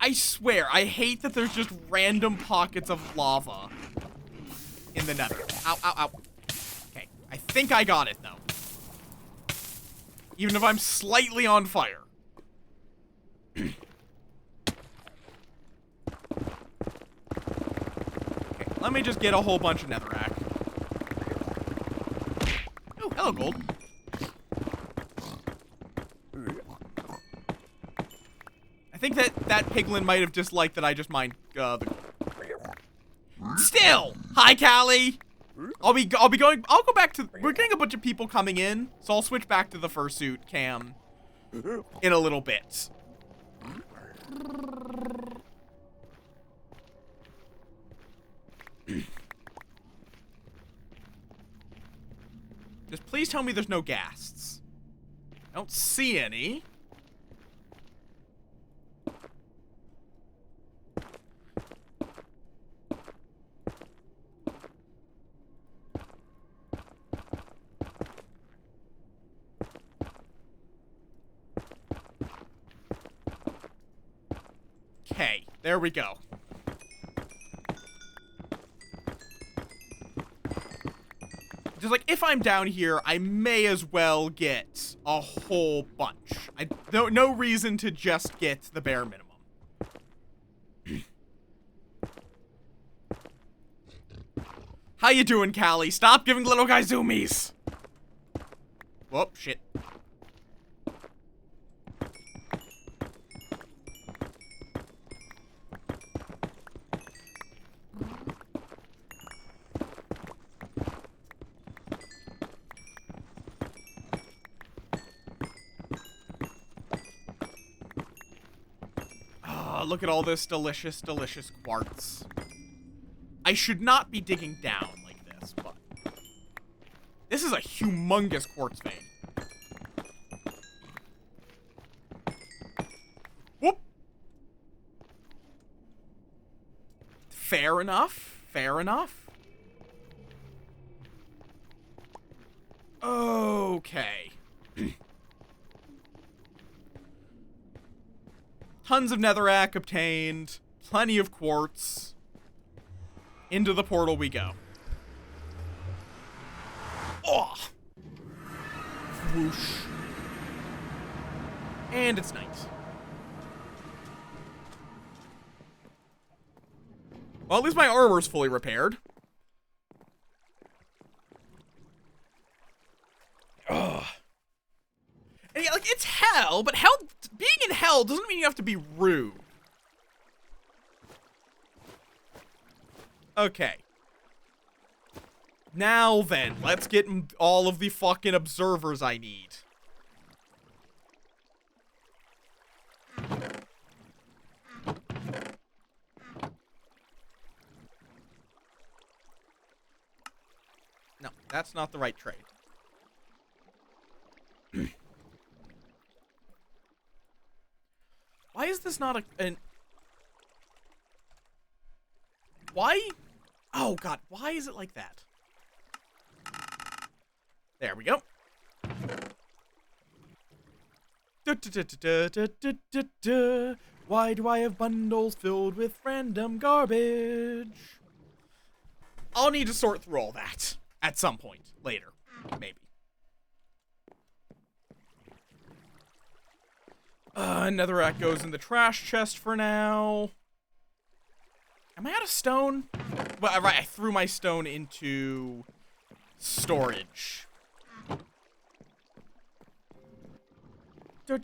I swear, I hate that there's just random pockets of lava in the nether. Ow, ow, ow. Okay, I think I got it, though. Even if I'm slightly on fire. Okay, let me just get a whole bunch of netherrack. Oh, hello, gold. I think that piglin might have disliked that I just mined the... Still! Hi, Callie! I'll go back to... We're getting a bunch of people coming in, so I'll switch back to the fursuit cam in a little bit. Please tell me there's no ghasts. I don't see any. Okay, there we go. Just like, if I'm down here, I may as well get a whole bunch. No reason to just get the bare minimum. How you doing, Callie? Stop giving little guy zoomies. Whoop, shit. Look at all this delicious, delicious quartz. I should not be digging down like this, but this is a humongous quartz vein. Whoop. Fair enough. Fair enough. Okay. Tons of netherrack obtained. Plenty of quartz. Into the portal we go. Oh! Whoosh. And it's night. Well, at least my armor's fully repaired. Ugh. And yeah, like, it's hell, but hell, being in hell doesn't mean you have to be rude. Okay. Now then, let's get all of the fucking observers I need. No, that's not the right trade. Why is this not an... Why? Oh, God. Why is it like that? There we go. Why do I have bundles filled with random garbage? I'll need to sort through all that at some point later. Maybe. Netherrack goes in the trash chest for now. Am I out of stone? Well, right, I threw my stone into storage. I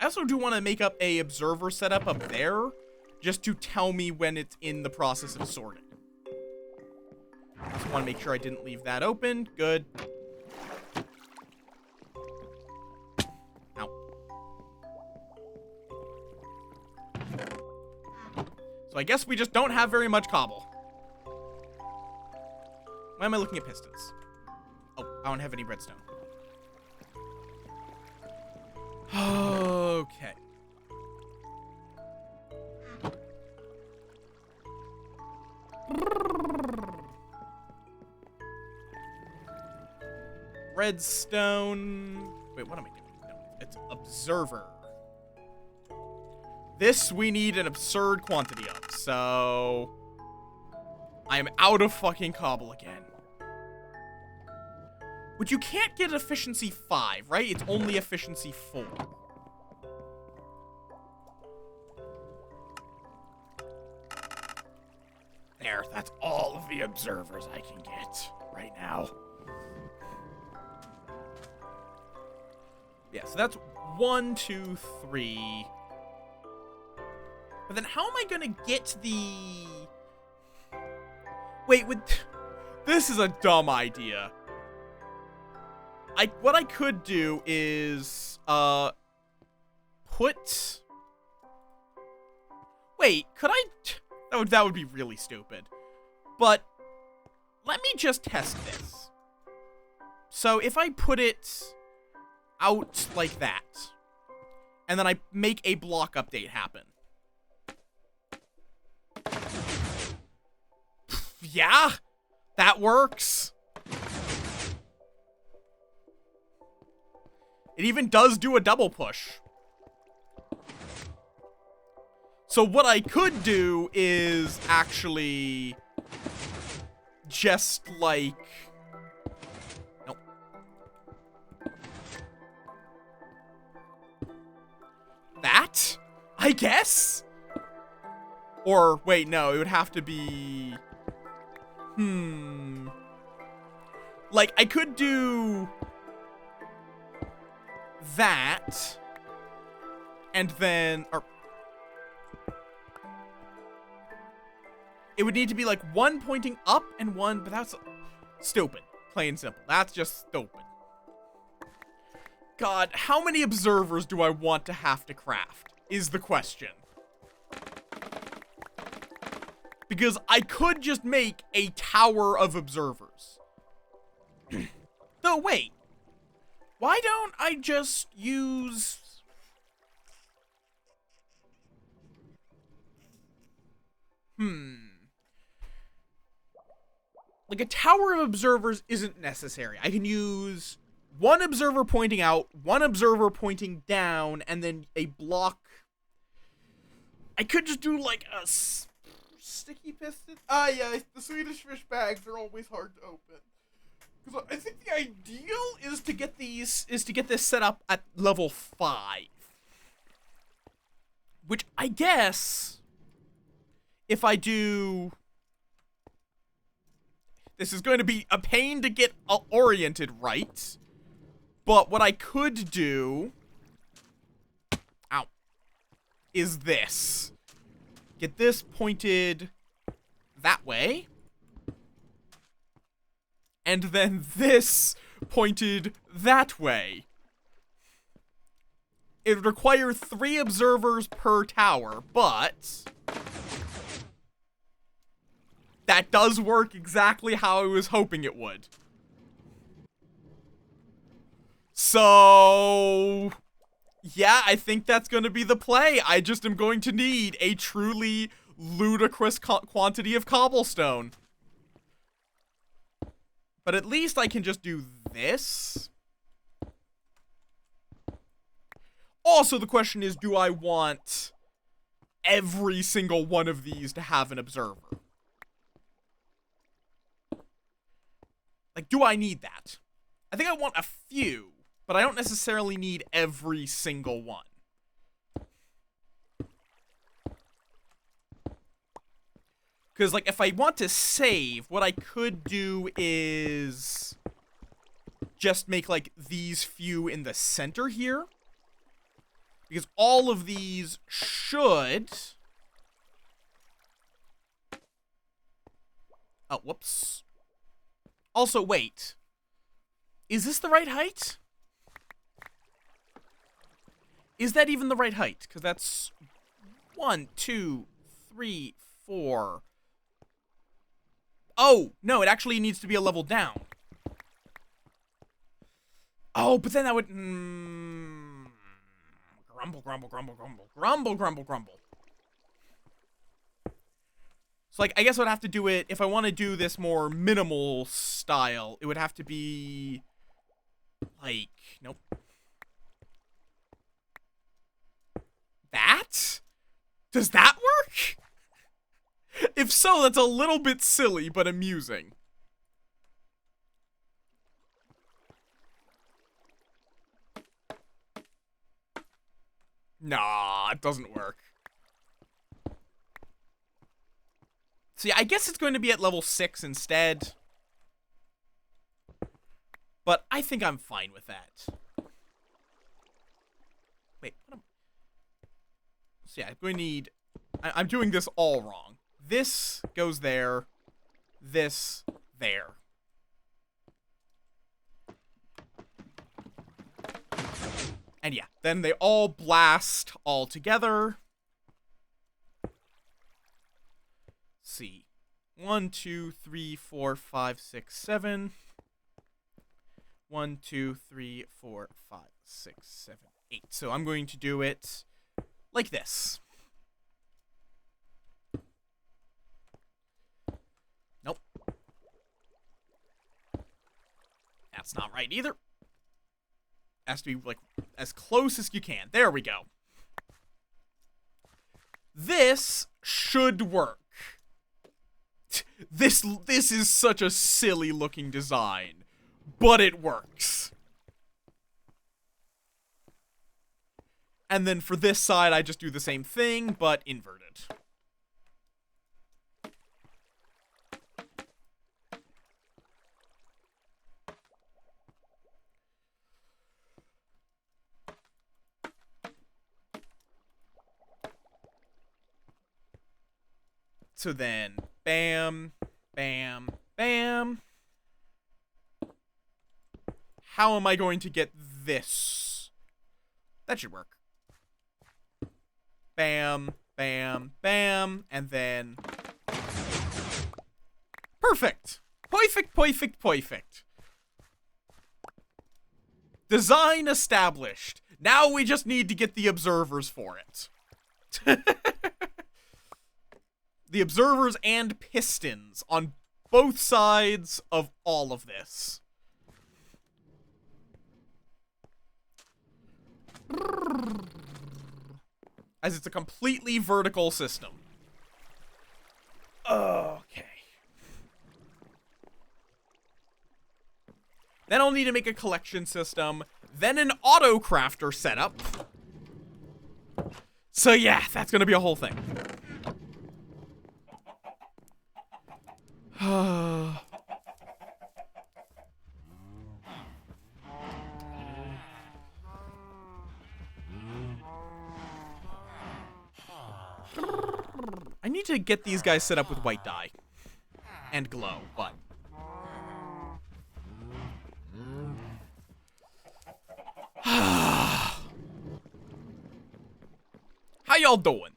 also do want to make up a observer setup up there, just to tell me when it's in the process of sorting. Just want to make sure I didn't leave that open. Good. Ow. So I guess we just don't have very much cobble. Why am I looking at pistons? Oh, I don't have any redstone. Okay. Redstone. Wait, what am I doing? No, it's observer. This we need an absurd quantity of, so I am out of fucking cobble again. Which you can't get efficiency 5, right? It's only efficiency 4. There, that's all of the observers I can get right now. Yeah, so that's 1, 2, 3. But then how am I gonna get the... Wait, this is a dumb idea. What I could do is, put... Wait, could I... That would be really stupid. But, let me just test this. So if I put it out like that, and then I make a block update happen. Yeah, that works. It even does do a double push. So what I could do is actually just like... Nope. That? I guess? Or, wait, no, it would have to be... Like, I could do... that. And then... Or... It would need to be like one pointing up and one... But that's stupid. Plain and simple. That's just stupid. God, how many observers do I want to have to craft? Is the question. Because I could just make a tower of observers. No, wait. Why don't I just use... Like, a tower of observers isn't necessary. I can use one observer pointing out, one observer pointing down, and then a block. I could just do, like, a sticky piston. Ah, yeah, the Swedish fish bags are always hard to open. Because I think the ideal is to get this set up at level 5. Which, I guess, if I do... This is going to be a pain to get oriented right. But what I could do... Ow. Is this. Get this pointed that way. And then this pointed that way. It would require 3 observers per tower, but... that does work exactly how I was hoping it would. So... yeah, I think that's going to be the play. I just am going to need a truly ludicrous quantity of cobblestone. But at least I can just do this. Also, the question is, do I want every single one of these to have an observer? Like, do I need that? I think I want a few, but I don't necessarily need every single one. Because, like, if I want to save, what I could do is just make, like, these few in the center here. Because all of these should... Oh, whoops. Also, wait. Is this the right height? Is that even the right height? Because that's 1, 2, 3, 4. Oh, no, it actually needs to be a level down. Oh, but then that would... grumble, grumble, grumble, grumble. Grumble, grumble, grumble. So, like, I guess I would have to do it, if I want to do this more minimal style, it would have to be, like, nope. That? Does that work? If so, that's a little bit silly, but amusing. Nah, it doesn't work. See, I guess it's going to be at level 6 instead. But I think I'm fine with that. Wait, what am... So yeah, I'm going to need... I'm doing this all wrong. This goes there. This there. And yeah, then they all blast all together. See. 1, 2, 3, 4, 5, 6, 7. 1, 2, 3, 4, 5, 6, 7, 8. So I'm going to do it like this. Nope. That's not right either. Has to be like as close as you can. There we go. This should work. This is such a silly looking design, but it works. And then for this side, I just do the same thing, but inverted. So then, bam, bam, bam. How am I going to get this? That should work. Bam, bam, bam, and then... Perfect! Perfect, perfect, perfect. Design established. Now we just need to get the observers for it. The observers and pistons on both sides of all of this. As it's a completely vertical system. Okay. Then I'll need to make a collection system, then an auto crafter setup. So yeah, that's gonna be a whole thing. I need to get these guys set up with white dye and glow, but how y'all doing?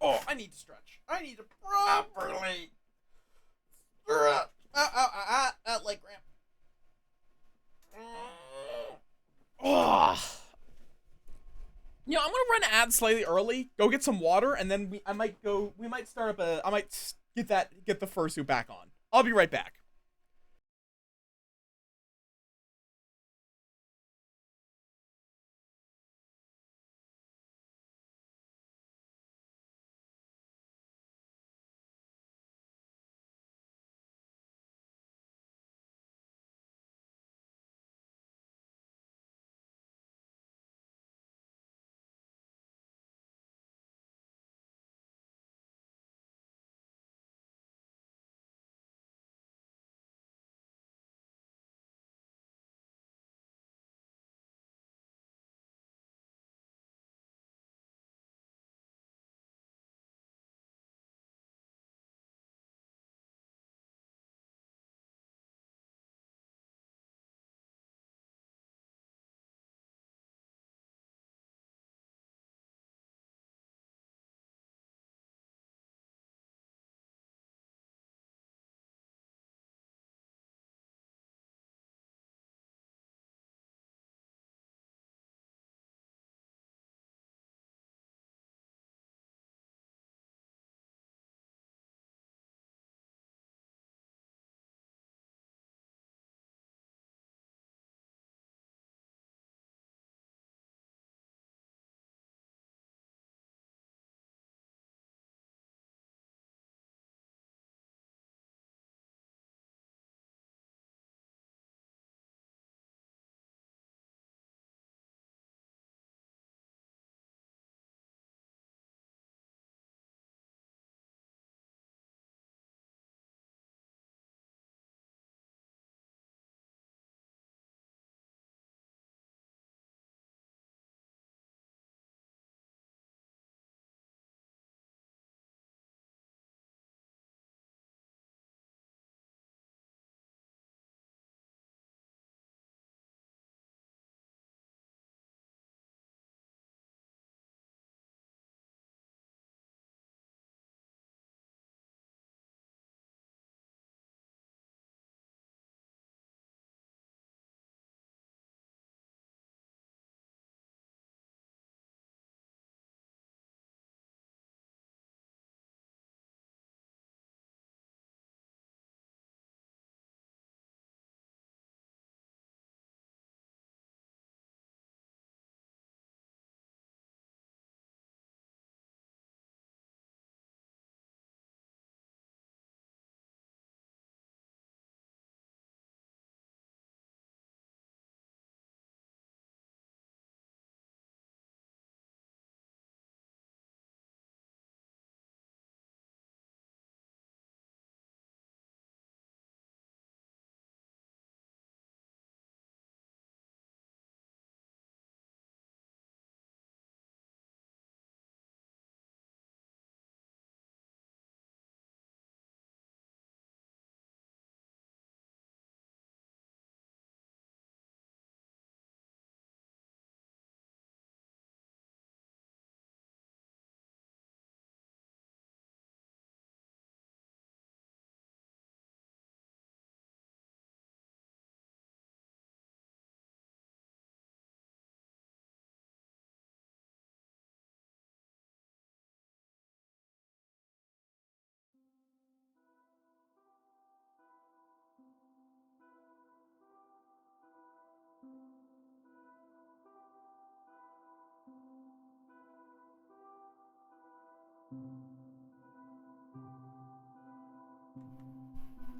Oh, I need to stretch. I need to properly stretch. Leg cramp. Oh. You know, I'm gonna run an ad slightly early, go get some water, and then we might start up I might get the fursuit back on. I'll be right back.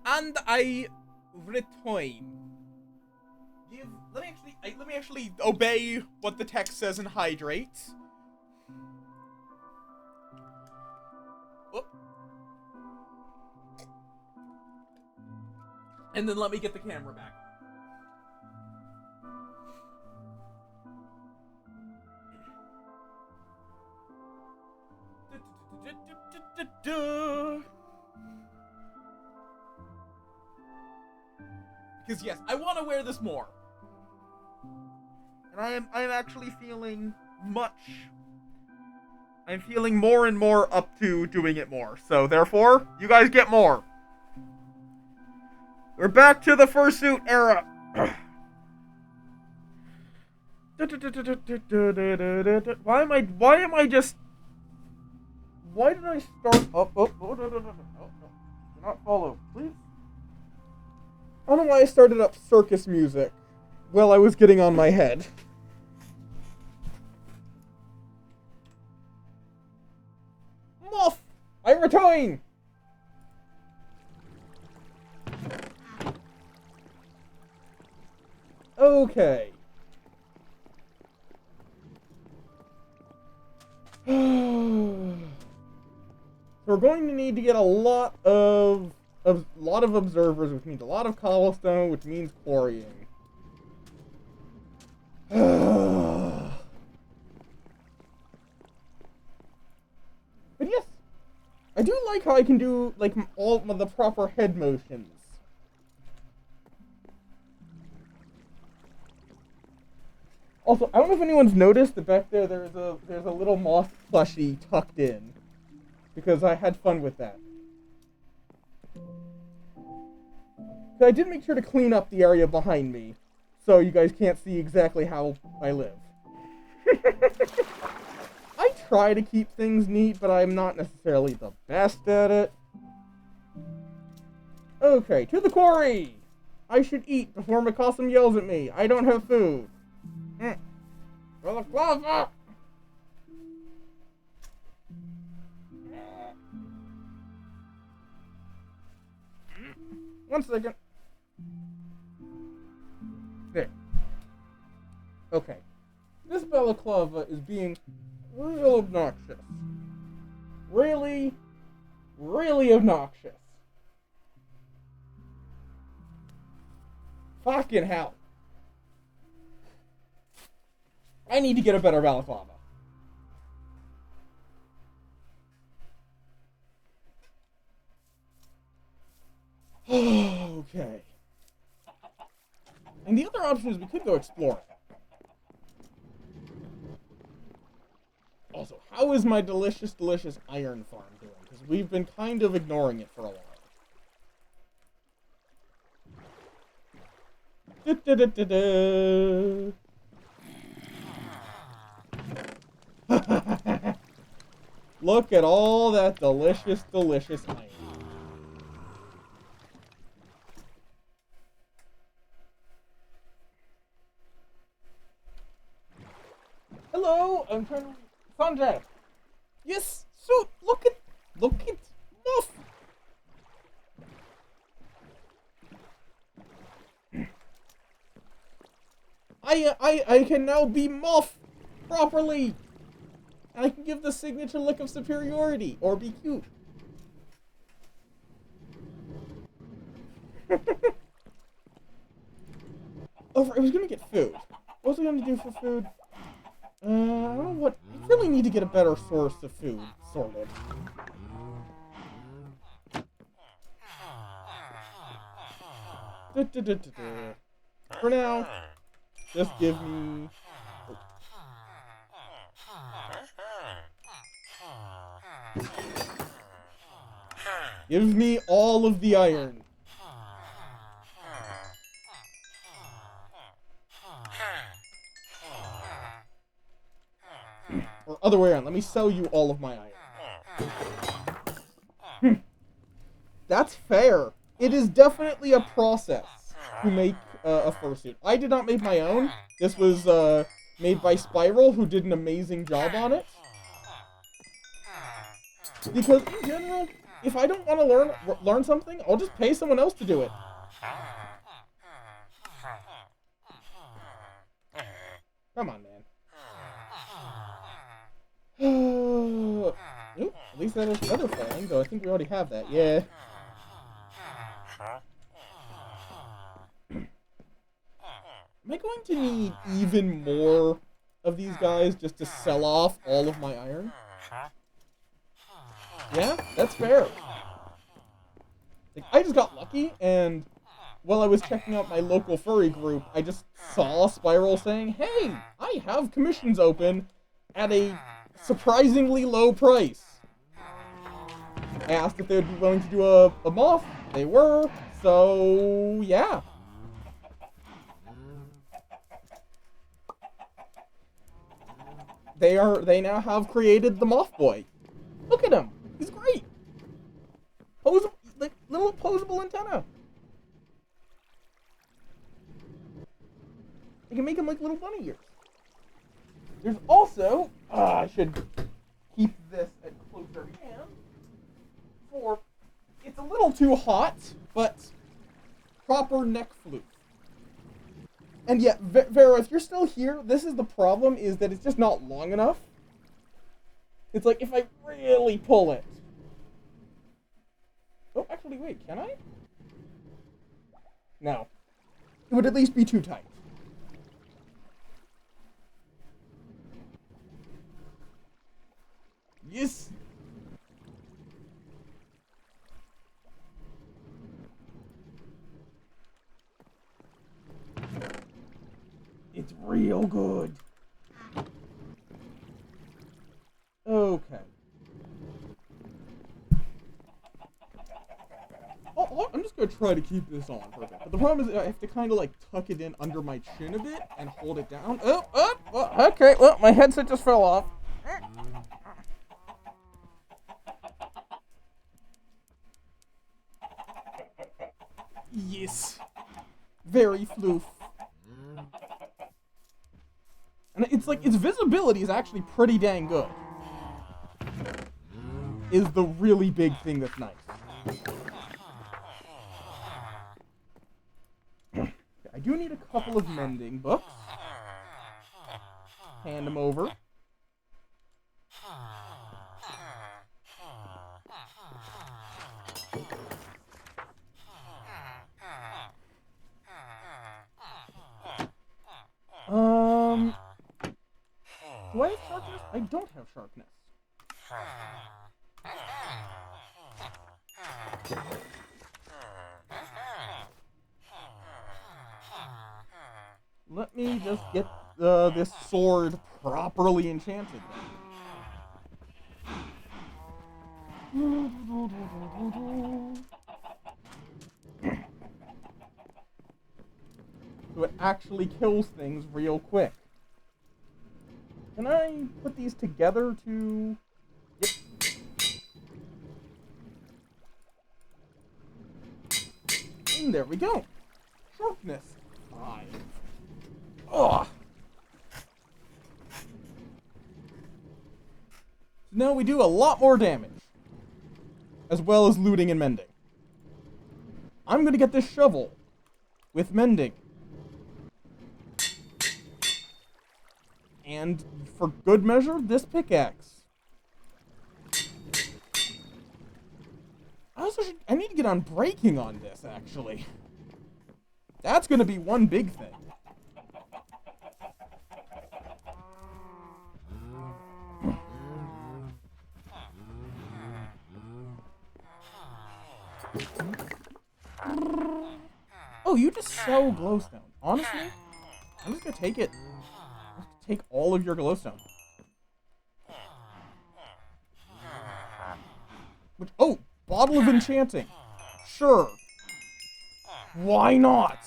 And I return. Let me actually obey what the text says and hydrate. Oh. And then let me get the camera back. Because yes, I want to wear this more. And I'm actually feeling I'm feeling more and more up to doing it more. So therefore, you guys get more. We're back to the fursuit era. Why did I start up? Oh, no. Do not follow, please. I don't know why I started up circus music while I was getting on my head. Moth! I return! Okay. So we're going to need to get a lot of observers, which means a lot of cobblestone, which means quarrying. But yes, I do like how I can do like all of the proper head motions. Also, I don't know if anyone's noticed that back there there's a little moth plushie tucked in, because I had fun with that. So I did make sure to clean up the area behind me, so you guys can't see exactly how I live. I try to keep things neat, but I'm not necessarily the best at it. Okay, to the quarry! I should eat before Mikasum yells at me. I don't have food. For the clover! 1 second. There. Okay. This balaclava is being real obnoxious. Really, really obnoxious. Fucking hell. I need to get a better balaclava. Okay. And the other option is we could go exploring. Also, how is my delicious, delicious iron farm doing? Because we've been kind of ignoring it for a while. Look at all that delicious, delicious iron. Hello, I'm trying to... Sanjay! Yes, suit! Look it! Muff! I can now be Muff properly! And I can give the signature look of superiority, or be cute. Oh, I was gonna get food. What was I gonna do for food? I don't know what... I really need to get a better source of food, sort of. For now, just give me... Give me all of the iron. Or other way around, let me sell you all of my iron. That's fair. It is definitely a process to make a fursuit. I did not make my own. This was made by Spiral, who did an amazing job on it. Because in general, if I don't want to learn something, I'll just pay someone else to do it. Come on, man. Ooh, at least that is feather falling, though I think we already have that. Yeah. Am I going to need even more of these guys just to sell off all of my iron? Yeah, that's fair. Like, I just got lucky, and while I was checking out my local furry group, I just saw Spiral saying, "Hey, I have commissions open at a surprisingly low price." I asked if they would be willing to do a moth. They were, so yeah. They now have created the Moth Boy. Look at him. He's great. Like little opposable antenna. You can make him like little bunny ears. There's also, I should keep this at closer hand. It's a little too hot, but proper neck flute. And yet, Vera, if you're still here, this is the problem, is that it's just not long enough. It's like, if I really pull it. Oh, actually, wait, can I? No. It would at least be too tight. Yes! It's real good. Okay. I'm just gonna try to keep this on perfect. But the problem is I have to kind of like tuck it in under my chin a bit and hold it down. Oh, okay. Well, my headset just fell off. Yes. Very floof. And it's like, its visibility is actually pretty dang good. Is the really big thing that's nice. I do need a couple of mending books. Hand them over. Do I have sharpness? I don't have sharpness. Let me just get this sword properly enchanted. So it actually kills things real quick. Can I put these together to... Yep. And there we go. Sharpness 5. Ugh. So now we do a lot more damage. As well as looting and mending. I'm going to get this shovel with mending. And for good measure, this pickaxe. I need to get on breaking on this, actually. That's going to be one big thing. Oh, you just sell glowstone. Honestly, I'm just going to take it. Take all of your glowstone. Which, oh, bottle of enchanting. Sure. Why not?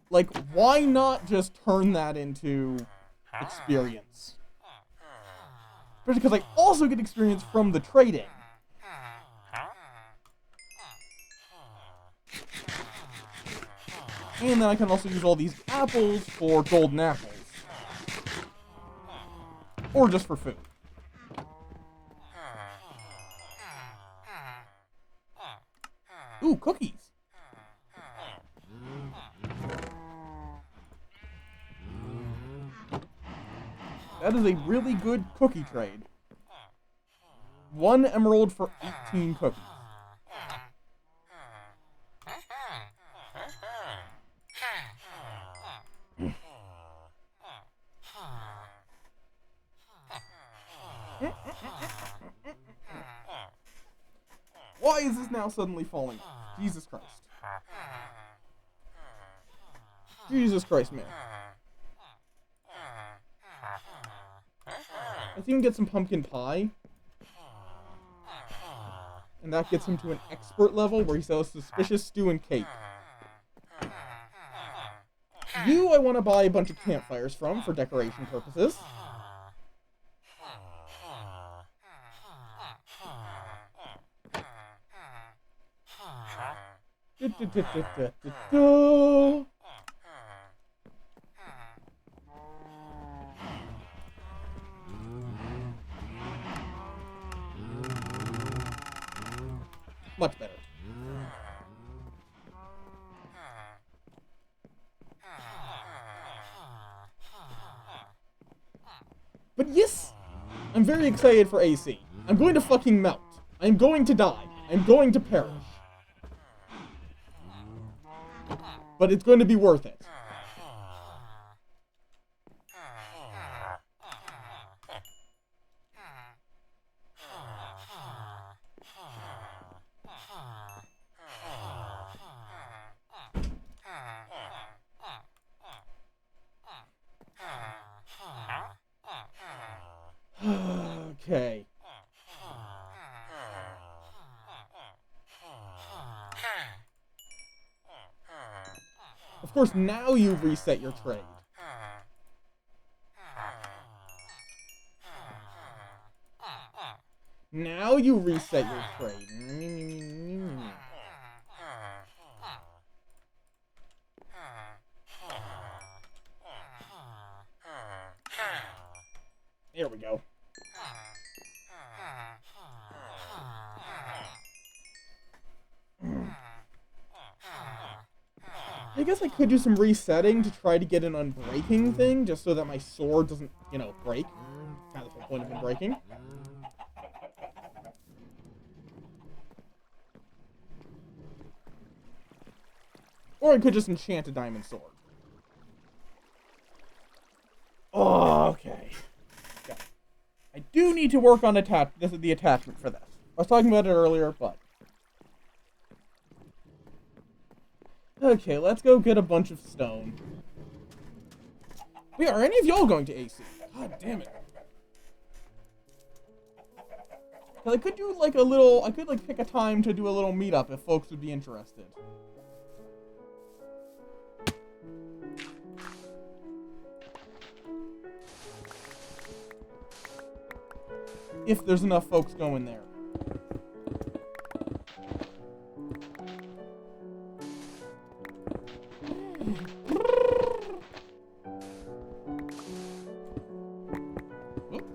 Like, why not just turn that into experience? Especially because I also get experience from the trading. And then I can also use all these apples for golden apples. Or just for food. Ooh, cookies. That is a really good cookie trade. 1 emerald for 18 cookies. Why is this now suddenly falling? Jesus Christ. Jesus Christ, man. I think he can get some pumpkin pie. And that gets him to an expert level where he sells suspicious stew and cake. You, I want to buy a bunch of campfires from for decoration purposes. Much better. But yes, I'm very excited for AC. I'm going to fucking melt. I'm going to die. I'm going to perish. But it's going to be worth it. Okay. Of course, now you reset your trade. Now you reset your trade. There we go. I guess I could do some resetting to try to get an unbreaking thing, just so that my sword doesn't, you know, break. Kind of the whole point of unbreaking. Or I could just enchant a diamond sword. Oh, okay. Yeah. I do need to work on the attachment for this. I was talking about it earlier, but... Okay, let's go get a bunch of stone. Wait, are any of y'all going to AC? God damn it. Cause I could do like a little, I could like pick a time to do a little meetup if folks would be interested. If there's enough folks going there.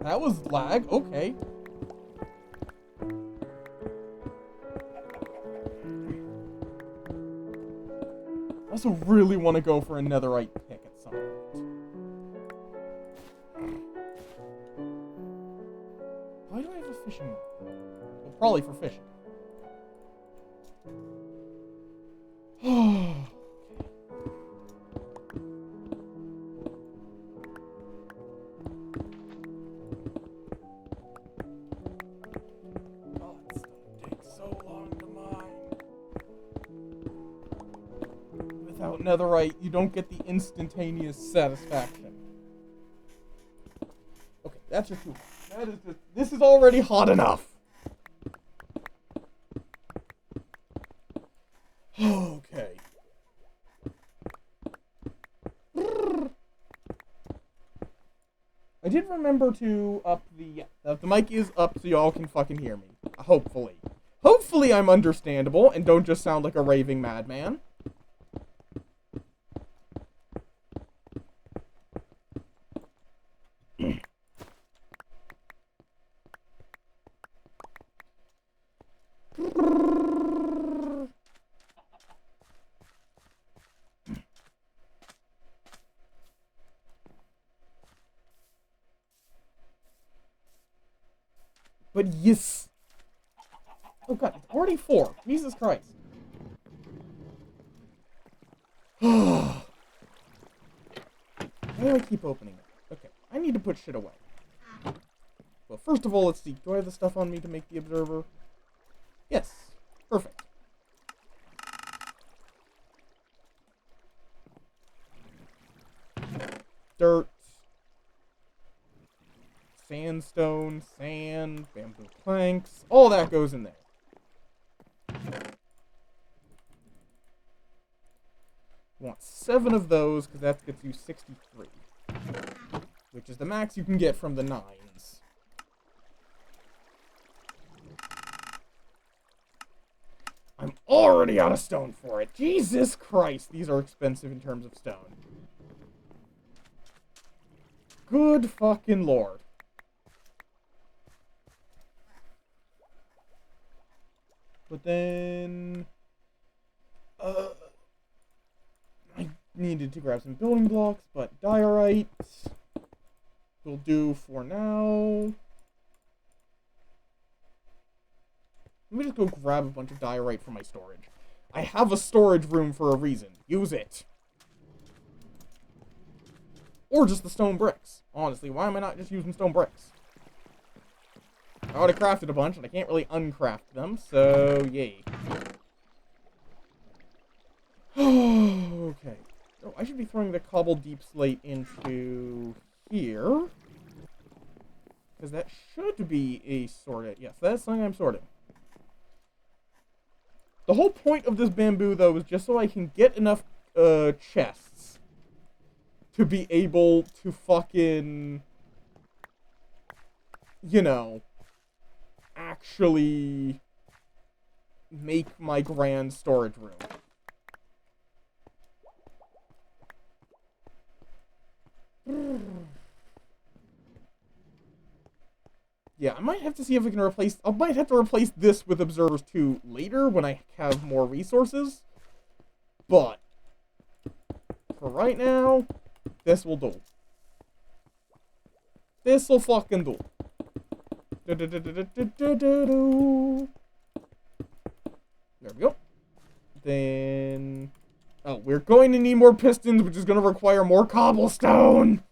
That was lag, okay. I also really want to go for a netherite pick at some point. Why do I have a fishing rod? Well, probably for fishing. Oh. Netherite, you don't get the instantaneous satisfaction. Okay, that's your 2. That is just, this is already hot enough. Okay. I did remember to up the mic is up so y'all can fucking hear me. Hopefully. Hopefully I'm understandable and don't just sound like a raving madman. But yes. Oh god, it's already 4. Jesus Christ. Why do I keep opening it? Okay, I need to put shit away. Well, first of all, let's see. Do I have the stuff on me to make the observer? Yes. Perfect. Dirt. Sandstone, sand, bamboo planks. All that goes in there. You want 7 of those, because that gets you 63. Which is the max you can get from the 9s. I'm already out of stone for it. Jesus Christ, these are expensive in terms of stone. Good fucking lord. But then... I needed to grab some building blocks, but diorite will do for now. Let me just go grab a bunch of diorite from my storage. I have a storage room for a reason. Use it. Or just the stone bricks. Honestly, why am I not just using stone bricks? I already crafted a bunch, and I can't really uncraft them, so yay. Okay. Oh, I should be throwing the cobble deep slate into here. Because that should be a sorted. Yes, that's something I'm sorting. The whole point of this bamboo, though, is just so I can get enough chests to be able to fucking, you know, actually make my grand storage room. Yeah, I might have to see if I can replace... I might have to replace this with Observers 2 later when I have more resources. But, for right now, this will do. This'll fucking do. There we go. Then... Oh, we're going to need more pistons, which is going to require more cobblestone!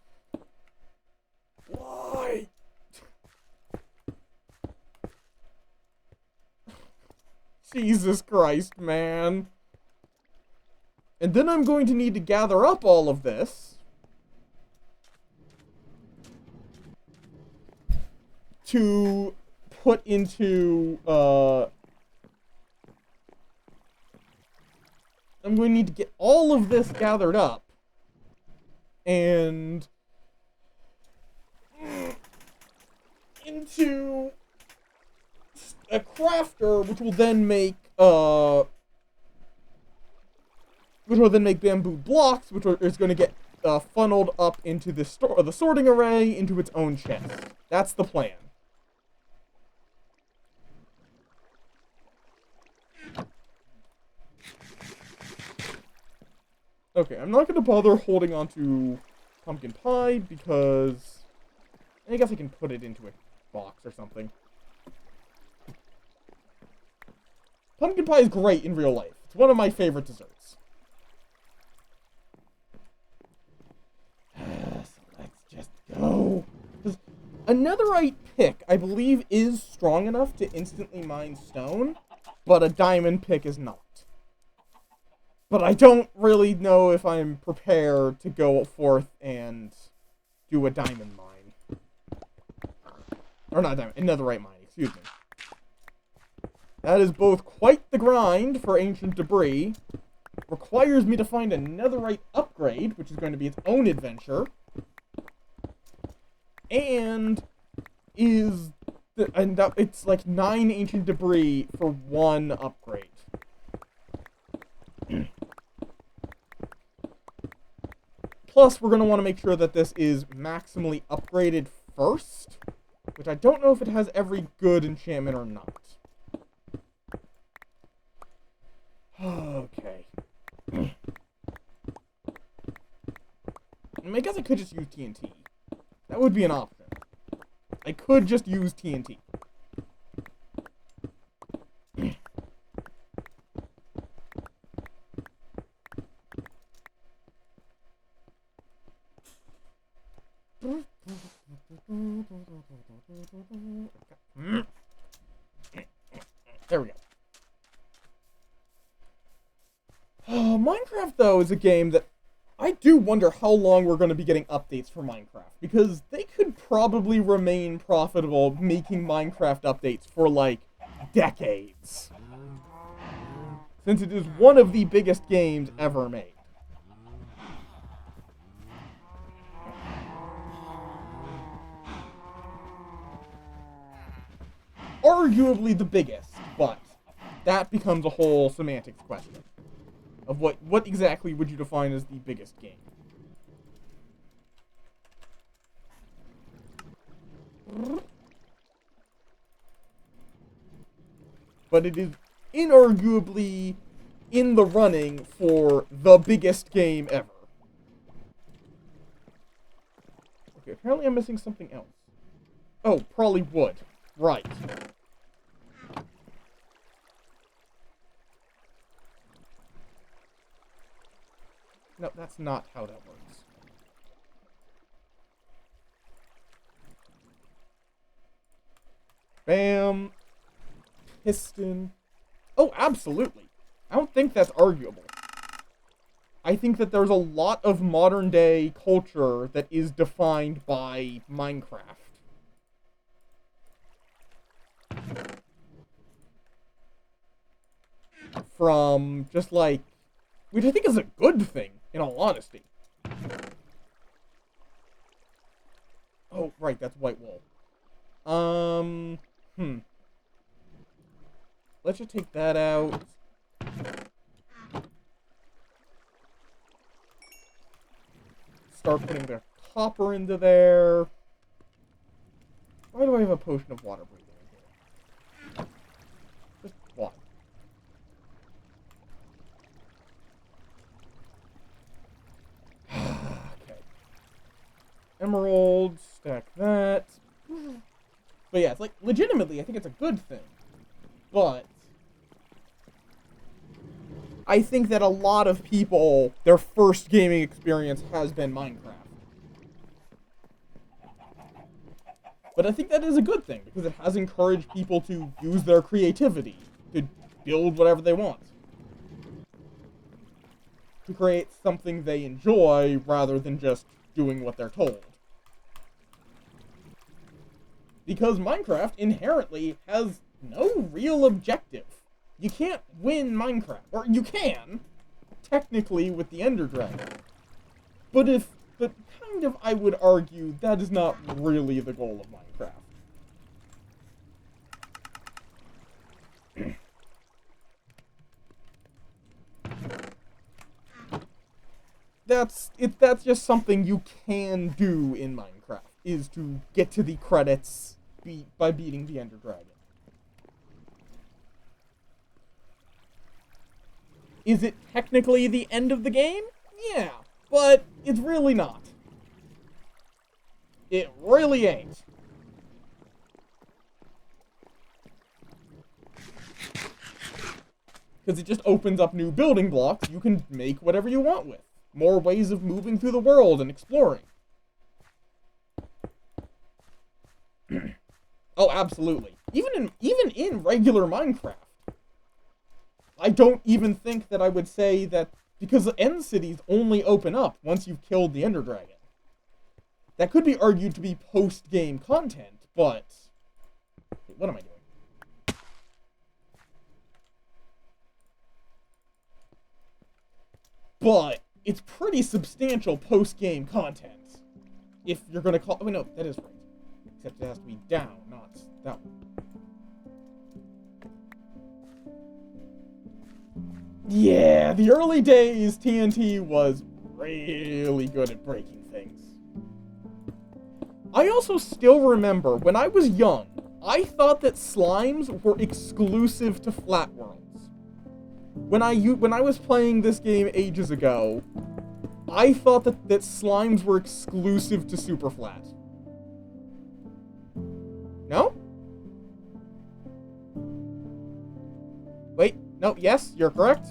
Why? Jesus Christ, man. And then I'm going to need to gather up all of this to put into, I'm going to need to get all of this gathered up and into a crafter, which will then make bamboo blocks, which is going to get funneled up into the sorting array into its own chest. That's the plan. Okay, I'm not going to bother holding on to pumpkin pie because I guess I can put it into a box or something. Pumpkin pie is great in real life. It's one of my favorite desserts. So let's just go. A netherite pick, I believe, is strong enough to instantly mine stone, but a diamond pick is not. But I don't really know if I'm prepared to go forth and do a diamond mine. Or not diamond, a netherite mine, excuse me. That is both quite the grind for ancient debris, requires me to find a netherite upgrade, which is going to be its own adventure, and it's like 9 ancient debris for 1 upgrade. Plus, we're going to want to make sure that this is maximally upgraded first, which I don't know if it has every good enchantment or not. Okay. I guess I could just use TNT. That would be an option. I could just use TNT. There we go. Minecraft, though, is a game that I do wonder how long we're going to be getting updates for Minecraft, because they could probably remain profitable making Minecraft updates for, like, decades. Since it is one of the biggest games ever made. Arguably the biggest, but that becomes a whole semantics question. Of what exactly would you define as the biggest game? But it is inarguably in the running for the biggest game ever. Okay, apparently I'm missing something else. Oh, probably wood. Right. No, that's not how that works. Bam. Piston. Oh, absolutely. I don't think that's arguable. I think that there's a lot of modern day culture that is defined by Minecraft. From just like, which I think is a good thing, in all honesty. Oh, right, that's white wool. Let's just take that out. Start putting the copper into there. Why do I have a potion of water breathing in here? Just why? Okay. Emerald, stack that. But yeah, it's like, legitimately, I think it's a good thing. But I think that a lot of people, their first gaming experience has been Minecraft. But I think that is a good thing, because it has encouraged people to use their creativity, to build whatever they want. To create something they enjoy, rather than just doing what they're told. Because Minecraft inherently has no real objective. You can't win Minecraft. Or you can, technically, with the Ender Dragon. But kind of, I would argue, that is not really the goal of Minecraft. That's just something you can do in Minecraft, is to get to the credits by beating the Ender Dragon. Is it technically the end of the game? Yeah, but it's really not. It really ain't. Because it just opens up new building blocks you can make whatever you want with. More ways of moving through the world and exploring. Oh, absolutely. Even in regular Minecraft. I don't even think that I would say that, because the end cities only open up once you've killed the Ender Dragon. That could be argued to be post-game content, but... What am I doing? But it's pretty substantial post-game content. If you're gonna call... Oh, no, that is right. Except it has to be down, not that one. Yeah, the early days, TNT was really good at breaking things. I also still remember, when I was young, I thought that slimes were exclusive to flat worlds. when I was playing this game ages ago, I thought that slimes were exclusive to super flat. No? Wait, no, yes, you're correct.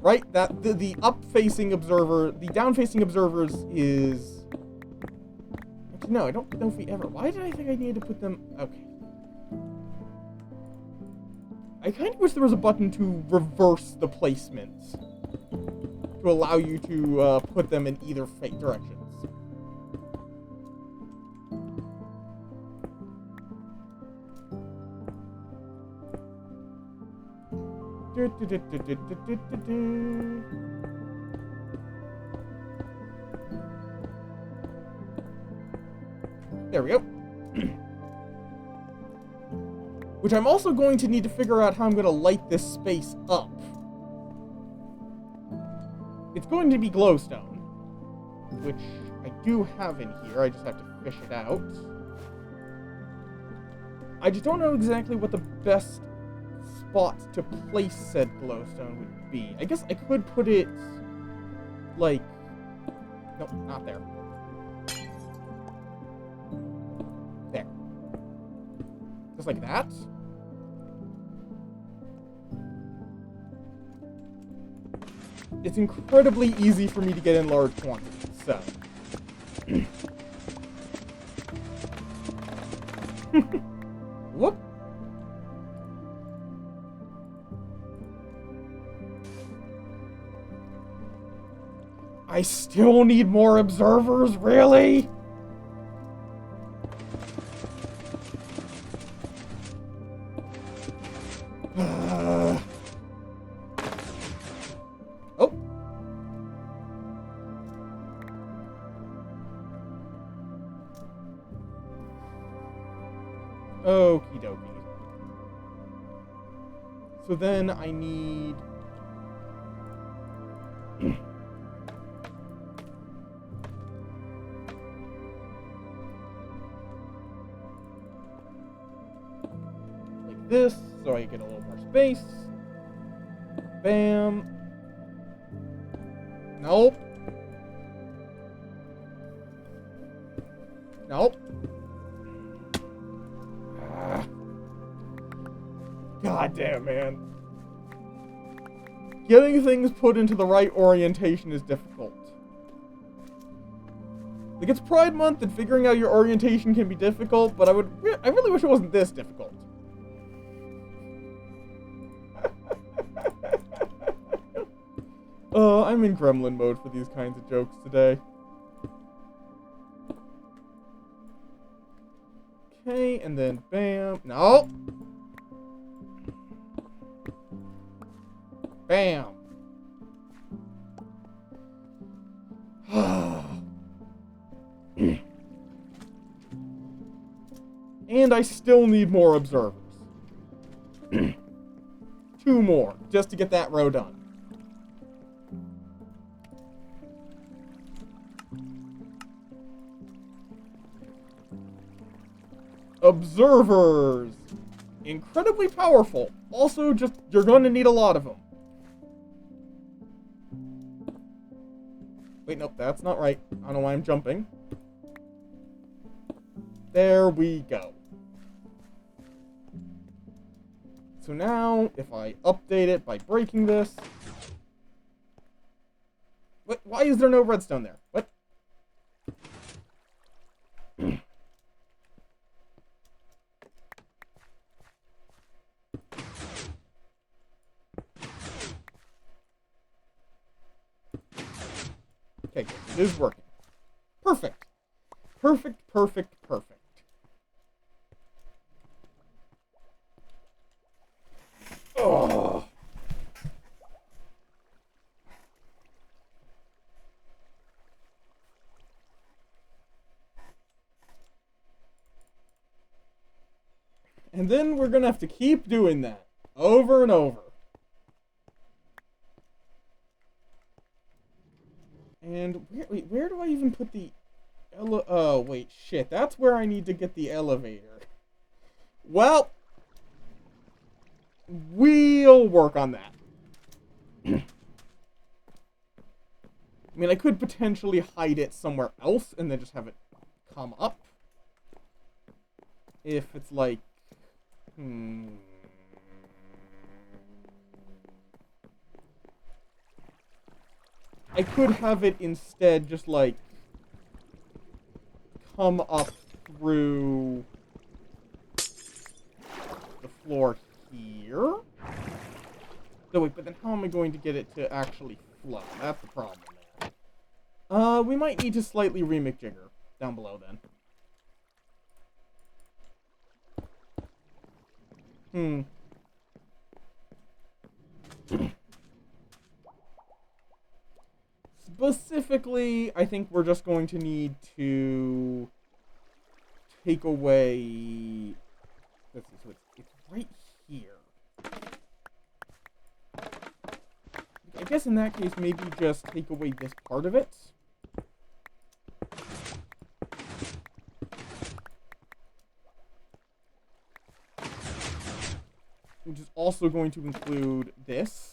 Right, that the up-facing observer, the down-facing observers is... Actually, no, I don't know if we ever... Why did I think I needed to put them... Okay. I kind of wish there was a button to reverse the placements. To allow you to put them in either directions. There we go. Which I'm also going to need to figure out how I'm going to light this space up. It's going to be glowstone, which I do have in here. I just have to fish it out. I just don't know exactly what the best spot to place said glowstone would be. I guess I could put it, like... Nope, not there. There. Just like that. It's incredibly easy for me to get in large quantities, so... Whoop! I still need more observers, really? Oh. Okie dokie. So then I need... like this, so I get a little more space. Bam. Nope. Nope. God damn, man. Getting things put into the right orientation is difficult. Like, it's Pride Month and figuring out your orientation can be difficult, but I really wish it wasn't this difficult. I'm in gremlin mode for these kinds of jokes today. Okay, and then bam. No! Bam! And I still need more observers. 2 more, just to get that row done. Observers! Incredibly powerful. Also, just, you're going to need a lot of them. Wait, nope, that's not right. I don't know why I'm jumping. There we go. So now, if I update it by breaking this... What? Why is there no redstone there? What? Okay, good. It is working. Perfect. Perfect, perfect, perfect. Oh. And then we're gonna have to keep doing that over and over. And where do I even put the oh, wait, shit. That's where I need to get the elevator. Well, We'll work on that. I mean, I could potentially hide it somewhere else and then just have it come up. If it's like... I could have it instead just, like, come up through the floor here. So wait, but then how am I going to get it to actually flow? That's the problem there. We might need to slightly remake Jigger down below then. Specifically, I think we're just going to need to take away... Let's see, so it's right here. I guess in that case, maybe just take away this part of it. Which is also going to include this.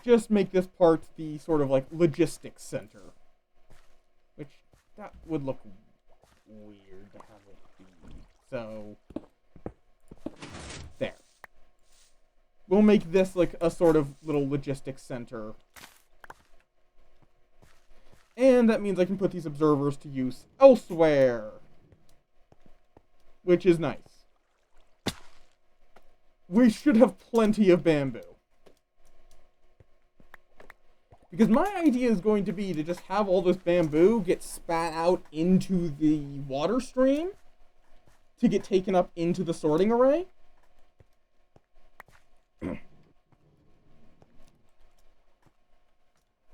Just make this part the sort of like logistics center. Which, that would look weird to have it be. So, there. We'll make this like a sort of little logistics center. And that means I can put these observers to use elsewhere. Which is nice. We should have plenty of bamboo. Because my idea is going to be to just have all this bamboo get spat out into the water stream to get taken up into the sorting array.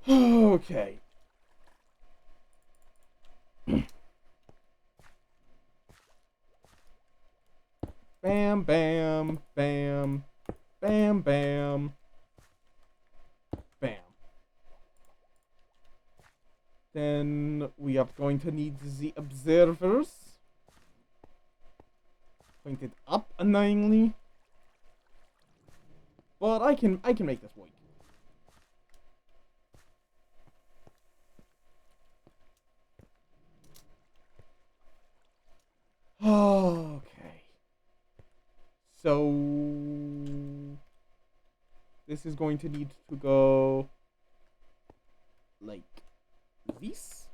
Okay. Bam, bam, bam, bam, bam, bam. Then we are going to need the observers pointed up annoyingly, but I can make this work. Okay. So this is going to need to go like this.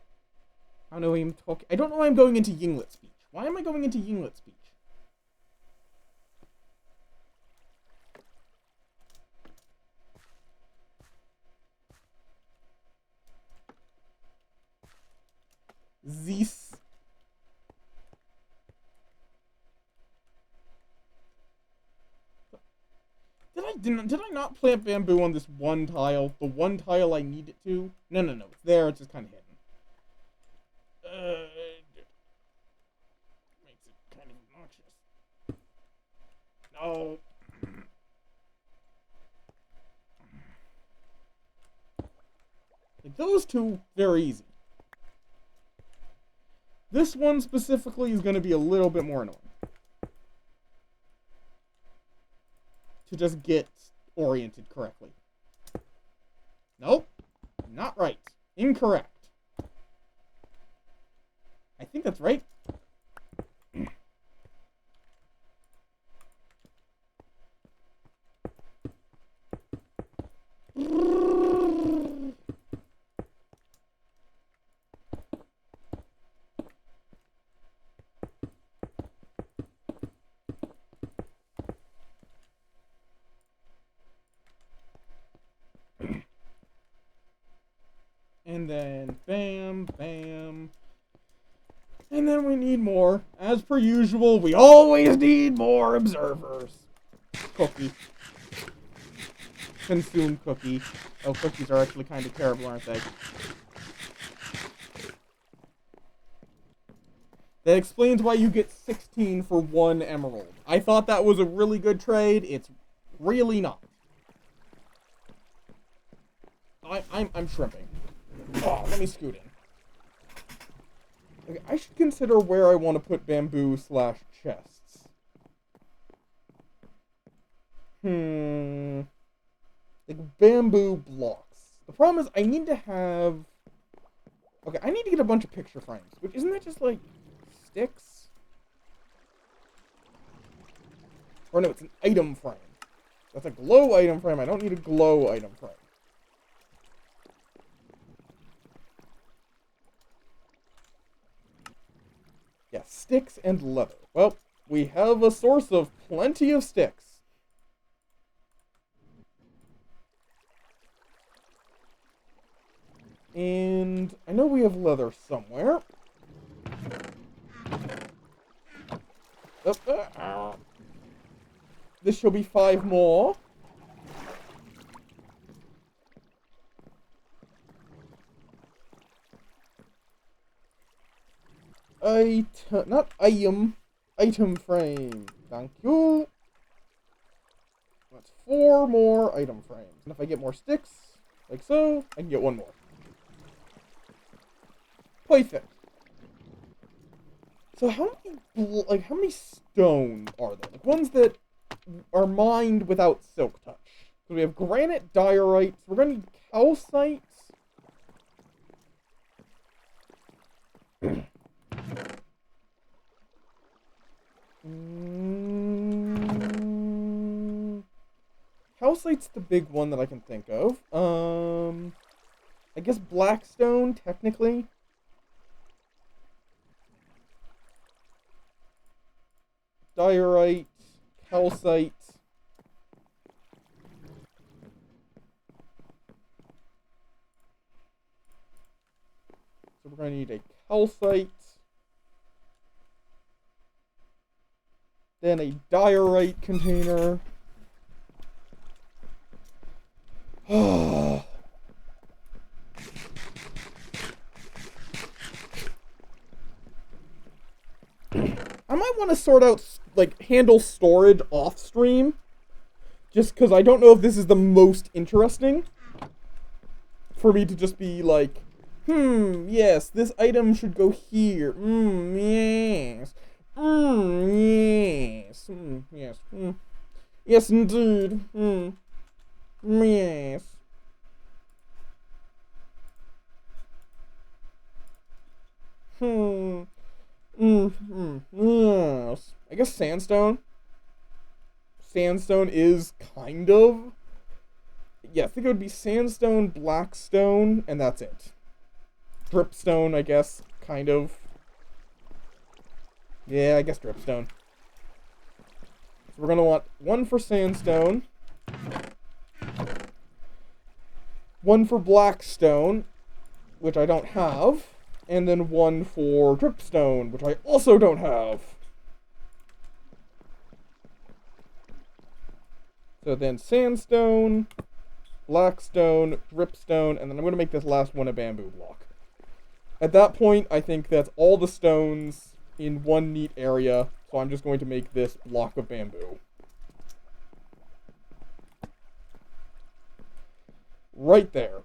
I don't know why I'm talking. I don't know why I'm going into Yinglet speech. Why am I going into Yinglet speech? This. Did I not plant bamboo on this one tile? The one tile I need it to? No. It's there. It's just kind of hidden. Makes it kind of obnoxious. No. Like those two, very easy. This one specifically is going to be a little bit more annoying. To just get oriented correctly. Nope. Not right. Incorrect. I think that's right. And then bam, bam. And then we need more. As per usual, we always need more observers. Cookie. Consume cookie. Oh, cookies are actually kind of terrible, aren't they? That explains why you get 16 for 1 emerald. I thought that was a really good trade. It's really not. I'm shrimping. Oh, let me scoot in. Okay, I should consider where I want to put bamboo slash chests. Like bamboo blocks. The problem is I need to have... Okay, I need to get a bunch of picture frames. But isn't that just like sticks? Or no, it's an item frame. That's a glow item frame. I don't need a glow item frame. Yeah, sticks and leather. Well, we have a source of plenty of sticks. And I know we have leather somewhere. This shall be 5 more. Not item frame. Thank you. That's 4 more item frames. And if I get more sticks, like so, I can get 1 more. Perfect. So how many stone are there? Like ones that are mined without silk touch. So we have granite, diorite. So we're gonna need calcite. Calcite's the big one that I can think of. I guess blackstone, technically. Diorite, calcite. So we're going to need a calcite. Then a diorite container. I might want to sort out, like, handle storage off stream. Just because I don't know if this is the most interesting. For me to just be like, yes, this item should go here. Yes. Yes. Yes. Yes, indeed. Yes. Yes. I guess sandstone. Sandstone is kind of... Yeah, I think it would be sandstone, blackstone, and that's it. Dripstone, I guess, kind of. Yeah, I guess dripstone. So we're going to want 1 for sandstone. 1 for blackstone, which I don't have. And then 1 for dripstone, which I also don't have. So then sandstone, blackstone, dripstone, and then I'm going to make this last one a bamboo block. At that point, I think that's all the stones in one neat area, so I'm just going to make this block of bamboo. Right there.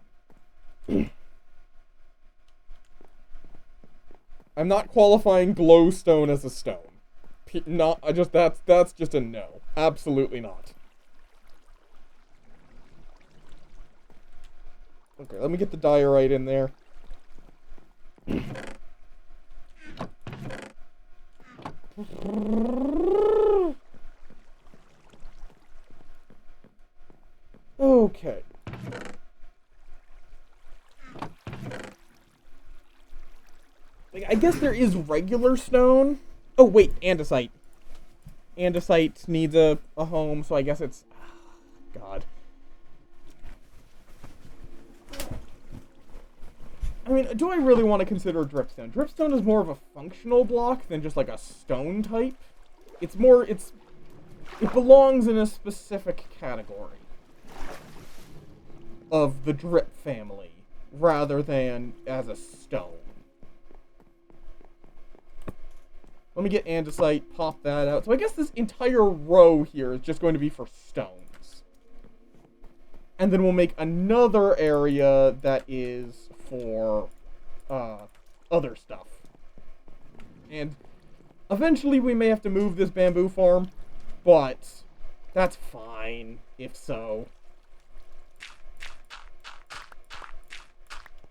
I'm not qualifying glowstone as a stone. That's just a no. Absolutely not. Okay, let me get the diorite in there. Okay. Like, I guess there is regular stone. Oh, wait, andesite. Andesite needs a home, so I guess it's... God. I mean, do I really want to consider dripstone? Dripstone is more of a functional block than just like a stone type. It belongs in a specific category of the drip family, rather than as a stone. Let me get andesite, pop that out. So I guess this entire row here is just going to be for stones. And then we'll make another area that is for other stuff. And eventually we may have to move this bamboo farm, but that's fine, if so.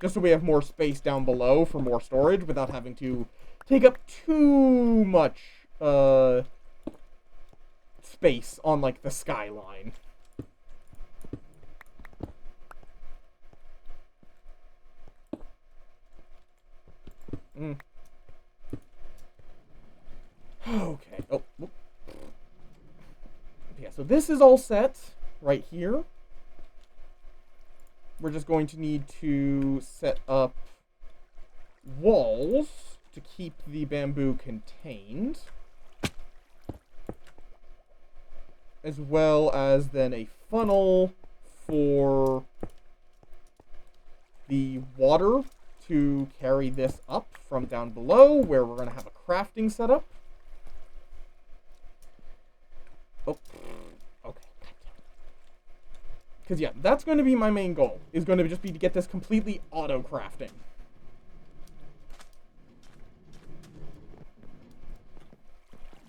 Just so we have more space down below for more storage without having to take up too much space on, like, the skyline. Okay. Oh. Whoop. Yeah, so this is all set right here. We're just going to need to set up walls to keep the bamboo contained, as well as then a funnel for the water to carry this up from down below, where we're going to have a crafting setup. Oh, okay. Because, yeah, that's going to be my main goal, is going to just be to get this completely auto-crafting.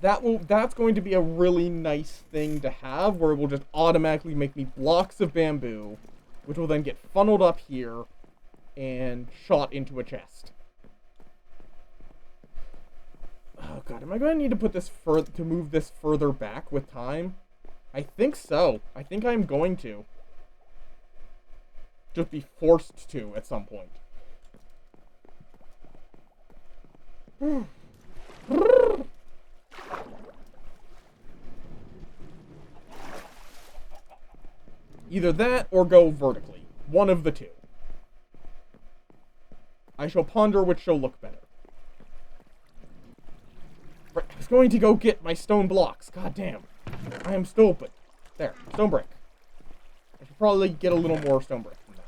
That's going to be a really nice thing to have, where it will just automatically make me blocks of bamboo, which will then get funneled up here and shot into a chest. Oh god, am I going to need to put this to move this further back with time? I think so. I think I'm going to. Just be forced to at some point. Either that or go vertically. One of the two. I shall ponder which shall look better. Right, I was going to go get my stone blocks. God damn. I am stupid. There, stone brick. I should probably get a little more stone brick than that.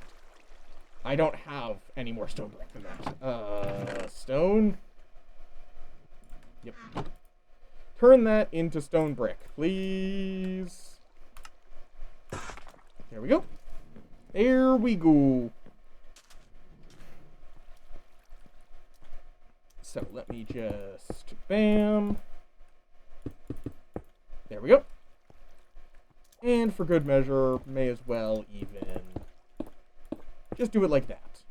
I don't have any more stone brick than that. Stone? Yep. Turn that into stone brick, please. There we go. There we go. So let me just, bam. There we go. And for good measure, may as well even just do it like that.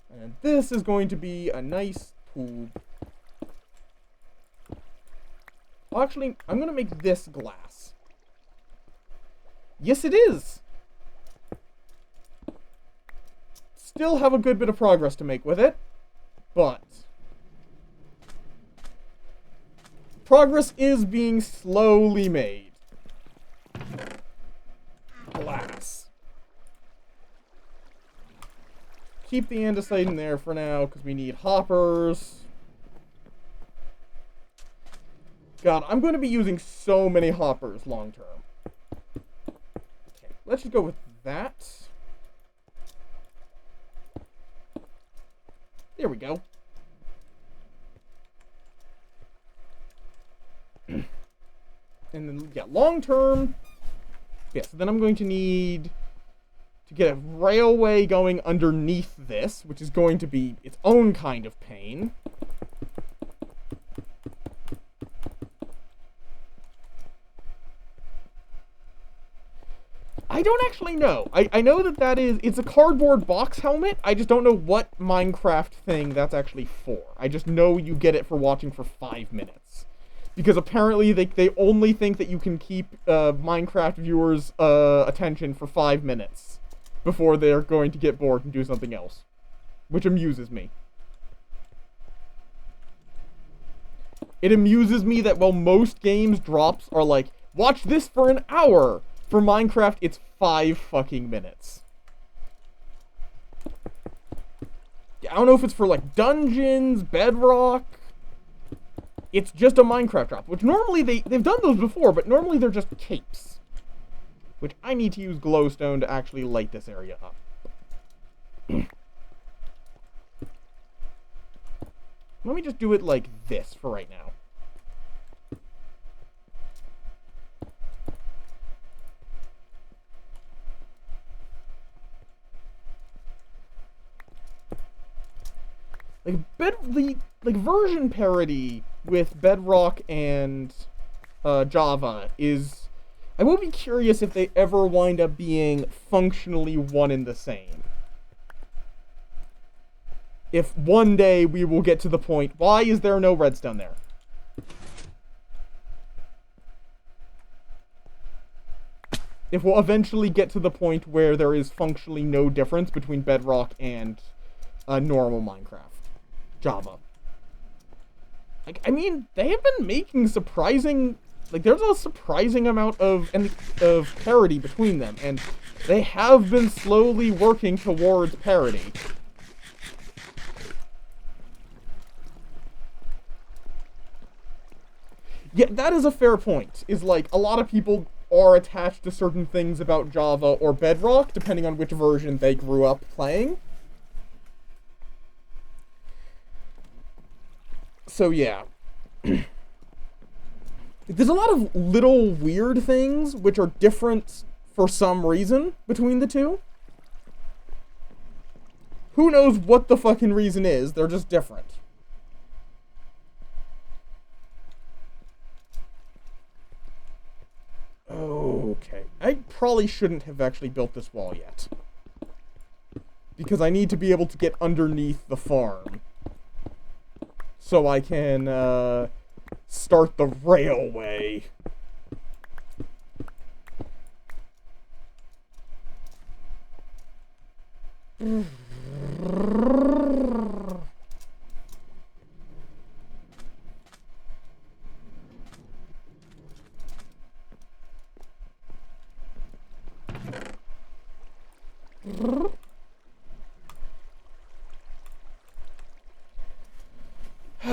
And this is going to be a nice pool. Well, actually, I'm going to make this glass. Yes, it is! Still have a good bit of progress to make with it, but progress is being slowly made. Glass. Keep the andesite in there for now, because we need hoppers. God, I'm going to be using so many hoppers long term. Okay, let's just go with that. There we go. And then, yeah, long term. Yeah, so then I'm going to need to get a railway going underneath this, which is going to be its own kind of pain. I don't actually know. I know that it's a cardboard box helmet. I just don't know what Minecraft thing that's actually for. I just know you get it for watching for 5 minutes. Because apparently they only think that you can keep Minecraft viewers' attention for 5 minutes before they're going to get bored and do something else. Which amuses me. It amuses me that while most games drops are like, watch this for an hour, for Minecraft it's 5 fucking minutes. I don't know if it's for like dungeons, bedrock. It's just a Minecraft drop, which normally they've done those before, but normally they're just capes. Which I need to use glowstone to actually light this area up. Let me just do it like this for right now. like version parity with Bedrock and Java is. I will be curious if they ever wind up being functionally one and the same. If one day we will get to the point, why is there no redstone there? If we'll eventually get to the point where there is functionally no difference between Bedrock and normal Minecraft. Java. Like, I mean, they have been making surprising... Like, there's a surprising amount of parity between them, and they have been slowly working towards parity. Yeah, that is a fair point. Is like, a lot of people are attached to certain things about Java or Bedrock, depending on which version they grew up playing. So, yeah. There's a lot of little weird things which are different for some reason between the two. Who knows what the fucking reason is, they're just different. Okay, I probably shouldn't have actually built this wall yet. Because I need to be able to get underneath the farm. So I can, start the railway.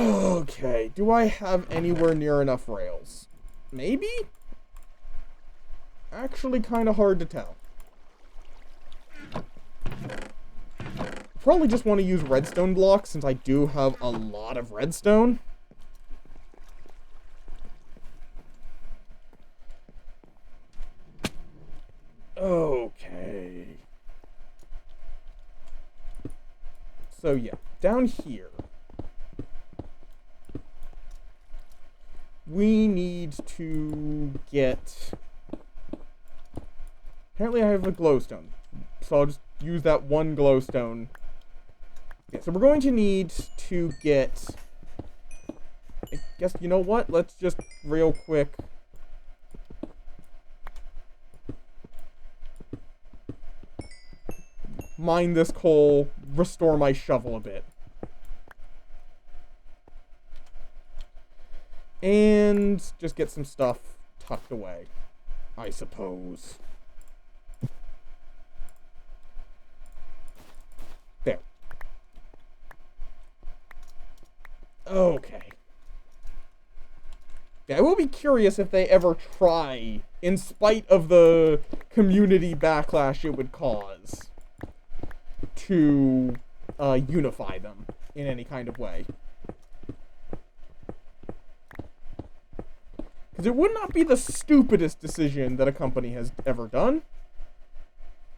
Okay, do I have anywhere near enough rails? Maybe? Actually kind of hard to tell. Probably just want to use redstone blocks since I do have a lot of redstone. Okay. So yeah, down here. We need to get... Apparently I have a glowstone. So I'll just use that one glowstone. Yeah, so we're going to need to get... I guess, you know what? Let's just real quick... mine this coal, restore my shovel a bit. And just get some stuff tucked away, I suppose. There. Okay. Yeah, I will be curious if they ever try, in spite of the community backlash it would cause, to unify them in any kind of way. Because it would not be the stupidest decision that a company has ever done.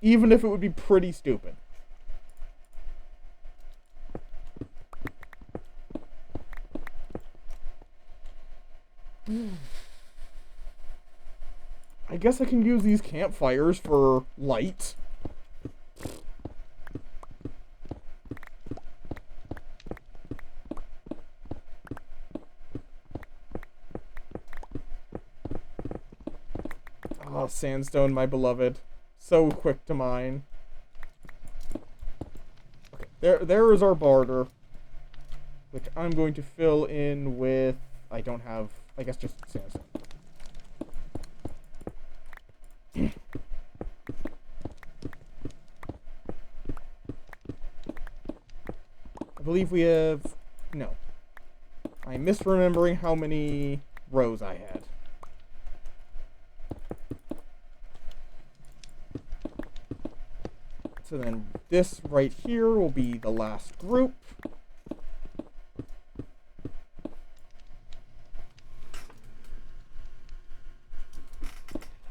Even if it would be pretty stupid. I guess I can use these campfires for light. Oh, sandstone, my beloved. So quick to mine. Okay, there is our barter. Which I'm going to fill in with... I don't have... I guess just sandstone. I believe we have... No. I'm misremembering how many rows I had. So then this right here will be the last group.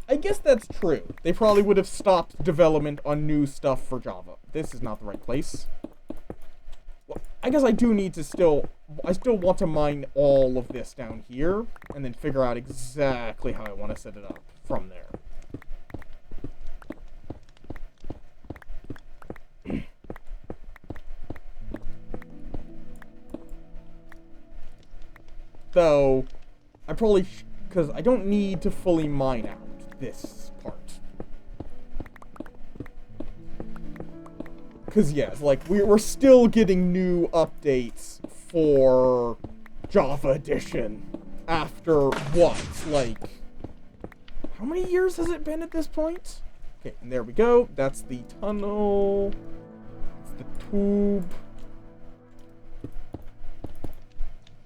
I guess that's true. They probably would have stopped development on new stuff for Java. This is not the right place. I guess I do need to still... I still want to mine all of this down here, and then figure out exactly how I want to set it up from there. Though, I probably... because I don't need to fully mine out this part. Because, yes, like, we're still getting new updates for Java Edition after what? Like, how many years has it been at this point? Okay, and there we go. That's the tunnel. That's the tube.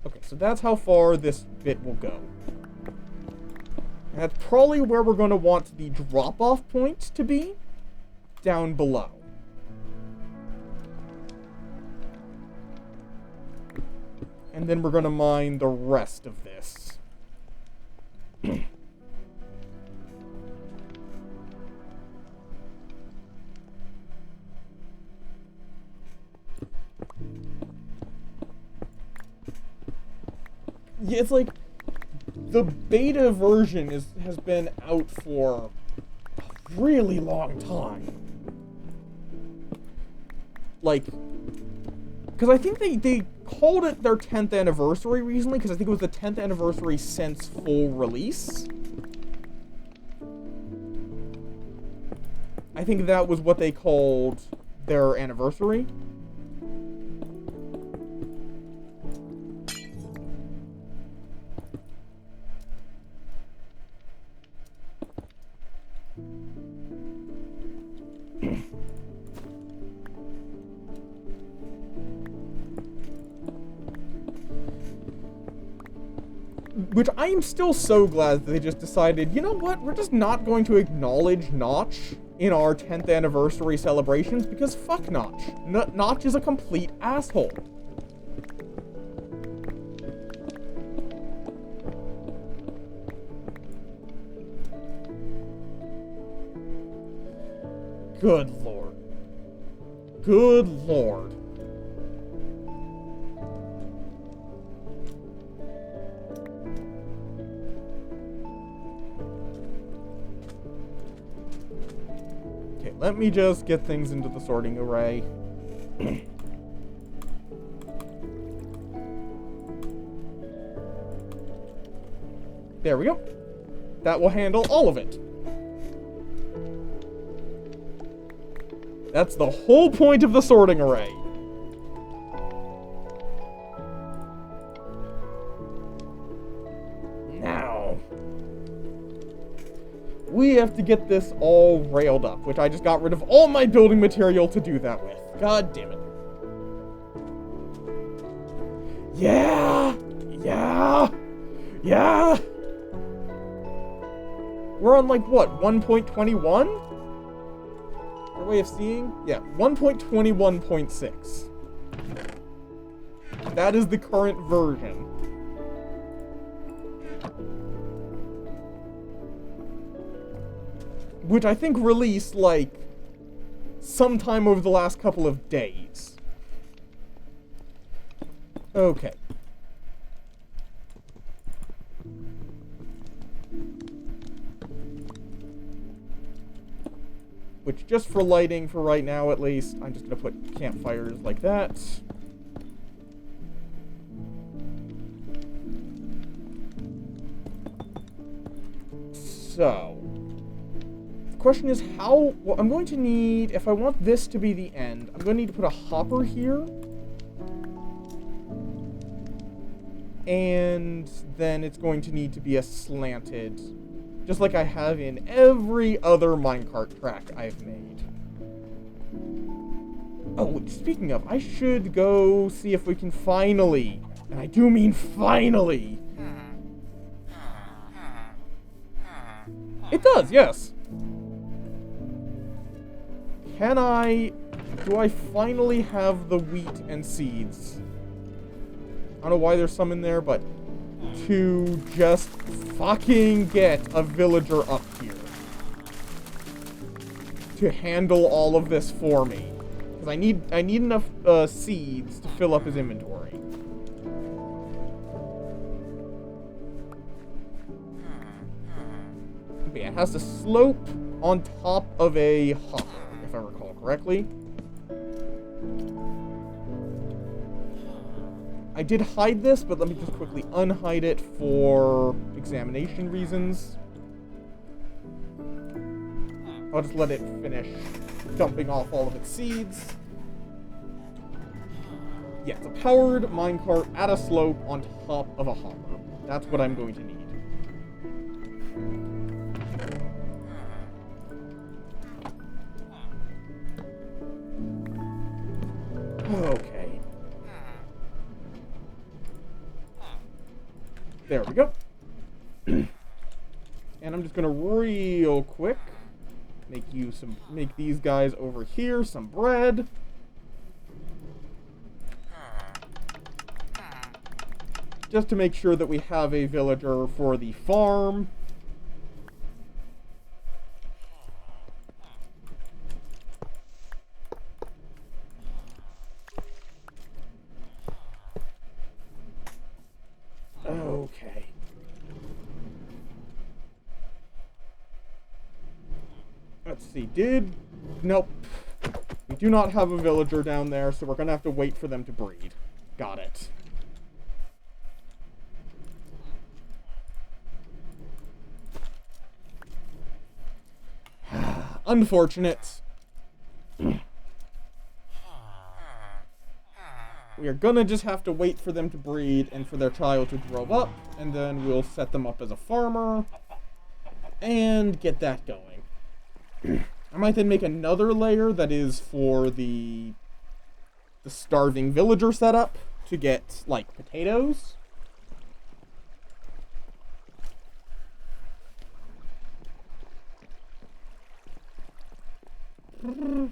Okay, so that's how far this bit will go. And that's probably where we're going to want the drop-off point to be, down below. And then we're going to mine the rest of this. Yeah, it's like the beta version has been out for a really long time. Like, because I think they called it their 10th anniversary recently, because I think it was the 10th anniversary since full release. I think that was what they called their anniversary. Which I am still so glad that they just decided, you know what, we're just not going to acknowledge Notch in our 10th anniversary celebrations, because fuck Notch. Notch is a complete asshole. Good lord. Good lord. Okay, let me just get things into the sorting array. There we go. That will handle all of it. That's the whole point of the sorting array. Now, we have to get this all railed up, which I just got rid of all my building material to do that with. God damn it. Yeah! Yeah! Yeah! We're on, like, what, 1.21? Our way of seeing? Yeah, 1.21.6. That is the current version. Which I think released, like, sometime over the last couple of days. Okay. Which, just for lighting, for right now at least, I'm just going to put campfires like that. So, the question is how... Well, I'm going to need, if I want this to be the end, I'm going to need to put a hopper here. And then it's going to need to be a slanted... just like I have in every other minecart track I've made. Oh, speaking of, I should go see if we can finally, and I do mean finally. It does, yes. Do I finally have the wheat and seeds? I don't know why there's some in there, but to just fucking get a villager up here to handle all of this for me. Because I need enough seeds to fill up his inventory. But yeah, it has to slope on top of a hopper, if I recall correctly. I did hide this, but let me just quickly unhide it for examination reasons. I'll just let it finish dumping off all of its seeds. Yeah, it's a powered minecart at a slope on top of a hopper. That's what I'm going to need. Okay. There we go. And I'm just gonna real quick make these guys over here some bread. Just to make sure that we have a villager for the farm. Okay. Let's see, nope. We do not have a villager down there, so we're gonna have to wait for them to breed. Got it. Unfortunate. We are gonna just have to wait for them to breed and for their child to grow up, and then we'll set them up as a farmer and get that going. I might then make another layer that is for the starving villager setup to get, like, potatoes. Because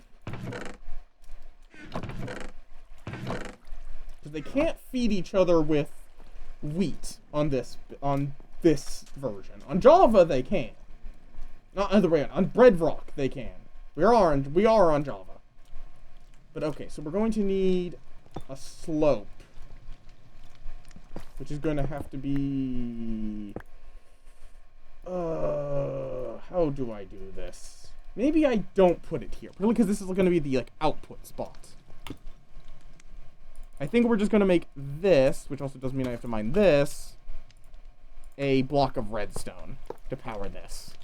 they can't feed each other with wheat on this version. On Java, they can. Not other way on Bedrock, they can. We are on Java. But okay, so we're going to need a slope, which is going to have to be. How do I do this? Maybe I don't put it here, really, because this is going to be the output spot. I think we're just going to make this, which also does mean I have to mine this, a block of redstone to power this.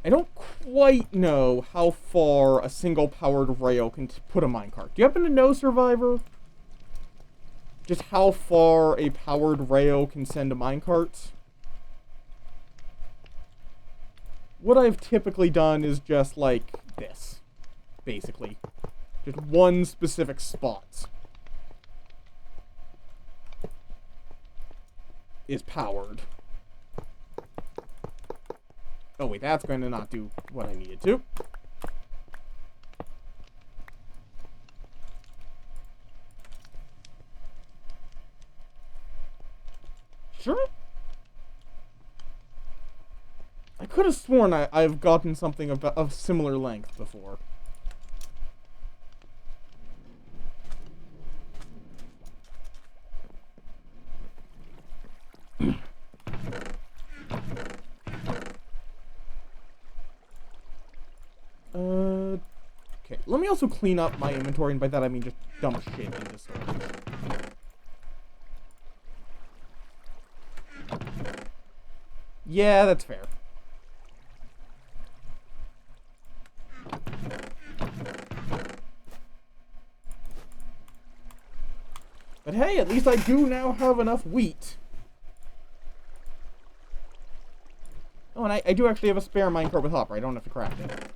I don't quite know how far a single powered rail can put a minecart. Do you happen to know, Survivor? Just how far a powered rail can send a minecart? What I've typically done is just like this, basically. Just one specific spot is powered. Oh wait, that's going to not do what I needed to. Sure. I could have sworn I've gotten something of similar length before. Okay, let me also clean up my inventory, and by that I mean just dump shit into storage. Yeah, that's fair. But hey, at least I do now have enough wheat. Oh, and I do actually have a spare minecart with hopper. I don't have to craft it.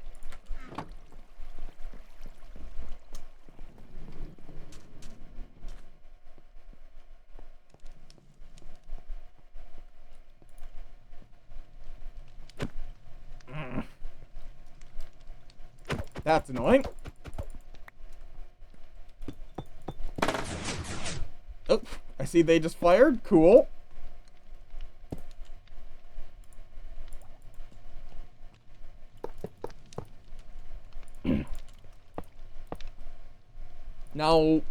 That's annoying. Oh, I see they just fired. Cool. No.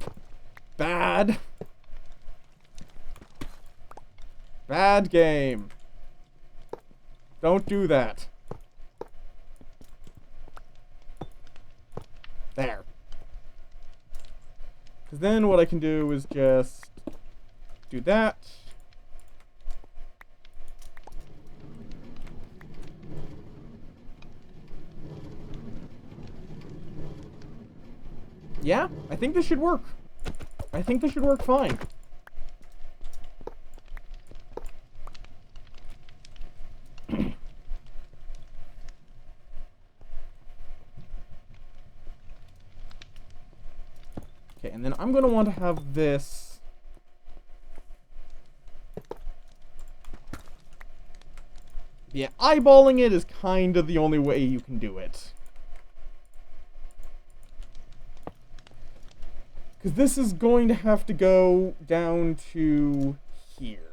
Bad. Bad game. Don't do that. There. Because then what I can do is just do that. Yeah, I think this should work. I think this should work fine. Okay, and then I'm going to want to have this... Yeah, eyeballing it is kind of the only way you can do it. Because this is going to have to go down to here.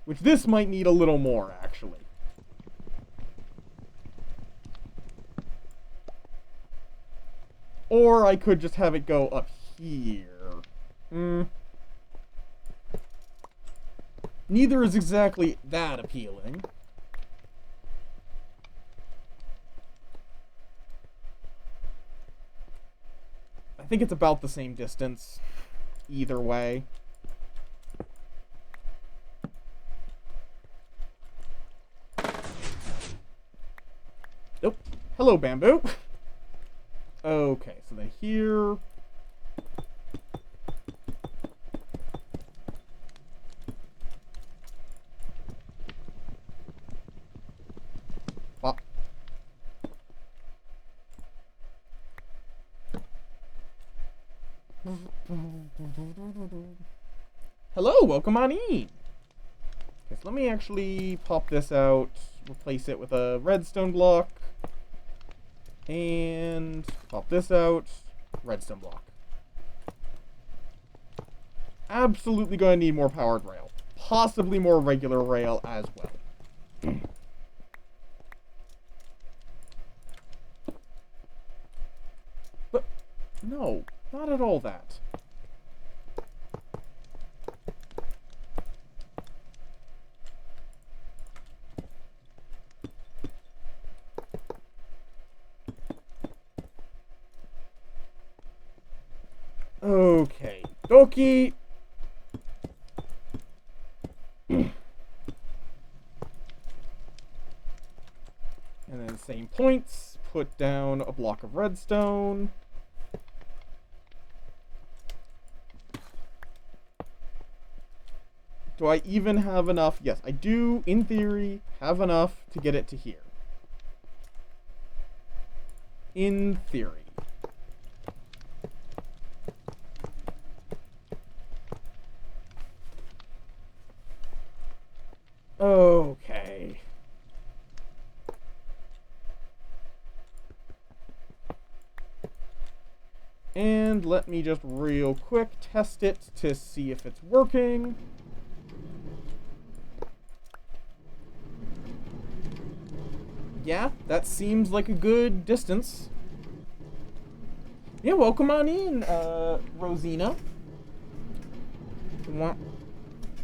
Which this might need a little more, actually. Or I could just have it go up here. Neither is exactly that appealing. I think it's about the same distance, either way. Nope. Hello, bamboo. Okay, so then here... Bop. Hello, welcome on in. Okay, so let me actually pop this out, replace it with a redstone block, and pop this out, redstone block. Absolutely going to need more powered rail. Possibly more regular rail as well. But, no, not at all that. Okay, dokie. And then same points, put down a block of redstone. Do I even have enough? Yes, I do, in theory, have enough to get it to here. In theory. Okay. And let me just real quick test it to see if it's working. Yeah, that seems like a good distance. Yeah, welcome on in, Rosina.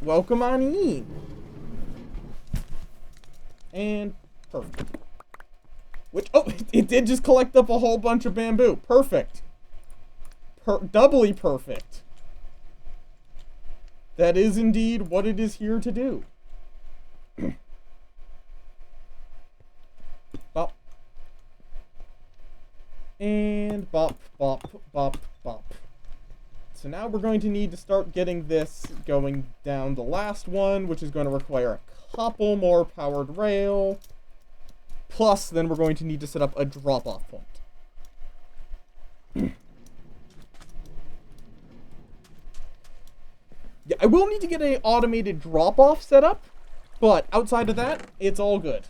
Welcome on in. And perfect. Which, oh, it did just collect up a whole bunch of bamboo. Perfect. Doubly perfect. That is indeed what it is here to do. Bop. And bop, bop, bop, bop. So now we're going to need to start getting this going down the last one, which is going to require a couple more powered rail. Plus, then we're going to need to set up a drop-off point. Yeah, I will need to get an automated drop-off set up, but outside of that, it's all good.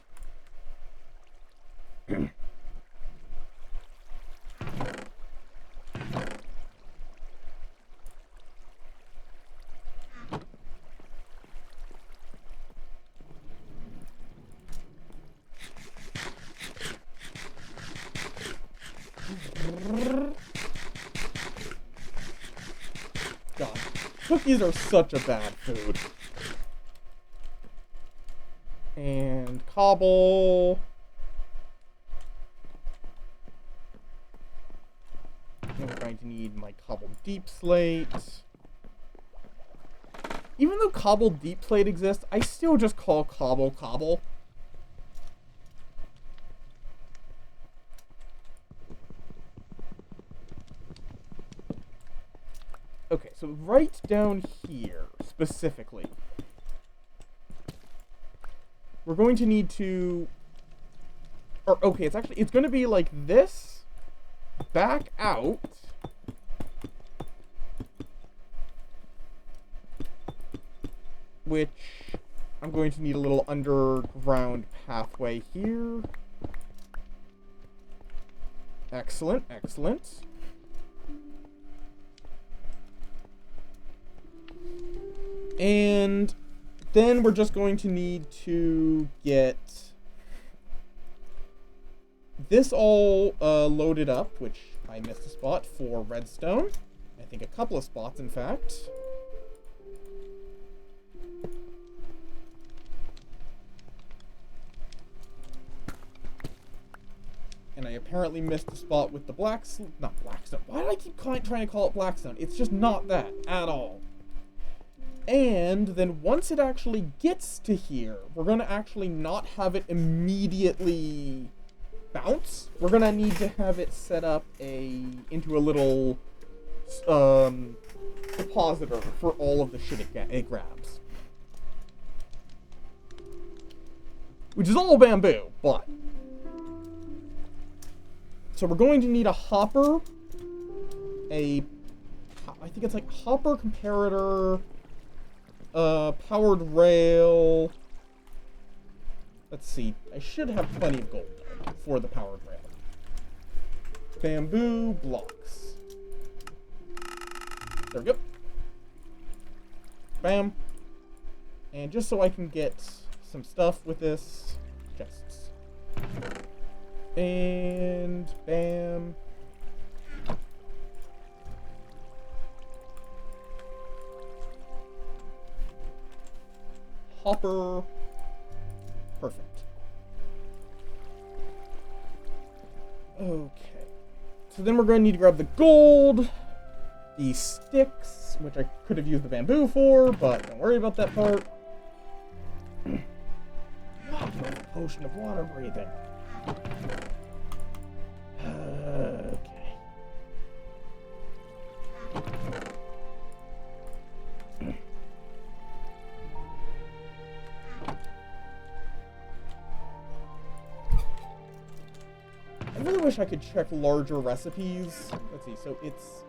God. Cookies are such a bad food. And cobble. I'm going to need my cobbled deep slate. Even though cobbled deep slate exists, I still just call cobble cobble. Okay, so right down here, specifically, we're going to need to... Or, okay, it's going to be like this, back out, which I'm going to need a little underground pathway here. Excellent, excellent. And then we're just going to need to get this all loaded up, which I missed a spot for redstone. I think a couple of spots, in fact. And I apparently missed a spot with the not blackstone. Why do I keep trying to call it blackstone? It's just not that at all. And then once it actually gets to here, we're going to actually not have it immediately bounce. We're going to need to have it set up into a little depositor for all of the shit it grabs. Which is all bamboo, but... So we're going to need a hopper, I think it's like hopper comparator... powered rail. Let's see. I should have plenty of gold though, for the powered rail. Bamboo blocks. There we go. Bam. And just so I can get some stuff with this, chests. And bam. Hopper. Perfect. Okay. So then we're going to need to grab the gold, the sticks, which I could have used the bamboo for, but don't worry about that part. Potion of water breathing. Okay. I really wish I could check larger recipes. Let's see, so it's...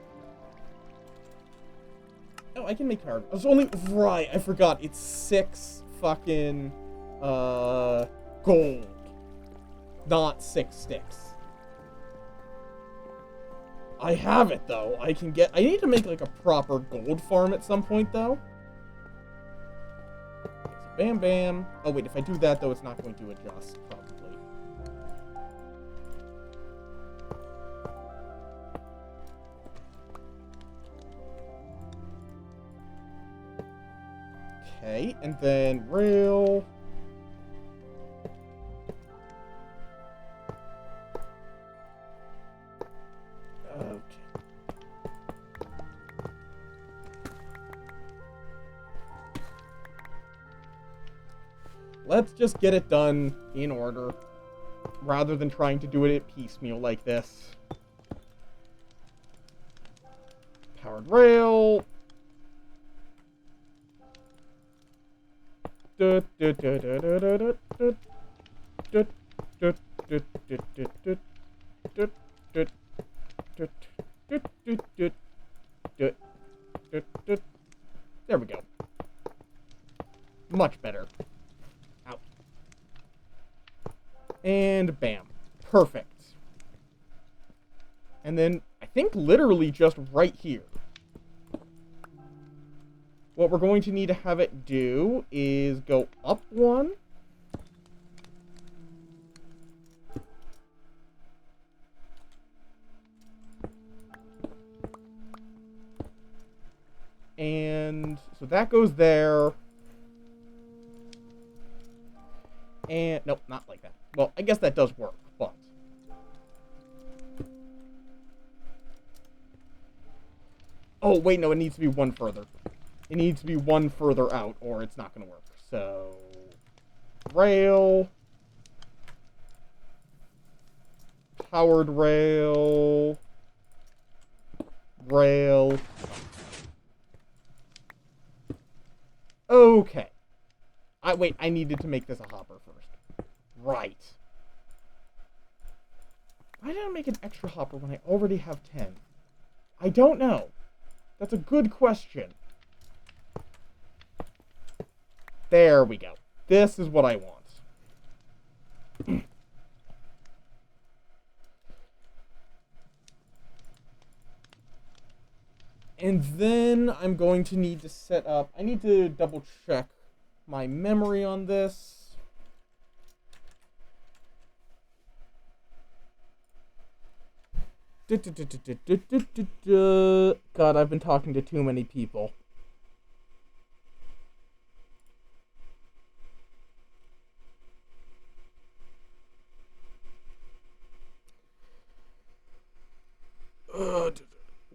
Oh, I can make hard. I was only... Right, I forgot. It's 6 fucking... gold. Not 6 sticks. I have it, though. I can get... I need to make, like, a proper gold farm at some point, though. So bam, bam. Oh, wait, if I do that, though, it's not going to adjust, probably. Okay, and then rail. Okay. Let's just get it done in order, rather than trying to do it at piecemeal like this. Powered rail. There we go. Much better. Out. And bam. Perfect. And then, I think literally just right here. What we're going to need to have it do is go up one. And so that goes there. And nope, not like that. Well, I guess that does work, but oh wait, no, it needs to be one further. It needs to be one further out, or it's not going to work. So rail, powered rail, rail. Okay. Wait, I needed to make this a hopper first. Right. Why did I make an extra hopper when I already have 10? I don't know. That's a good question. There we go. This is what I want. And then I'm going to need to set up... I need to double check my memory on this. God, I've been talking to too many people.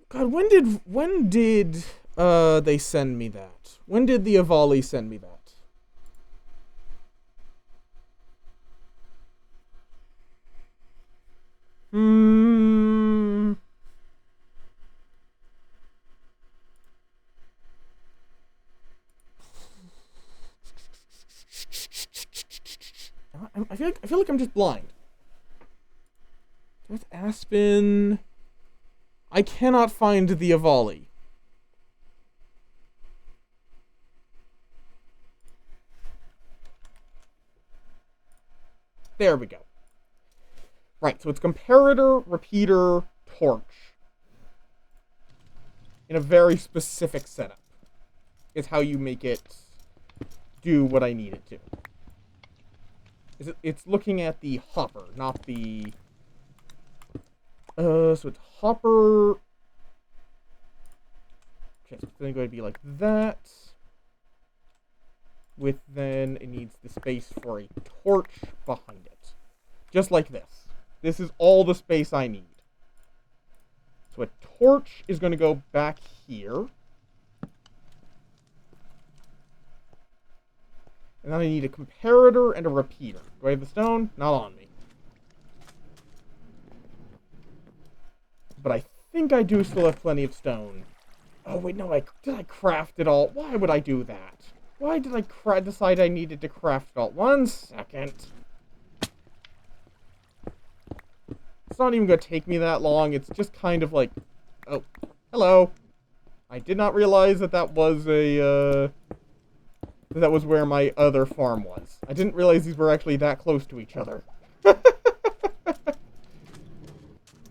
God, when did they send me that? When did the Avali send me that? I feel like I'm just blind. With Aspen, I cannot find the Avali. There we go. Right, so it's comparator, repeater, torch. In a very specific setup. Is how you make it do what I need it to. It's looking at the hopper, not the... so it's hopper... Okay, so it's then going to be like that. With then, it needs the space for a torch behind it. Just like this. This is all the space I need. So a torch is going to go back here. And then I need a comparator and a repeater. Do I have the stone? Not on me. But I think I do still have plenty of stone. Oh, wait, no, did I craft it all? Why would I do that? Why did I decide I needed to craft it all? 1 second. It's not even going to take me that long. It's just kind of like... Oh, hello. I did not realize that that was a, that was where my other farm was. I didn't realize these were actually that close to each other.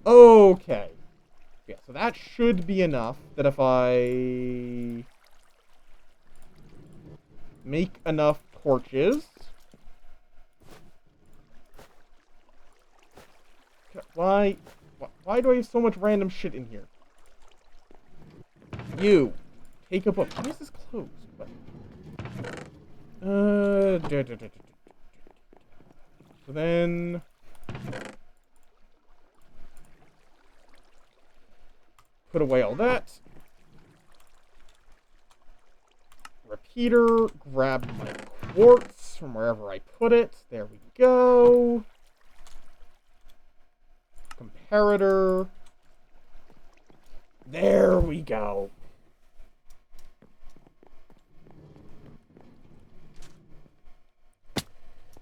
Okay. Yeah, so that should be enough that if I make enough torches... Why do I have so much random shit in here? You. Take a book. Why is this closed? What? So then... Put away all that. Repeater. Grab my quartz from wherever I put it. There we go. Comparator. There we go.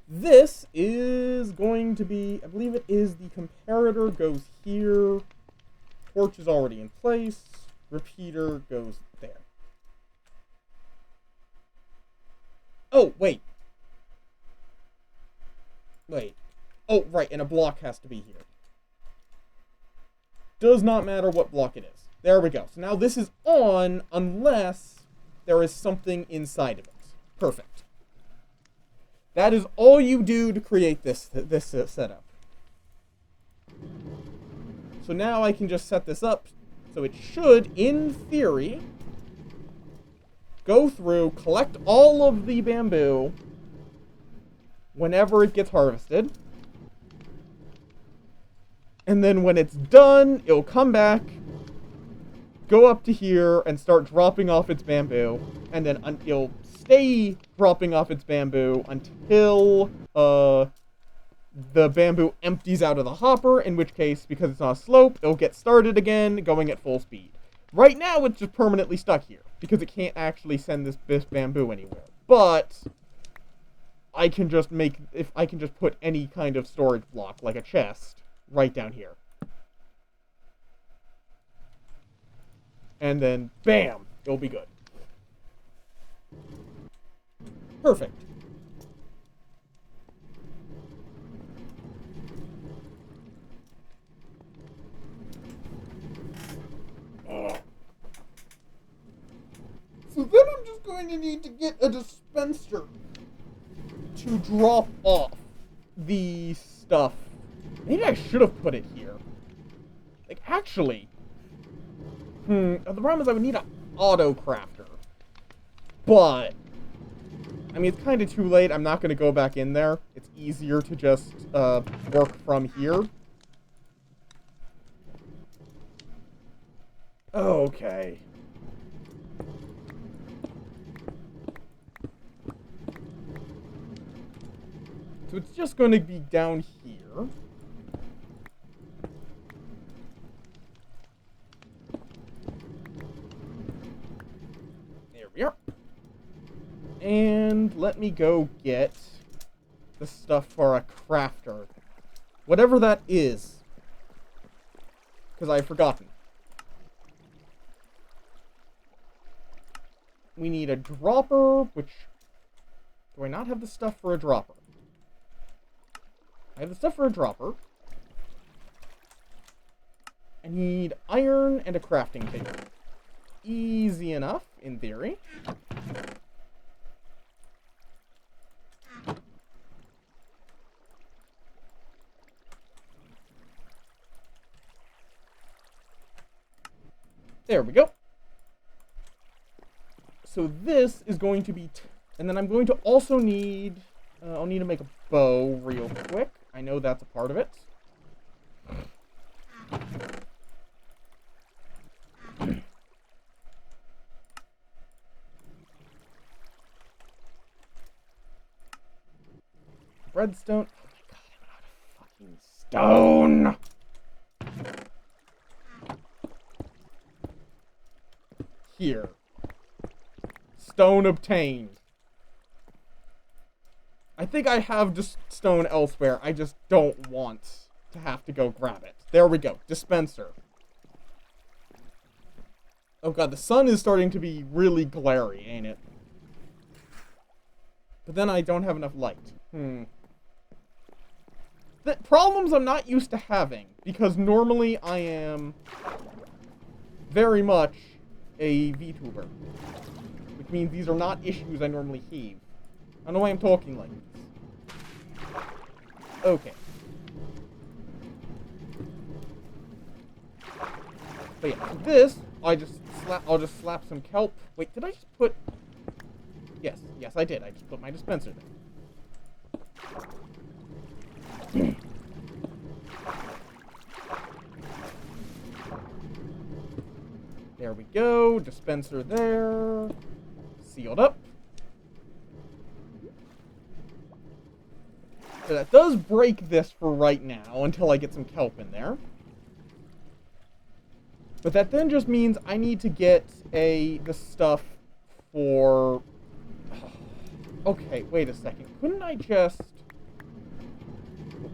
This is going to be, I believe it is the comparator goes here. Torch is already in place. Repeater goes there. Oh, wait. Wait. Oh, right, and a block has to be here. Does not matter what block it is. There we go. So now this is on unless there is something inside of it. Perfect. That is all you do to create this setup. So now I can just set this up. So it should, in theory, go through, collect all of the bamboo whenever it gets harvested. And then when it's done, it'll come back, go up to here, and start dropping off its bamboo. And then it'll stay dropping off its bamboo until the bamboo empties out of the hopper, in which case, because it's on a slope, it'll get started again, going at full speed. Right now, it's just permanently stuck here, because it can't actually send this bamboo anywhere. But I can just put any kind of storage block, like a chest, right down here. And then, bam, it'll be good. Perfect. So then I'm just going to need to get a dispenser to drop off the stuff. Maybe I should have put it here. Like, actually... the problem is I would need an auto crafter. But... I mean, it's kind of too late. I'm not going to go back in there. It's easier to just work from here. Okay. So it's just going to be down here. There we are. And let me go get the stuff for a crafter. Whatever that is. Because I've forgotten. We need a dropper, which... Do I not have the stuff for a dropper? I have the stuff for a dropper. I need iron and a crafting table. Easy enough, in theory. There we go. So this is going to be... and then I'm going to also need... I'll need to make a bow real quick. I know that's a part of it. Redstone. Oh my god, I'm out of fucking stone! Here. Stone obtained. I think I have just stone elsewhere. I just don't want to have to go grab it. There we go. Dispenser. Oh god, the sun is starting to be really glary, ain't it? But then I don't have enough light. The problems I'm not used to having, because normally I am very much a VTuber. Which means these are not issues I normally have. I don't know why I'm talking like this. Okay. But yeah, this, I'll just slap some kelp. Wait, did I just put... Yes, I did. I just put my dispenser there. There we go. Dispenser there. Sealed up. So that does break this for right now, until I get some kelp in there. But that then just means I need to get the stuff for... Okay, wait a second. Couldn't I just...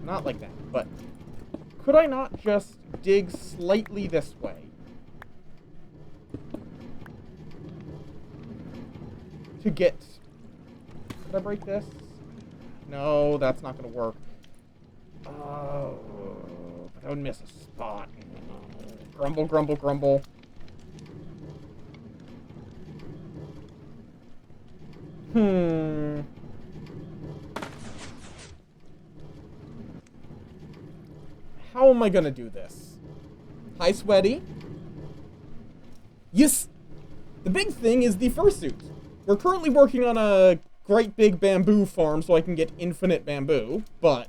Not like that, but... Could I not just dig slightly this way? To get... Could I break this? No, that's not gonna work. Oh, but I would miss a spot. Grumble, grumble, grumble. How am I gonna do this? Hi, Sweaty. Yes! The big thing is the fursuit. we're currently working on a great big bamboo farm so I can get infinite bamboo, but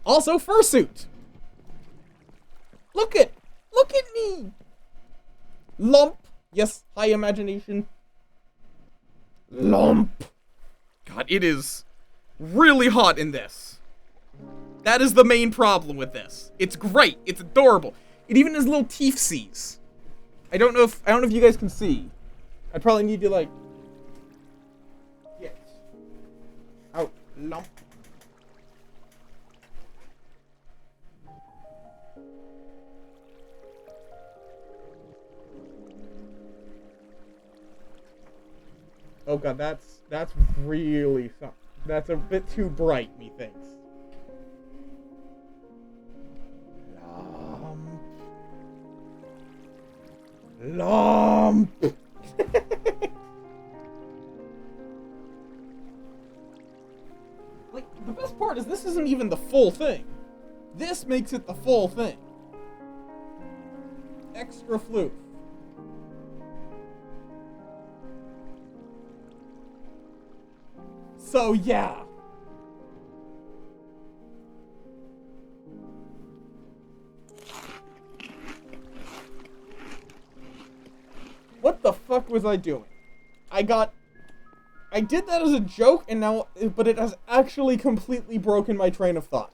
also fursuit. Look at me. Lump. Yes, high imagination. Lump. God, it is really hot in this. That is the main problem with this. It's great. It's adorable. It even has little teeth-sees. I don't know if you guys can see. I probably need to like yes. Out lump. Oh god, that's really something. That's a bit too bright, methinks. Lump. Like, the best part is this isn't even the full thing. This makes it the full thing. Extra floof. So, yeah. What the fuck was I doing? I did that as a joke, and now, but it has actually completely broken my train of thought.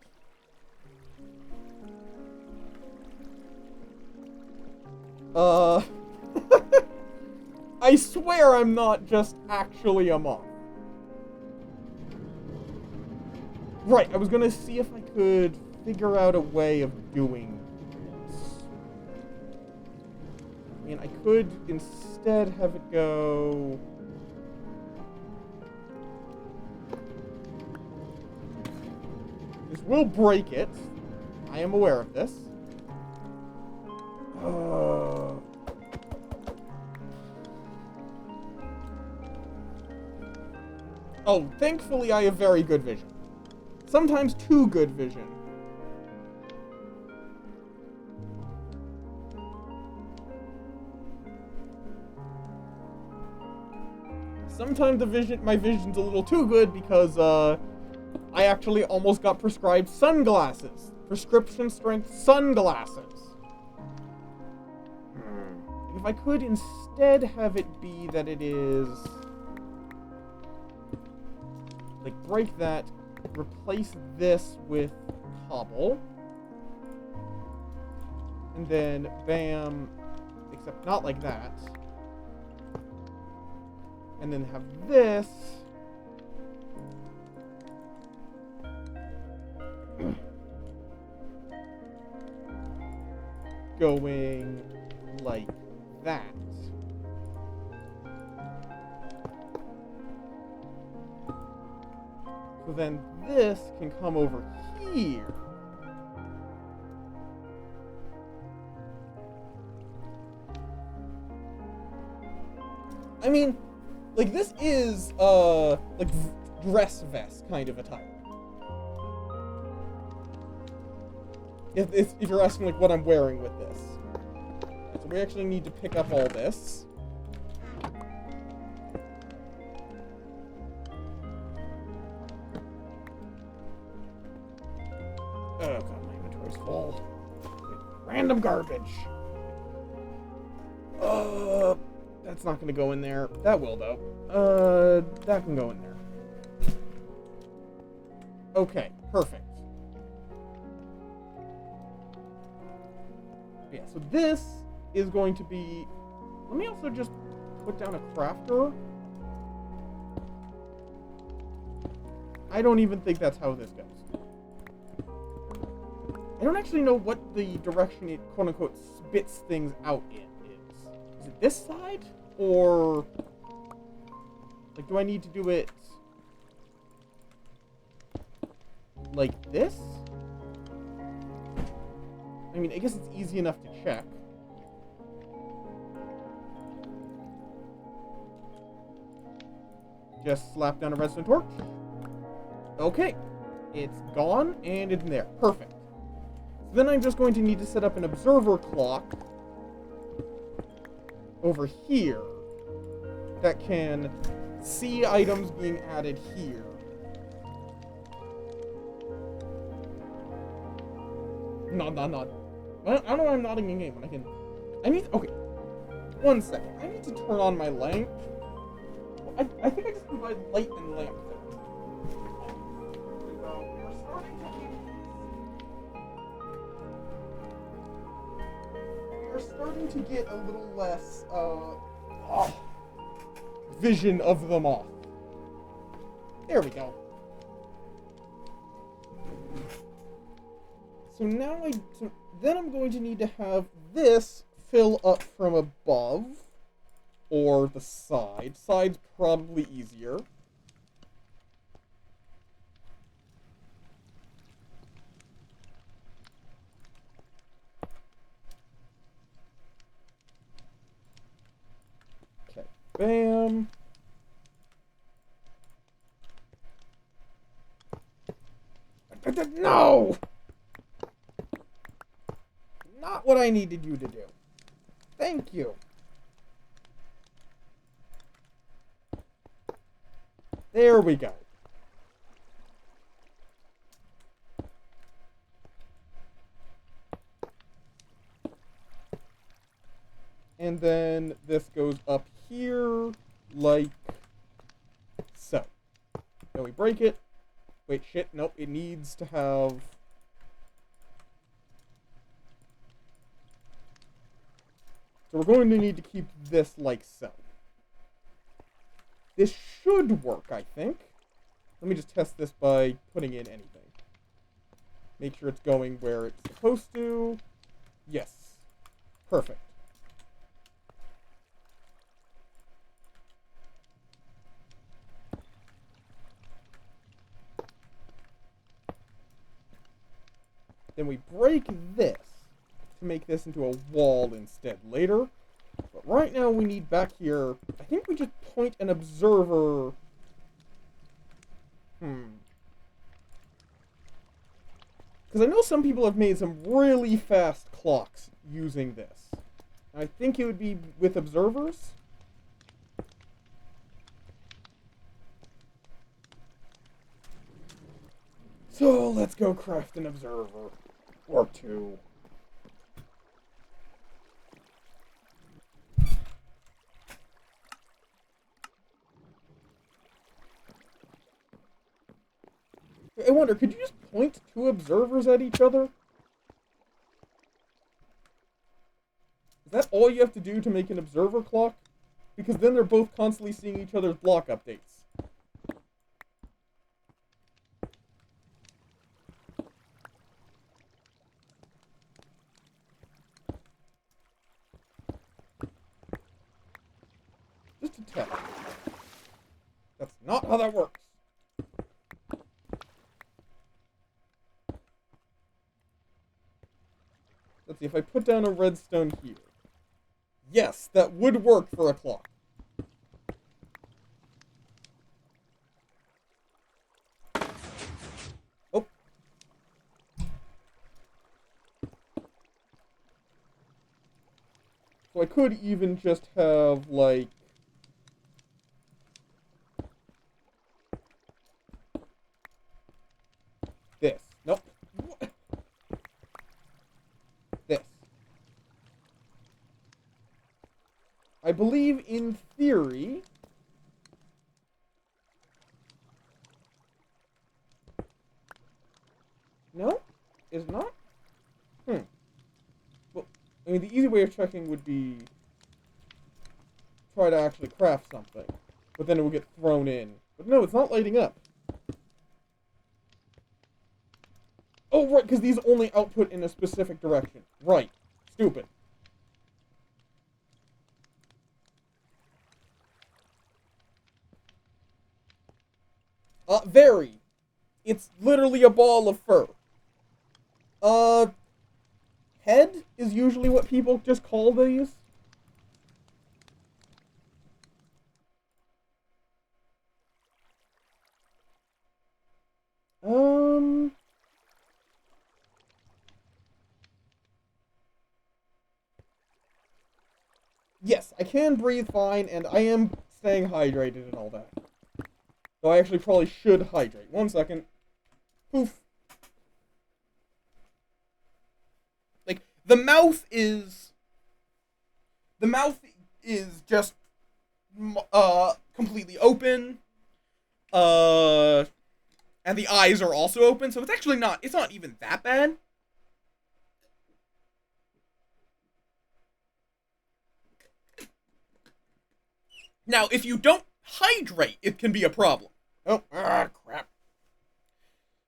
I swear I'm not just actually a moth. Right, I was gonna see if I could figure out a way of doing this. I mean, I could instead have it go... This will break it. I am aware of this. Oh, thankfully I have very good vision. Sometimes too good vision. Sometimes my vision's a little too good because, I actually almost got prescribed sunglasses. Prescription strength sunglasses. If I could instead have it be that it is... like, break that, replace this with cobble. And then, bam, except not like that. And then have this... going like that. So then this can come over here. I mean, like this is like dress vest kind of attire. If you're asking like what I'm wearing with this. So we actually need to pick up all this. Oh god, my inventory's full. Random garbage. That's not gonna go in there. That will though. That can go in there. Okay, perfect. Yeah, so this is going to be... Let me also just put down a crafter. I don't even think that's how this goes. I don't actually know what the direction it, quote-unquote, spits things out in is. Is it this side? Or... like, do I need to do it... like this? I mean, I guess it's easy enough to check. Just slap down a redstone torch. Okay. It's gone, and it's in there. Perfect. So then I'm just going to need to set up an observer clock over here that can see items being added here. No. I don't know why I'm nodding in game when I can. Okay. 1 second. I need to turn on my lamp. I think I just combined light and lamp there. We're starting to get a little less vision of them off. There we go. So now then I'm going to need to have this fill up from above or the side. Side's probably easier. Okay, bam. No! Not what I needed you to do. Thank you. There we go. And then this goes up here like so. Then we break it. Wait, shit, nope, it needs to have... So we're going to need to keep this like so. This should work, I think. Let me just test this by putting in anything. Make sure it's going where it's supposed to. Yes. Perfect. Then we break this to make this into a wall instead later. But right now we need back here, I think we just point an observer. Because I know some people have made some really fast clocks using this. I think it would be with observers. So let's go craft an observer. Or two. I wonder, could you just point two observers at each other? Is that all you have to do to make an observer clock? Because then they're both constantly seeing each other's block updates. Just a test. That's not how that works. Let's see, if I put down a redstone here. Yes, that would work for a clock. Oh. So I could even just have, like... this. Nope. This. I believe, in theory... No? Is not? Well, I mean, the easy way of checking would be... try to actually craft something. But then it will get thrown in. But no, it's not lighting up. Oh, right, because these only output in a specific direction. Right. Stupid. Very. It's literally a ball of fur. Head is usually what people just call these. Yes, I can breathe fine, and I am staying hydrated and all that. So I actually probably should hydrate. 1 second. Poof. Like, the mouth is just completely open. And the eyes are also open, so it's not even that bad. Now, if you don't hydrate, it can be a problem. Oh, crap.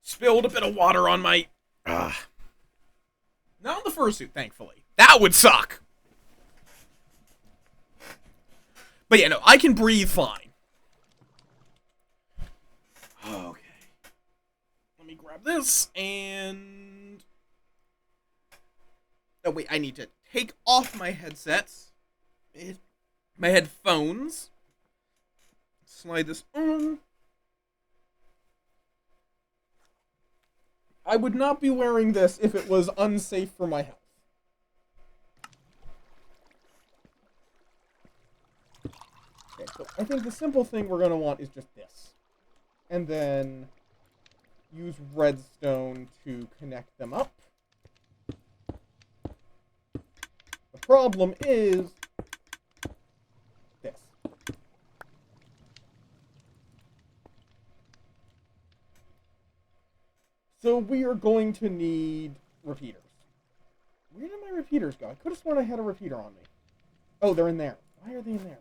Spilled a bit of water on my... Not on the fursuit, thankfully. That would suck. But yeah, no, I can breathe fine. Okay. Let me grab this, and... Oh, wait, I need to take off my headsets. My headphones. Slide this on. I would not be wearing this if it was unsafe for my health. Okay, so I think the simple thing we're going to want is just this. And then use redstone to connect them up. The problem is this. So we are going to need repeaters. Where did my repeaters go? I could have sworn I had a repeater on me. Oh, they're in there. Why are they in there?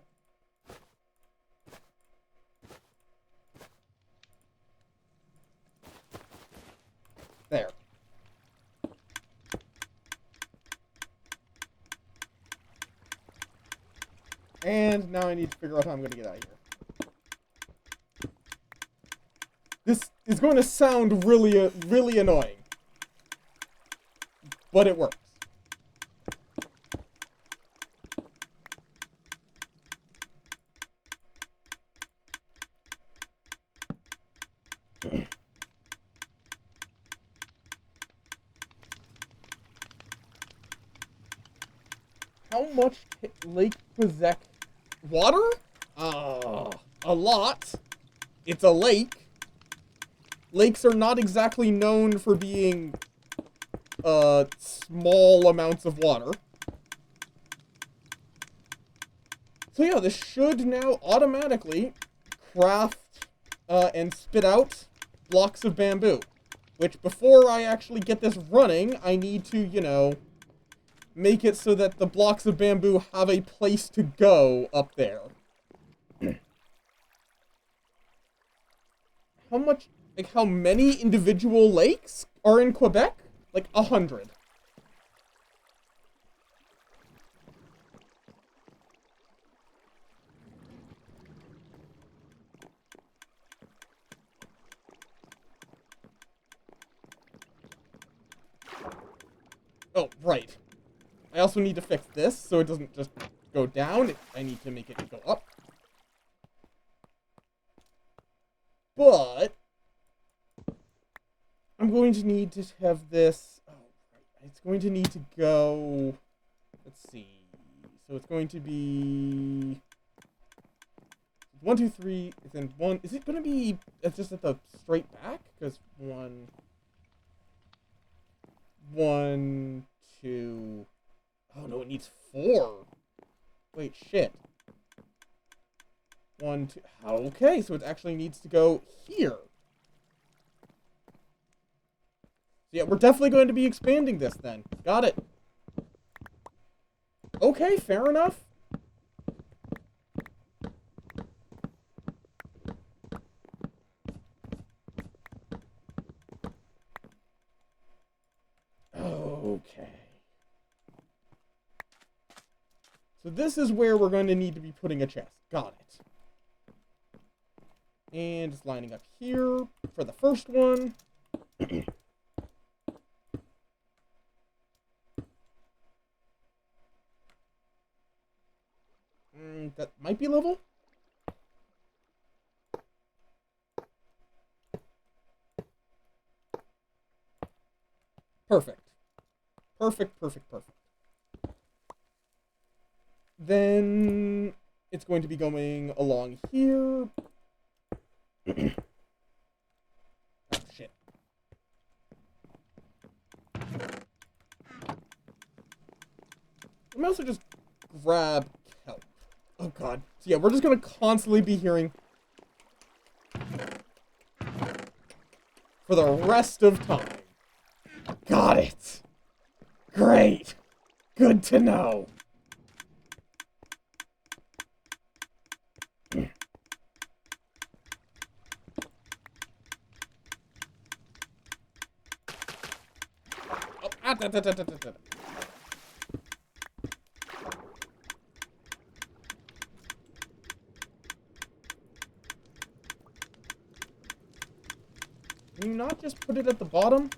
There. And now I need to figure out how I'm going to get out of here. This is going to sound really, really annoying. But it works. How much Lake Quizek water? A lot. It's a lake. Lakes are not exactly known for being small amounts of water. So yeah, this should now automatically craft and spit out blocks of bamboo. Which, before I actually get this running, I need to, you know, make it so that the blocks of bamboo have a place to go up there. How many individual lakes are in Quebec? Like 100. Oh, right. I also need to fix this so it doesn't just go down. I need to make it go up. But I'm going to need to have this... Oh, right. It's going to need to go... Let's see. So it's going to be... 1, 2, 3, then 1... Is it going to be just at the straight back? Because 1... 1, 2... Oh, no, it needs 4. Wait, shit. 1, 2... Okay, so it actually needs to go here. Yeah, we're definitely going to be expanding this then. Got it. Okay, fair enough. Okay. So this is where we're going to need to be putting a chest. Got it. And it's lining up here for the first one. That might be level. Perfect. Perfect. Then it's going to be going along here. Oh, shit. Let me also just grab kelp. Oh, God. So, yeah, we're just going to constantly be hearing for the rest of time. Got it. Great. Good to know. Can you not just put it at the bottom?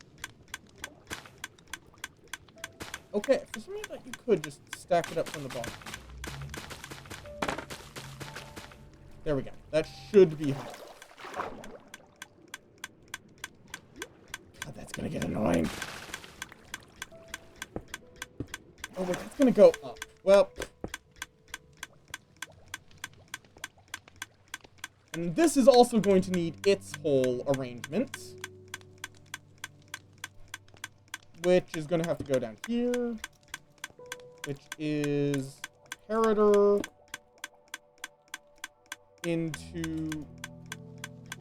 Okay, for some reason you could just stack it up from the bottom. There we go. That should be hard. God, that's gonna get annoying. Oh wait, that's gonna go up. Well. And this is also going to need its whole arrangement. Which is going to have to go down here. Which is imperator into...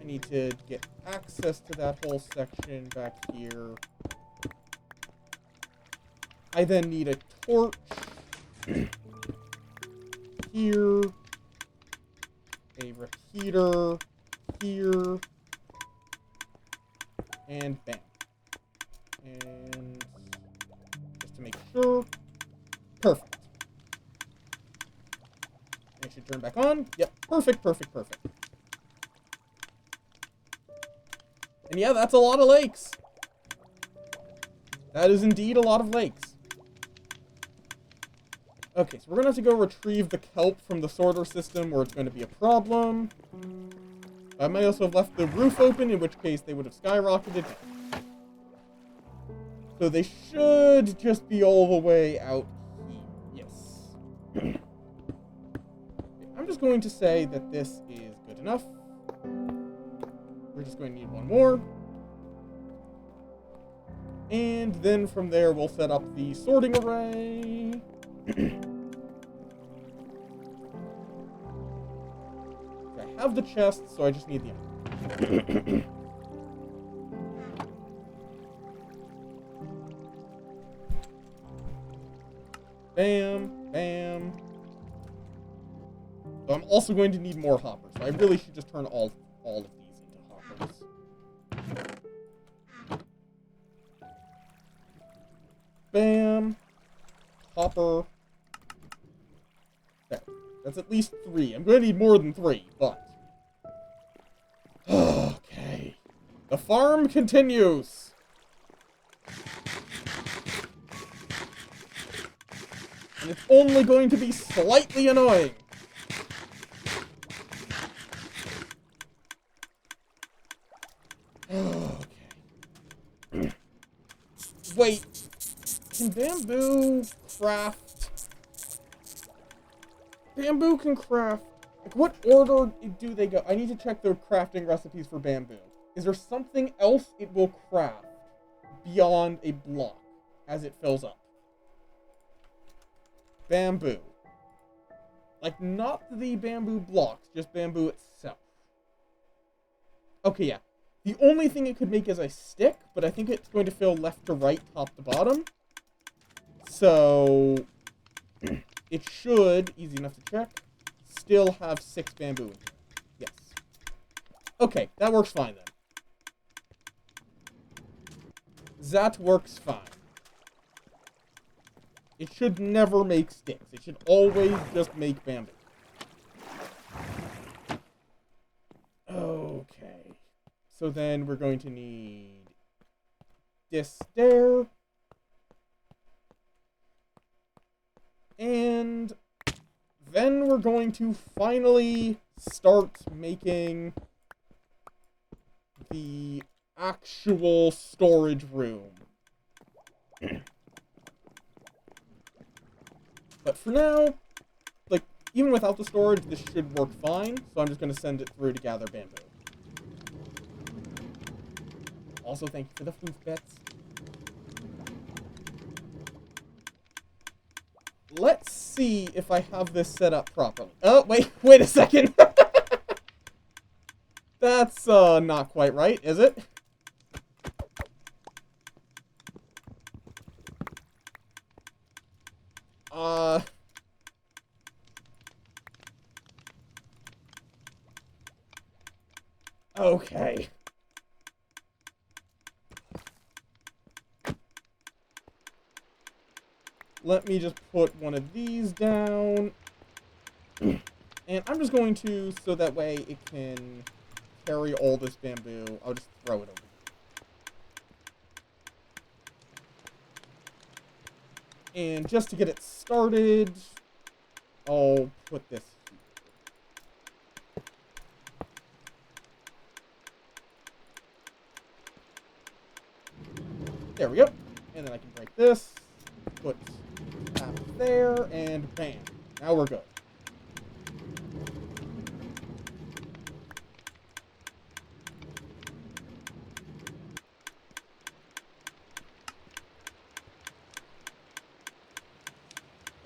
I need to get access to that whole section back here. I then need a torch. Here. A repeater. Here. And bam. And just to make sure. Perfect. And it should turn back on. Yep. Perfect, perfect, perfect. And yeah, that's a lot of lakes. That is indeed a lot of lakes. Okay, so we're gonna have to go retrieve the kelp from the sorter system, or it's going to be a problem. I might also have left the roof open, in which case they would have skyrocketed. So they should just be all the way out here. Yes. I'm just going to say that this is good enough. We're just going to need one more. And then from there, we'll set up the sorting array. I have the chest, so I just need the other. Bam, bam. So I'm also going to need more hoppers. So I really should just turn all of these into hoppers. Bam. Hopper. There. That's at least 3. I'm going to need more than 3, but... Okay. The farm continues. And it's only going to be slightly annoying. Okay. Wait. Can bamboo craft? Bamboo can craft. Like, what order do they go? I need to check their crafting recipes for bamboo. Is there something else it will craft beyond a block as it fills up? Bamboo. Like, not the bamboo blocks, just bamboo itself. Okay, yeah. The only thing it could make is a stick, but I think it's going to fill left to right, top to bottom. So, it should, easy enough to check, still have 6 bamboo in here. Yes. Okay, that works fine then. That works fine. It should never make sticks. It should always just make bamboo. Okay. So then we're going to need this there. And then we're going to finally start making the actual storage room. But for now, like, even without the storage, this should work fine, so I'm just going to send it through to gather bamboo. Also, thank you for the food bets. Let's see if I have this set up properly. Oh, wait a second. That's, not quite right, is it? Okay. Let me just put one of these down. And I'm just going to, so that way it can carry all this bamboo. I'll just throw it over here. And just to get it started, I'll put this here. There we go. And then I can break this, put that there, and bam. Now we're good.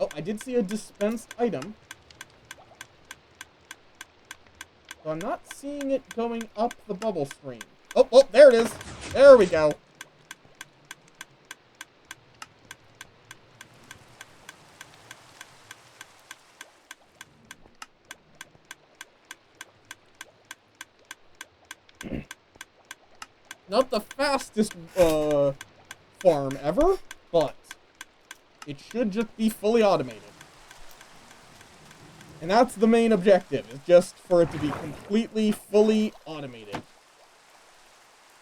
Oh, I did see a dispensed item. So I'm not seeing it going up the bubble stream. Oh, there it is. There we go. Not the fastest, farm ever, but it should just be fully automated. And that's the main objective, is just for it to be completely, fully automated.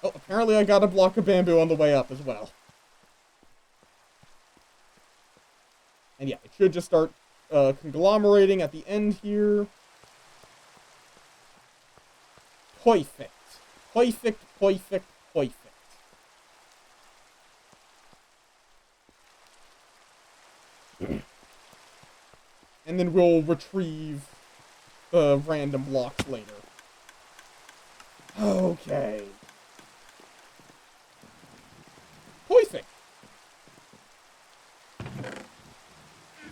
Oh, apparently I got a block of bamboo on the way up as well. And yeah, it should just start, conglomerating at the end here. Perfect. Perfect, perfect, perfect. And then we'll retrieve the random blocks later. Okay. Perfect.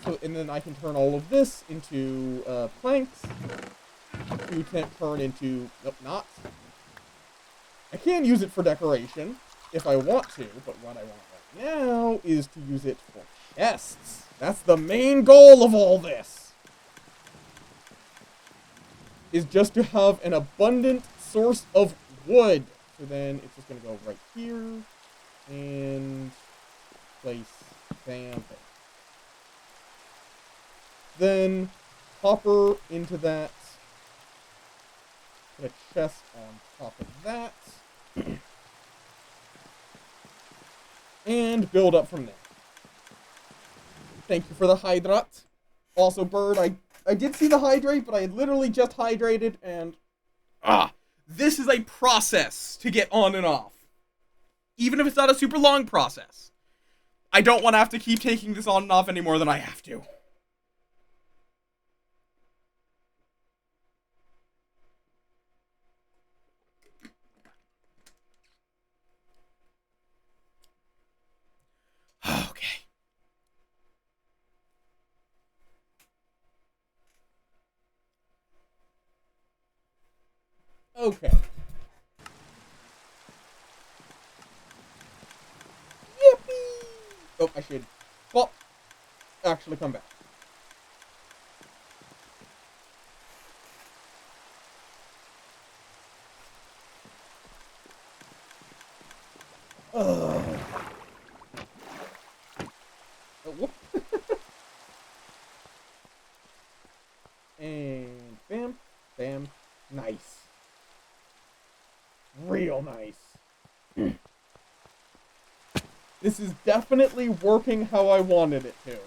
So, and then I can turn all of this into planks. You can turn into... Nope, not. I can use it for decoration if I want to, but what I want right now is to use it for chests. That's the main goal of all this. Is just to have an abundant source of wood. So then it's just going to go right here. And place bam, bam. Then copper into that. Put a chest on top of that. And build up from there. Thank you for the hydrate. Also, Bird, I did see the hydrate, but I had literally just hydrated, and... This is a process to get on and off. Even if it's not a super long process. I don't want to have to keep taking this on and off any more than I have to. Okay. Okay. Yippee! Oh, I should... Well, actually come back. Oh, whoop. And bam, bam, nice. Real nice. This is definitely working how I wanted it to.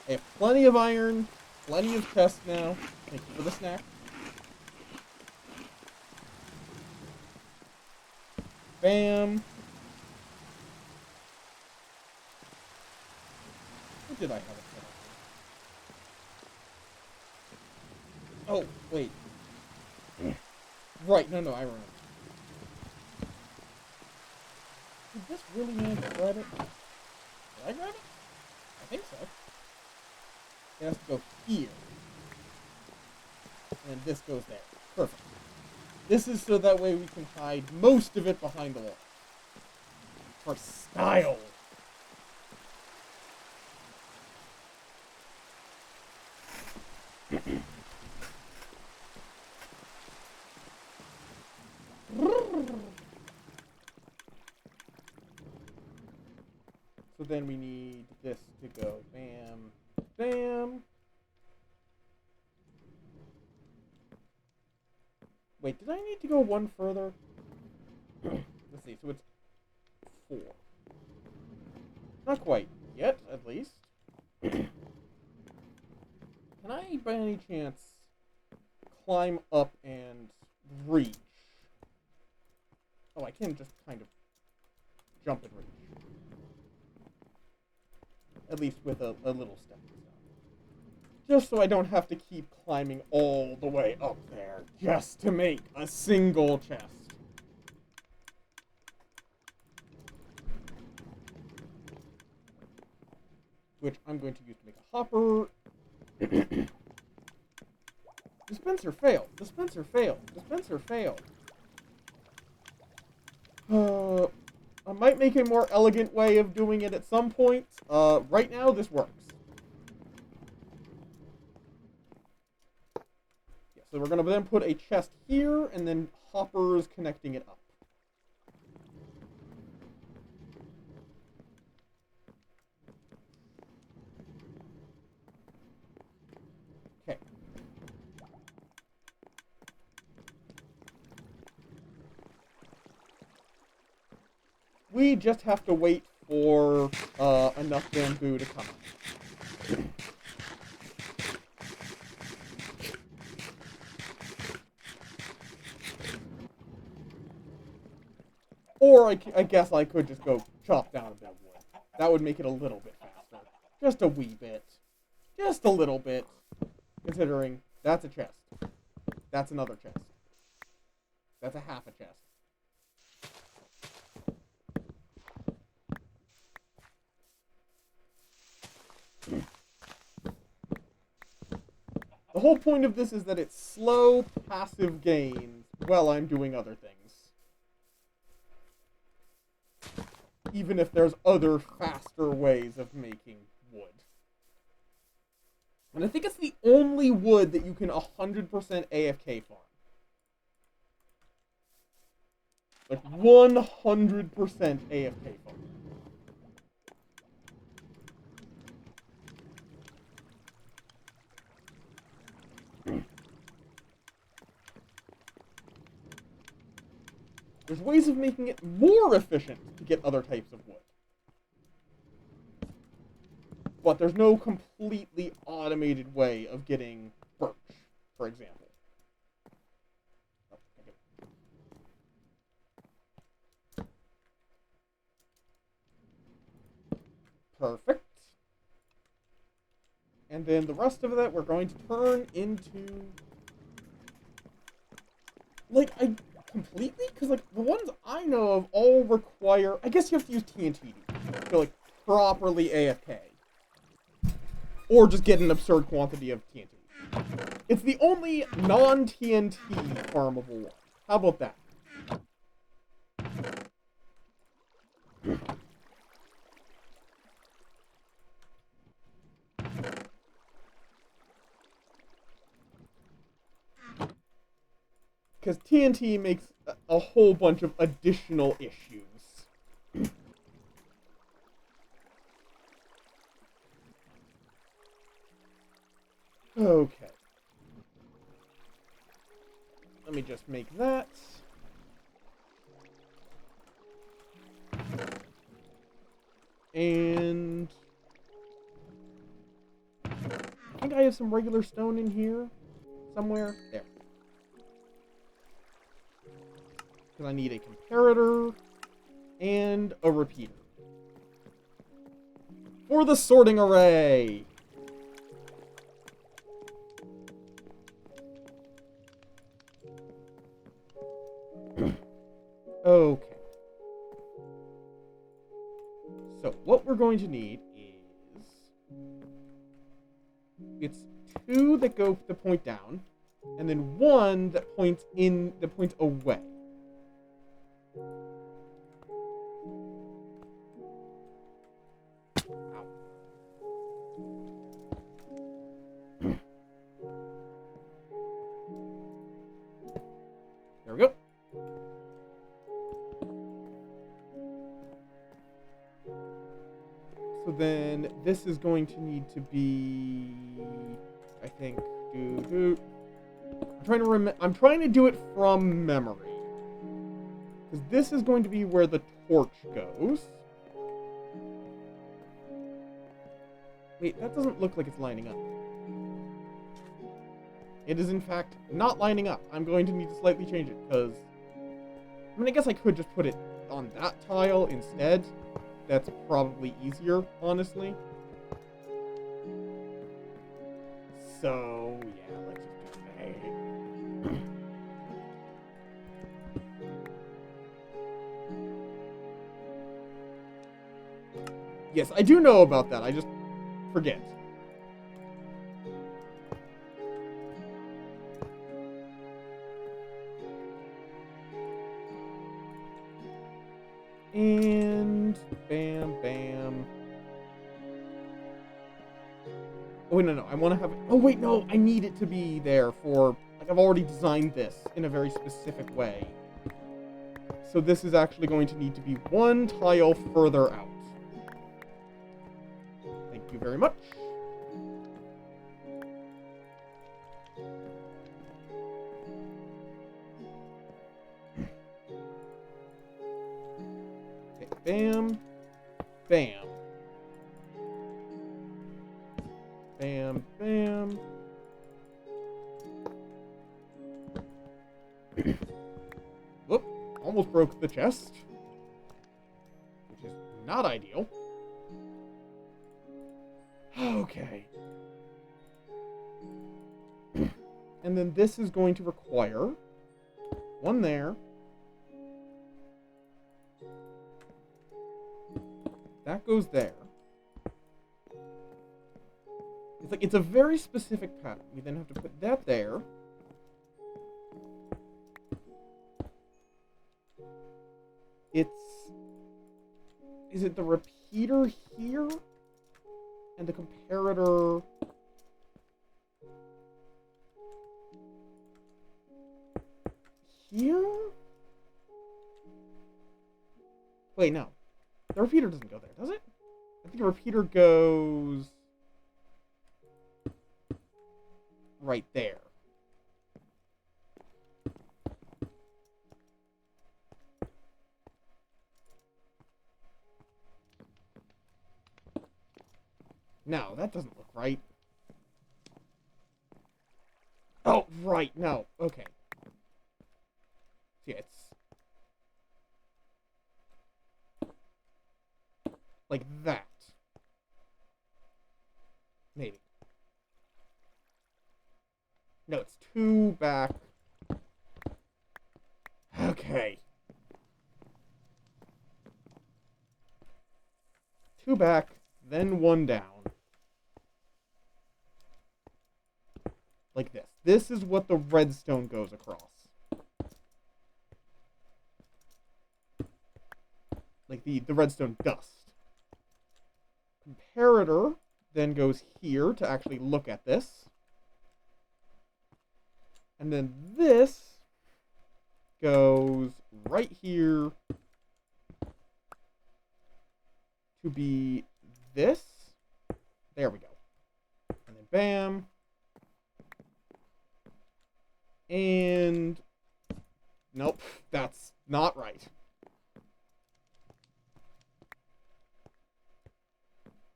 I have plenty of iron, plenty of chests now. Thank you for the snack. Bam. did I have it set up? Oh, wait. Right, no, I remember. Did this really need to grab it? Did I grab it? I think so. It has to go here. And this goes there. Perfect. This is so that way we can hide most of it behind the wall. For style. So then we need this to go bam, bam. Wait, did I need to go one further? Let's see, so it's 4. Not quite yet, at least. Can I, by any chance, climb up and reach? Oh, I can just kind of jump and reach. At least with a little step. Just so I don't have to keep climbing all the way up there just to make a single chest. Which I'm going to use to make a hopper. Dispenser failed. Dispenser failed. Dispenser failed. I might make a more elegant way of doing it at some point. Right now, this works. Yeah, so we're going to then put a chest here, and then hoppers connecting it up. Okay. We just have to wait for enough bamboo to come up. Or I guess I could just go chop down a bit of wood. That would make it a little bit faster. Just a wee bit. Just a little bit. Considering that's a chest. That's another chest. That's a half a chest. The whole point of this is that it's slow, passive gains while I'm doing other things. Even if there's other, faster ways of making wood. And I think it's the only wood that you can 100% AFK farm. Like, 100% AFK farm. There's ways of making it more efficient to get other types of wood. But there's no completely automated way of getting birch, for example. Oh, okay. Perfect. And then the rest of that we're going to turn into... Like, completely? Because, like, the ones I know of all require... I guess you have to use TNT to, like, properly AFK. Or just get an absurd quantity of TNT. It's the only non-TNT farmable one. How about that? Because TNT makes a whole bunch of additional issues. Okay. Let me just make that. And... I think I have some regular stone in here. Somewhere. There. Because I need a comparator and a repeater. For the sorting array! Okay. So, what we're going to need is... It's 2 that point down, and then 1 that points away. Ow. There we go. So then this is going to need to be, I think, I'm trying to do it from memory. Because this is going to be where the torch goes. Wait, that doesn't look like it's lining up. It is in fact not lining up. I'm going to need to slightly change it because, I mean, I guess I could just put it on that tile instead. That's probably easier, honestly. So, yeah, let's just do that. Yes, I do know about that. I just forget. And bam, bam. Oh, wait, no. I want to have it. Oh, wait, no. I need it to be there for, like, I've already designed this in a very specific way. So this is actually going to need to be 1 tile further out. Thank you very much. Okay, bam. Bam. Bam, bam. Whoop. Almost broke the chest. Which is not ideal. Okay. And then this is going to require 1 there. That goes there. It's like, it's a very specific pattern. We then have to put that there. Is it the repeater here? And the comparator here? Wait, no. The repeater doesn't go there, does it? I think the repeater goes right there. No, that doesn't look right. Oh, right, no. Okay. Yeah, it's like that. Maybe. No, it's 2 back. Okay. 2 back, then 1 down. Like this. This is what the redstone goes across. Like the redstone dust. Comparator then goes here to actually look at this. And then this goes right here to be this. There we go. And then bam. And nope, that's not right.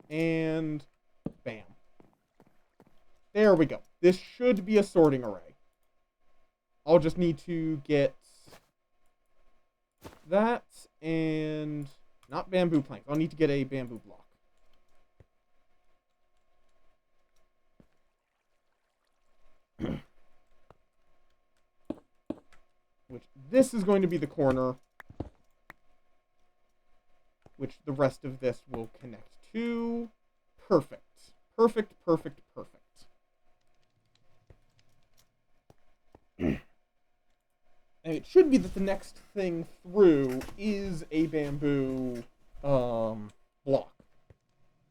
And bam. There we go. This should be a sorting array. I'll just need to get that and not bamboo planks. I'll need to get a bamboo block. which this is going to be the corner, which the rest of this will connect to. Perfect. Perfect, perfect, perfect. And it should be that the next thing through is a bamboo block.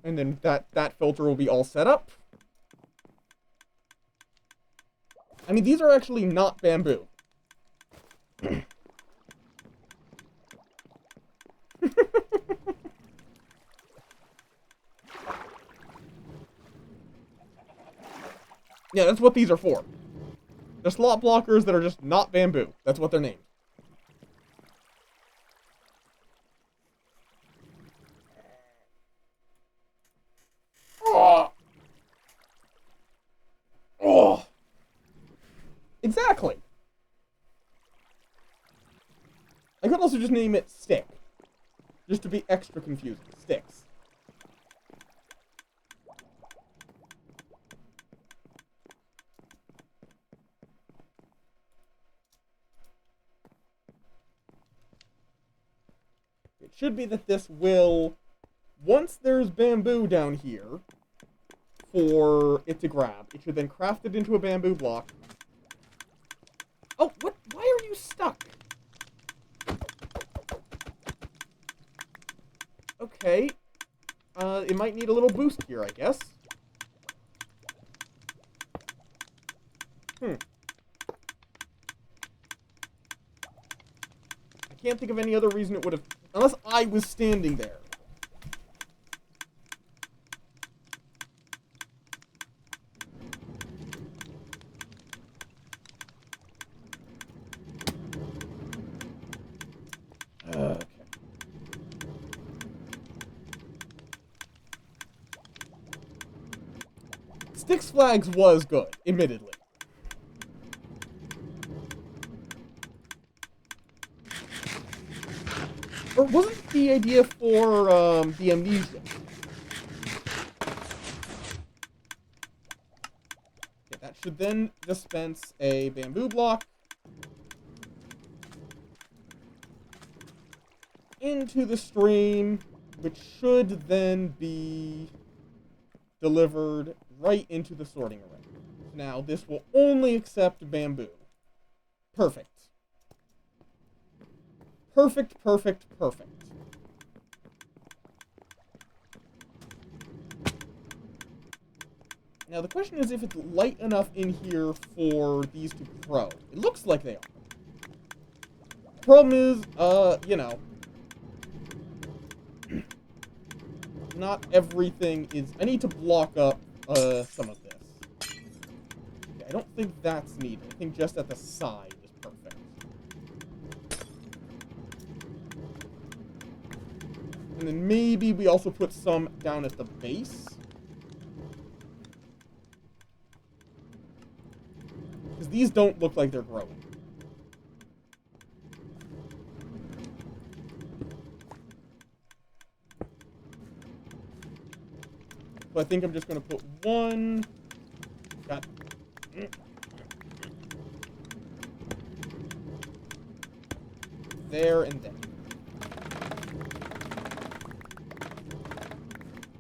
And then that filter will be all set up. I mean, these are actually not bamboo. Yeah, that's what these are for. They're slot blockers that are just not bamboo. That's what they're named. Oh. Oh. Exactly. I could also just name it Stick. Just to be extra confusing. Sticks. It should be that this will, once there's bamboo down here for it to grab, it should then craft it into a bamboo block. Oh, what? Why are you stuck? Okay. It might need a little boost here, I guess. I can't think of any other reason it would have... Unless I was standing there. Okay. Six Flags was good, admittedly. Or wasn't the idea for the amnesia? Okay, that should then dispense a bamboo block into the stream, which should then be delivered right into the sorting array. Now, this will only accept bamboo. Perfect. Perfect, perfect, perfect. Now, the question is if it's light enough in here for these to grow. It looks like they are. Problem is, you know, not everything is... I need to block up, some of this. Okay, I don't think that's needed. I think just at the side is perfect. And then maybe we also put some down at the base. Because these don't look like they're growing. So I think I'm just going to put one... Got... There and there.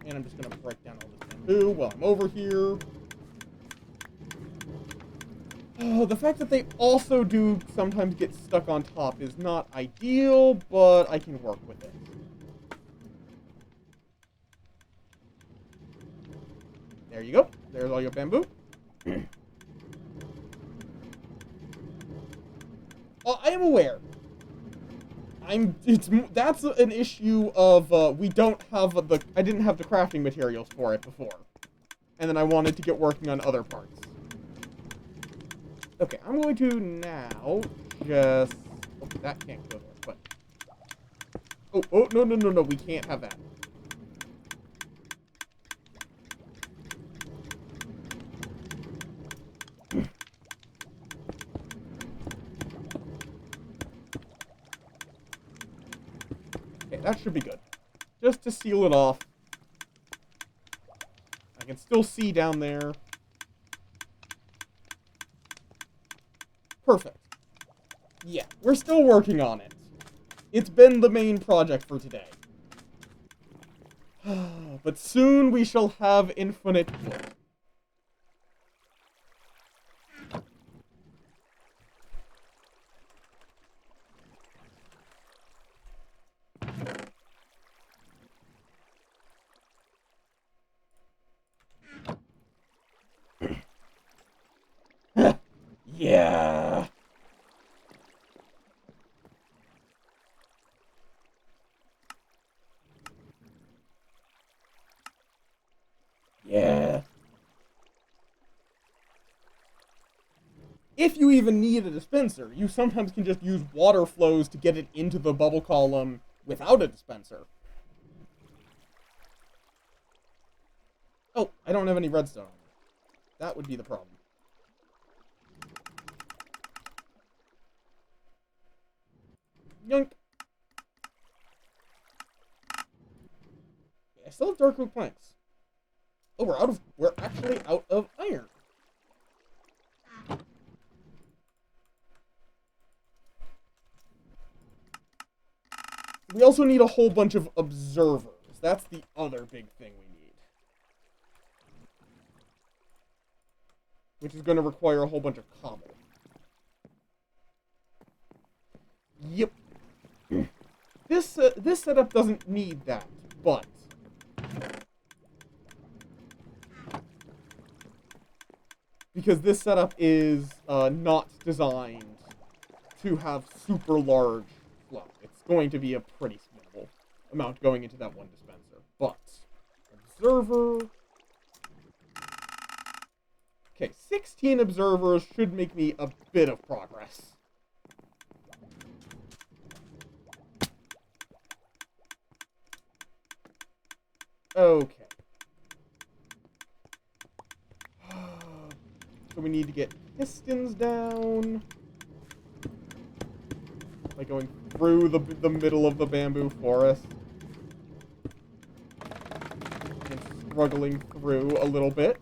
And I'm just going to break down all this bamboo while I'm over here. Oh, the fact that they also do sometimes get stuck on top is not ideal, but I can work with it. There you go. There's all your bamboo. I am aware. That's an issue of, we don't have I didn't have the crafting materials for it before. And then I wanted to get working on other parts. Okay, I'm going to now just... Oh, that can't go there, but... Oh, no, we can't have that. Okay, that should be good. Just to seal it off. I can still see down there. Perfect. Yeah, we're still working on it. It's been the main project for today. But soon we shall have infinite wood. Yeah. Yeah. If you even need a dispenser, you sometimes can just use water flows to get it into the bubble column without a dispenser. Oh, I don't have any redstone. That would be the problem. Yoink. I still have dark oak planks. Oh, we're actually out of iron. We also need a whole bunch of observers. That's the other big thing we need. Which is going to require a whole bunch of cobble. Yep. This setup doesn't need that, but because this setup is not designed to have super large flow. It's going to be a pretty minimal amount going into that one dispenser. But observer. Okay, 16 observers should make me a bit of progress. Okay. So we need to get pistons down. Like going through the middle of the bamboo forest. And struggling through a little bit.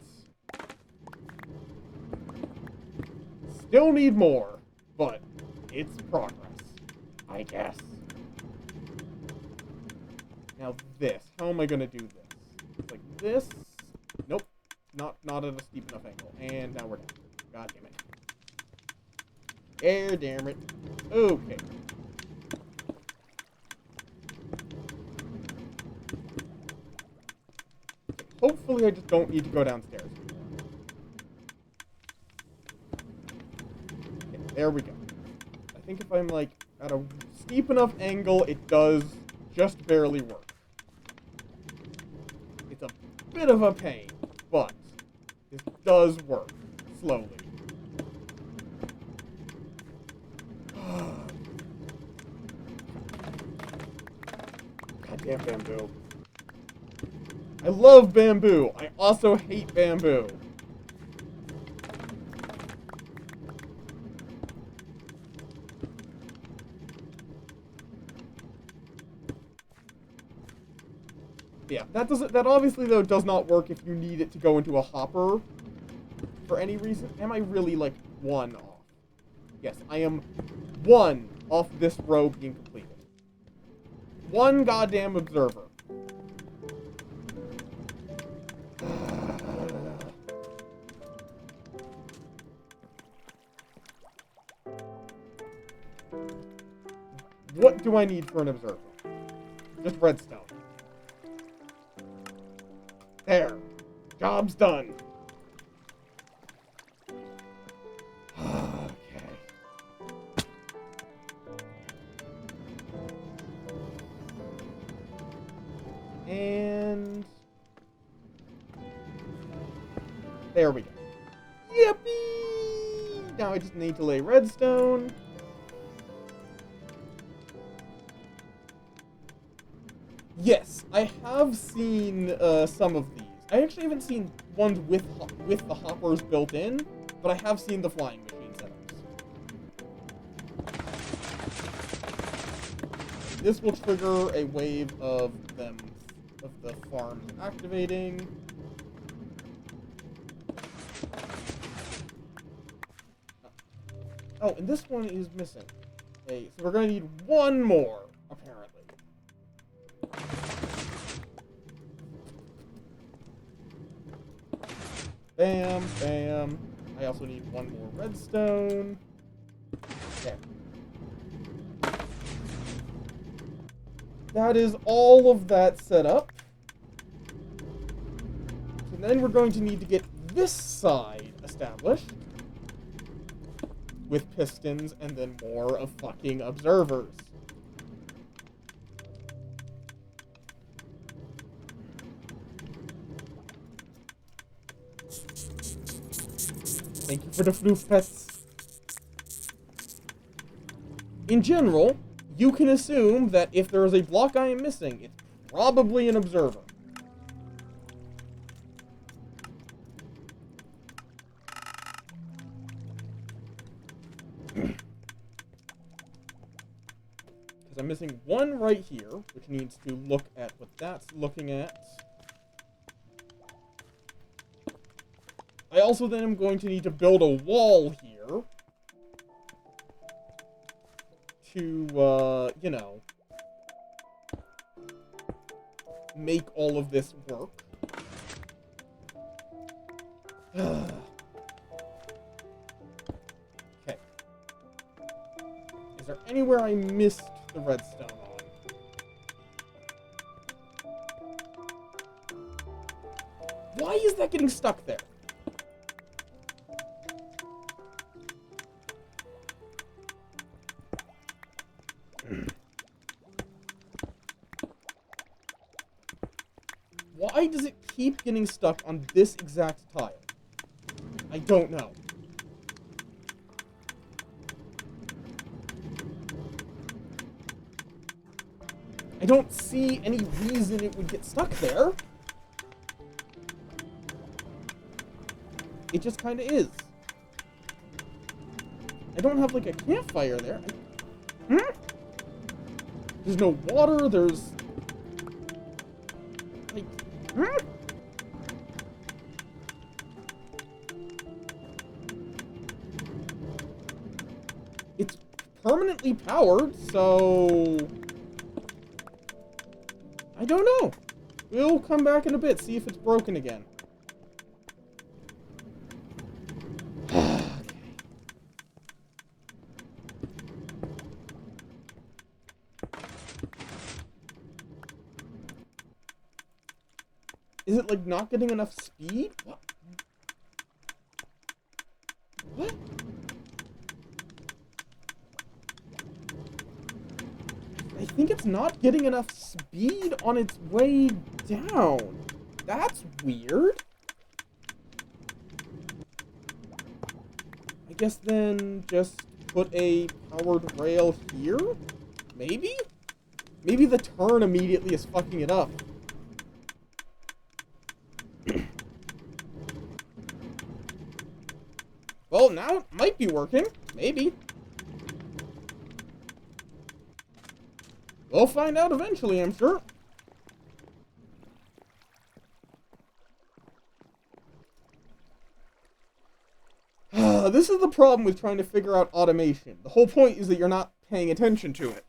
Still need more, but it's progress, I guess. Now this, how am I gonna do this? Like this? Nope, not at a steep enough angle. And now we're done. God damn it. Damn it. Okay. Hopefully I just don't need to go downstairs anymore. Okay, there we go. I think if I'm like at a steep enough angle, it does just barely work. It's a bit of a pain, but this does work slowly. Goddamn bamboo. I love bamboo. I also hate bamboo. Yeah, that obviously though does not work if you need it to go into a hopper for any reason. Am I really like one off? Yes, I am one off this row being completed. One goddamn observer. What do I need for an observer? Just redstone. There. Job's done. Okay. And there we go. Yippee! Now I just need to lay redstone. Yes, I have seen some of these. I actually haven't seen ones with the hoppers built in, but I have seen the flying machine setups. This will trigger a wave of the farms activating. Oh, and this one is missing. Okay, so we're gonna need one more, apparently. Bam, bam. I also need one more redstone. There. That is all of that set up. So then we're going to need to get this side established. With pistons and then more of fucking observers. Thank you for the floof pets. In general, you can assume that if there is a block I am missing, it's probably an observer. Because I'm missing one right here, which needs to look at what that's looking at. I also then am going to need to build a wall here. To, you know, make all of this work. Okay. Is there anywhere I missed the redstone on? Why is that getting stuck there? Why does it keep getting stuck on this exact tile? I don't know. I don't see any reason it would get stuck there. It just kind of is. I don't have, like, a campfire there. There's no water, there's... like... It's permanently powered, so... I don't know. We'll come back in a bit, see if it's broken again. Is it, like, not getting enough speed? What? What? I think it's not getting enough speed on its way down. That's weird. I guess then just put a powered rail here? Maybe? Maybe the turn immediately is fucking it up. Well, now it might be working. Maybe. We'll find out eventually, I'm sure. This is the problem with trying to figure out automation. The whole point is that you're not paying attention to it.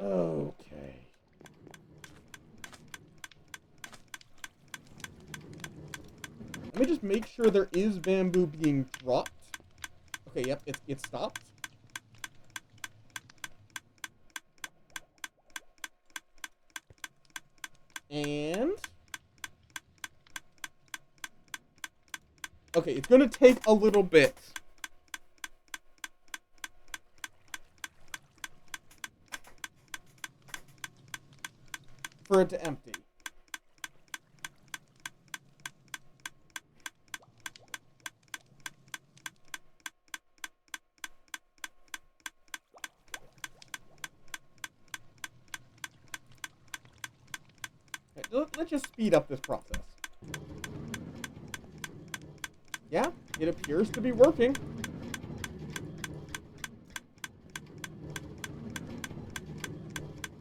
Okay. Let me just make sure there is bamboo being dropped. Okay, yep, it stopped. And... okay, it's gonna take a little bit. For it to empty. Okay, let's just speed up this process. Yeah, it appears to be working.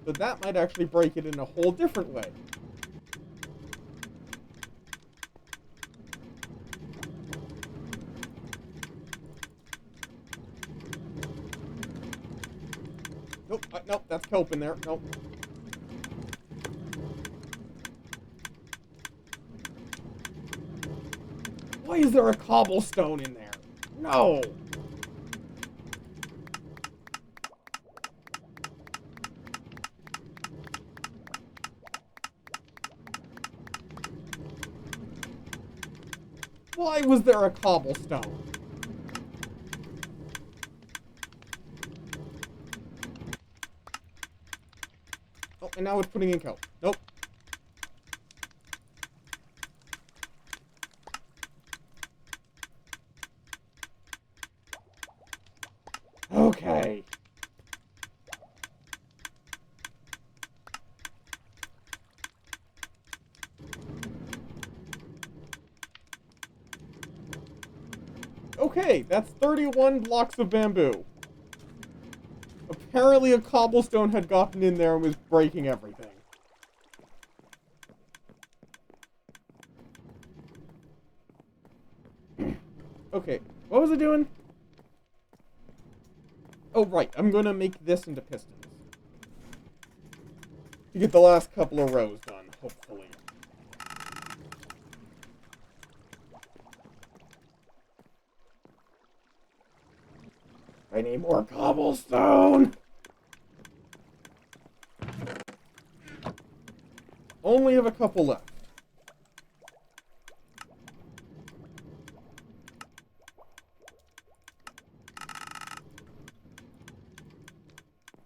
But that might actually break it in a whole different way. Nope, nope, that's kelp in there. Nope. Why is there a cobblestone in there? No! Why was there a cobblestone? Oh, and now it's putting in kelp. Nope. Okay. Okay, that's 31 blocks of bamboo. Apparently a cobblestone had gotten in there and was breaking everything. Okay, what was I doing? Oh, right, I'm gonna make this into pistons. To get the last couple of rows done, hopefully. I need more cobblestone! Only have a couple left.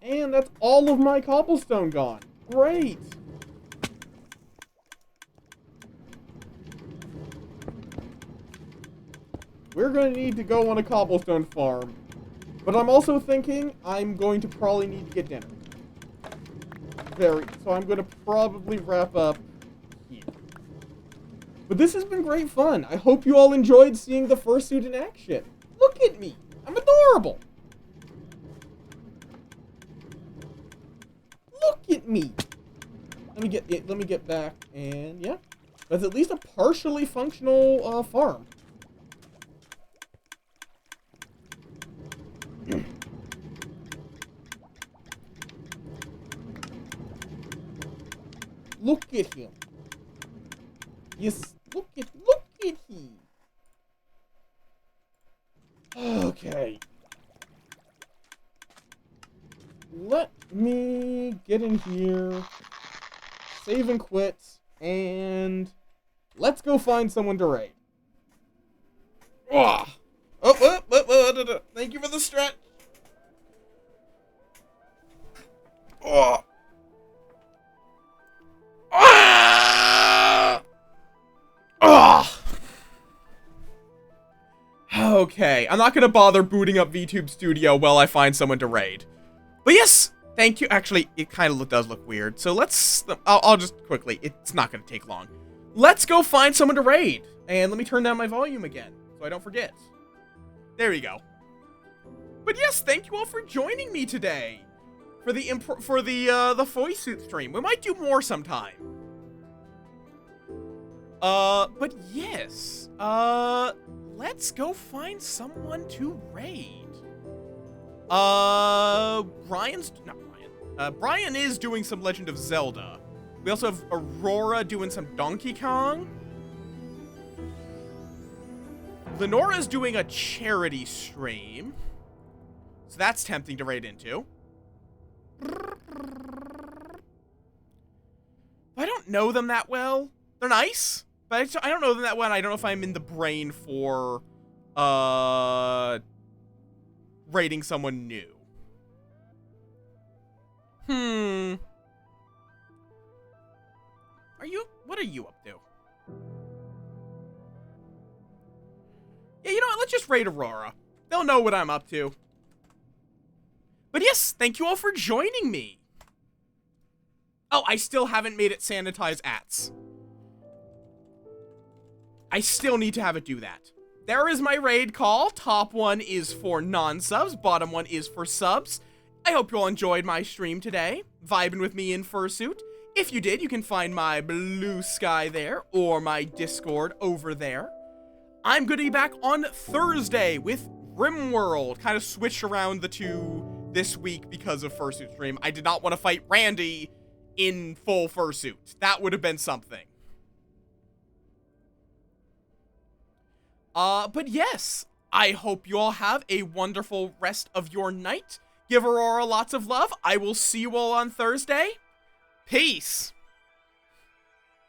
And that's all of my cobblestone gone. Great! We're gonna need to go on a cobblestone farm. But I'm also thinking I'm going to probably need to get dinner. So I'm gonna probably wrap up here. But this has been great fun. I hope you all enjoyed seeing the fursuit in action. Look at me! I'm adorable! Look at me! Let me get back, and yeah. That's at least a partially functional farm. Look at him. Yes, look at him. Okay. Let me get in here, save and quit, and let's go find someone to raid. Oh, thank you for the stretch. Oh. Okay, I'm not gonna bother booting up VTube Studio while I find someone to raid. But yes, thank you. Actually, it kind of does look weird. So I'll just quickly, it's not gonna take long. Let's go find someone to raid. And let me turn down my volume again, so I don't forget. There we go. But yes, thank you all for joining me today. For the fursuit stream. We might do more sometime. But yes, let's go find someone to raid. Brian is doing some Legend of Zelda. We also have Aurora doing some Donkey Kong. Lenora's doing a charity stream. So that's tempting to raid into. I don't know them that well. They're nice, but I don't know them that well. I don't know if I'm in the brain for raiding someone new. What are you up to? Yeah, you know what? Let's just raid Aurora. They'll know what I'm up to. But yes, thank you all for joining me. Oh, I still haven't made it sanitize ats. I still need to have it do that. There is my raid call. Top one is for non-subs. Bottom one is for subs. I hope you all enjoyed my stream today, vibing with me in fursuit. If you did, you can find my blue sky there, or my Discord over there. I'm going to be back on Thursday with RimWorld. Kind of switch around the two this week because of fursuit stream. I did not want to fight Randy in full fursuit. That would have been something. But yes, I hope you all have a wonderful rest of your night. Give Aurora lots of love. I will see you all on Thursday. Peace.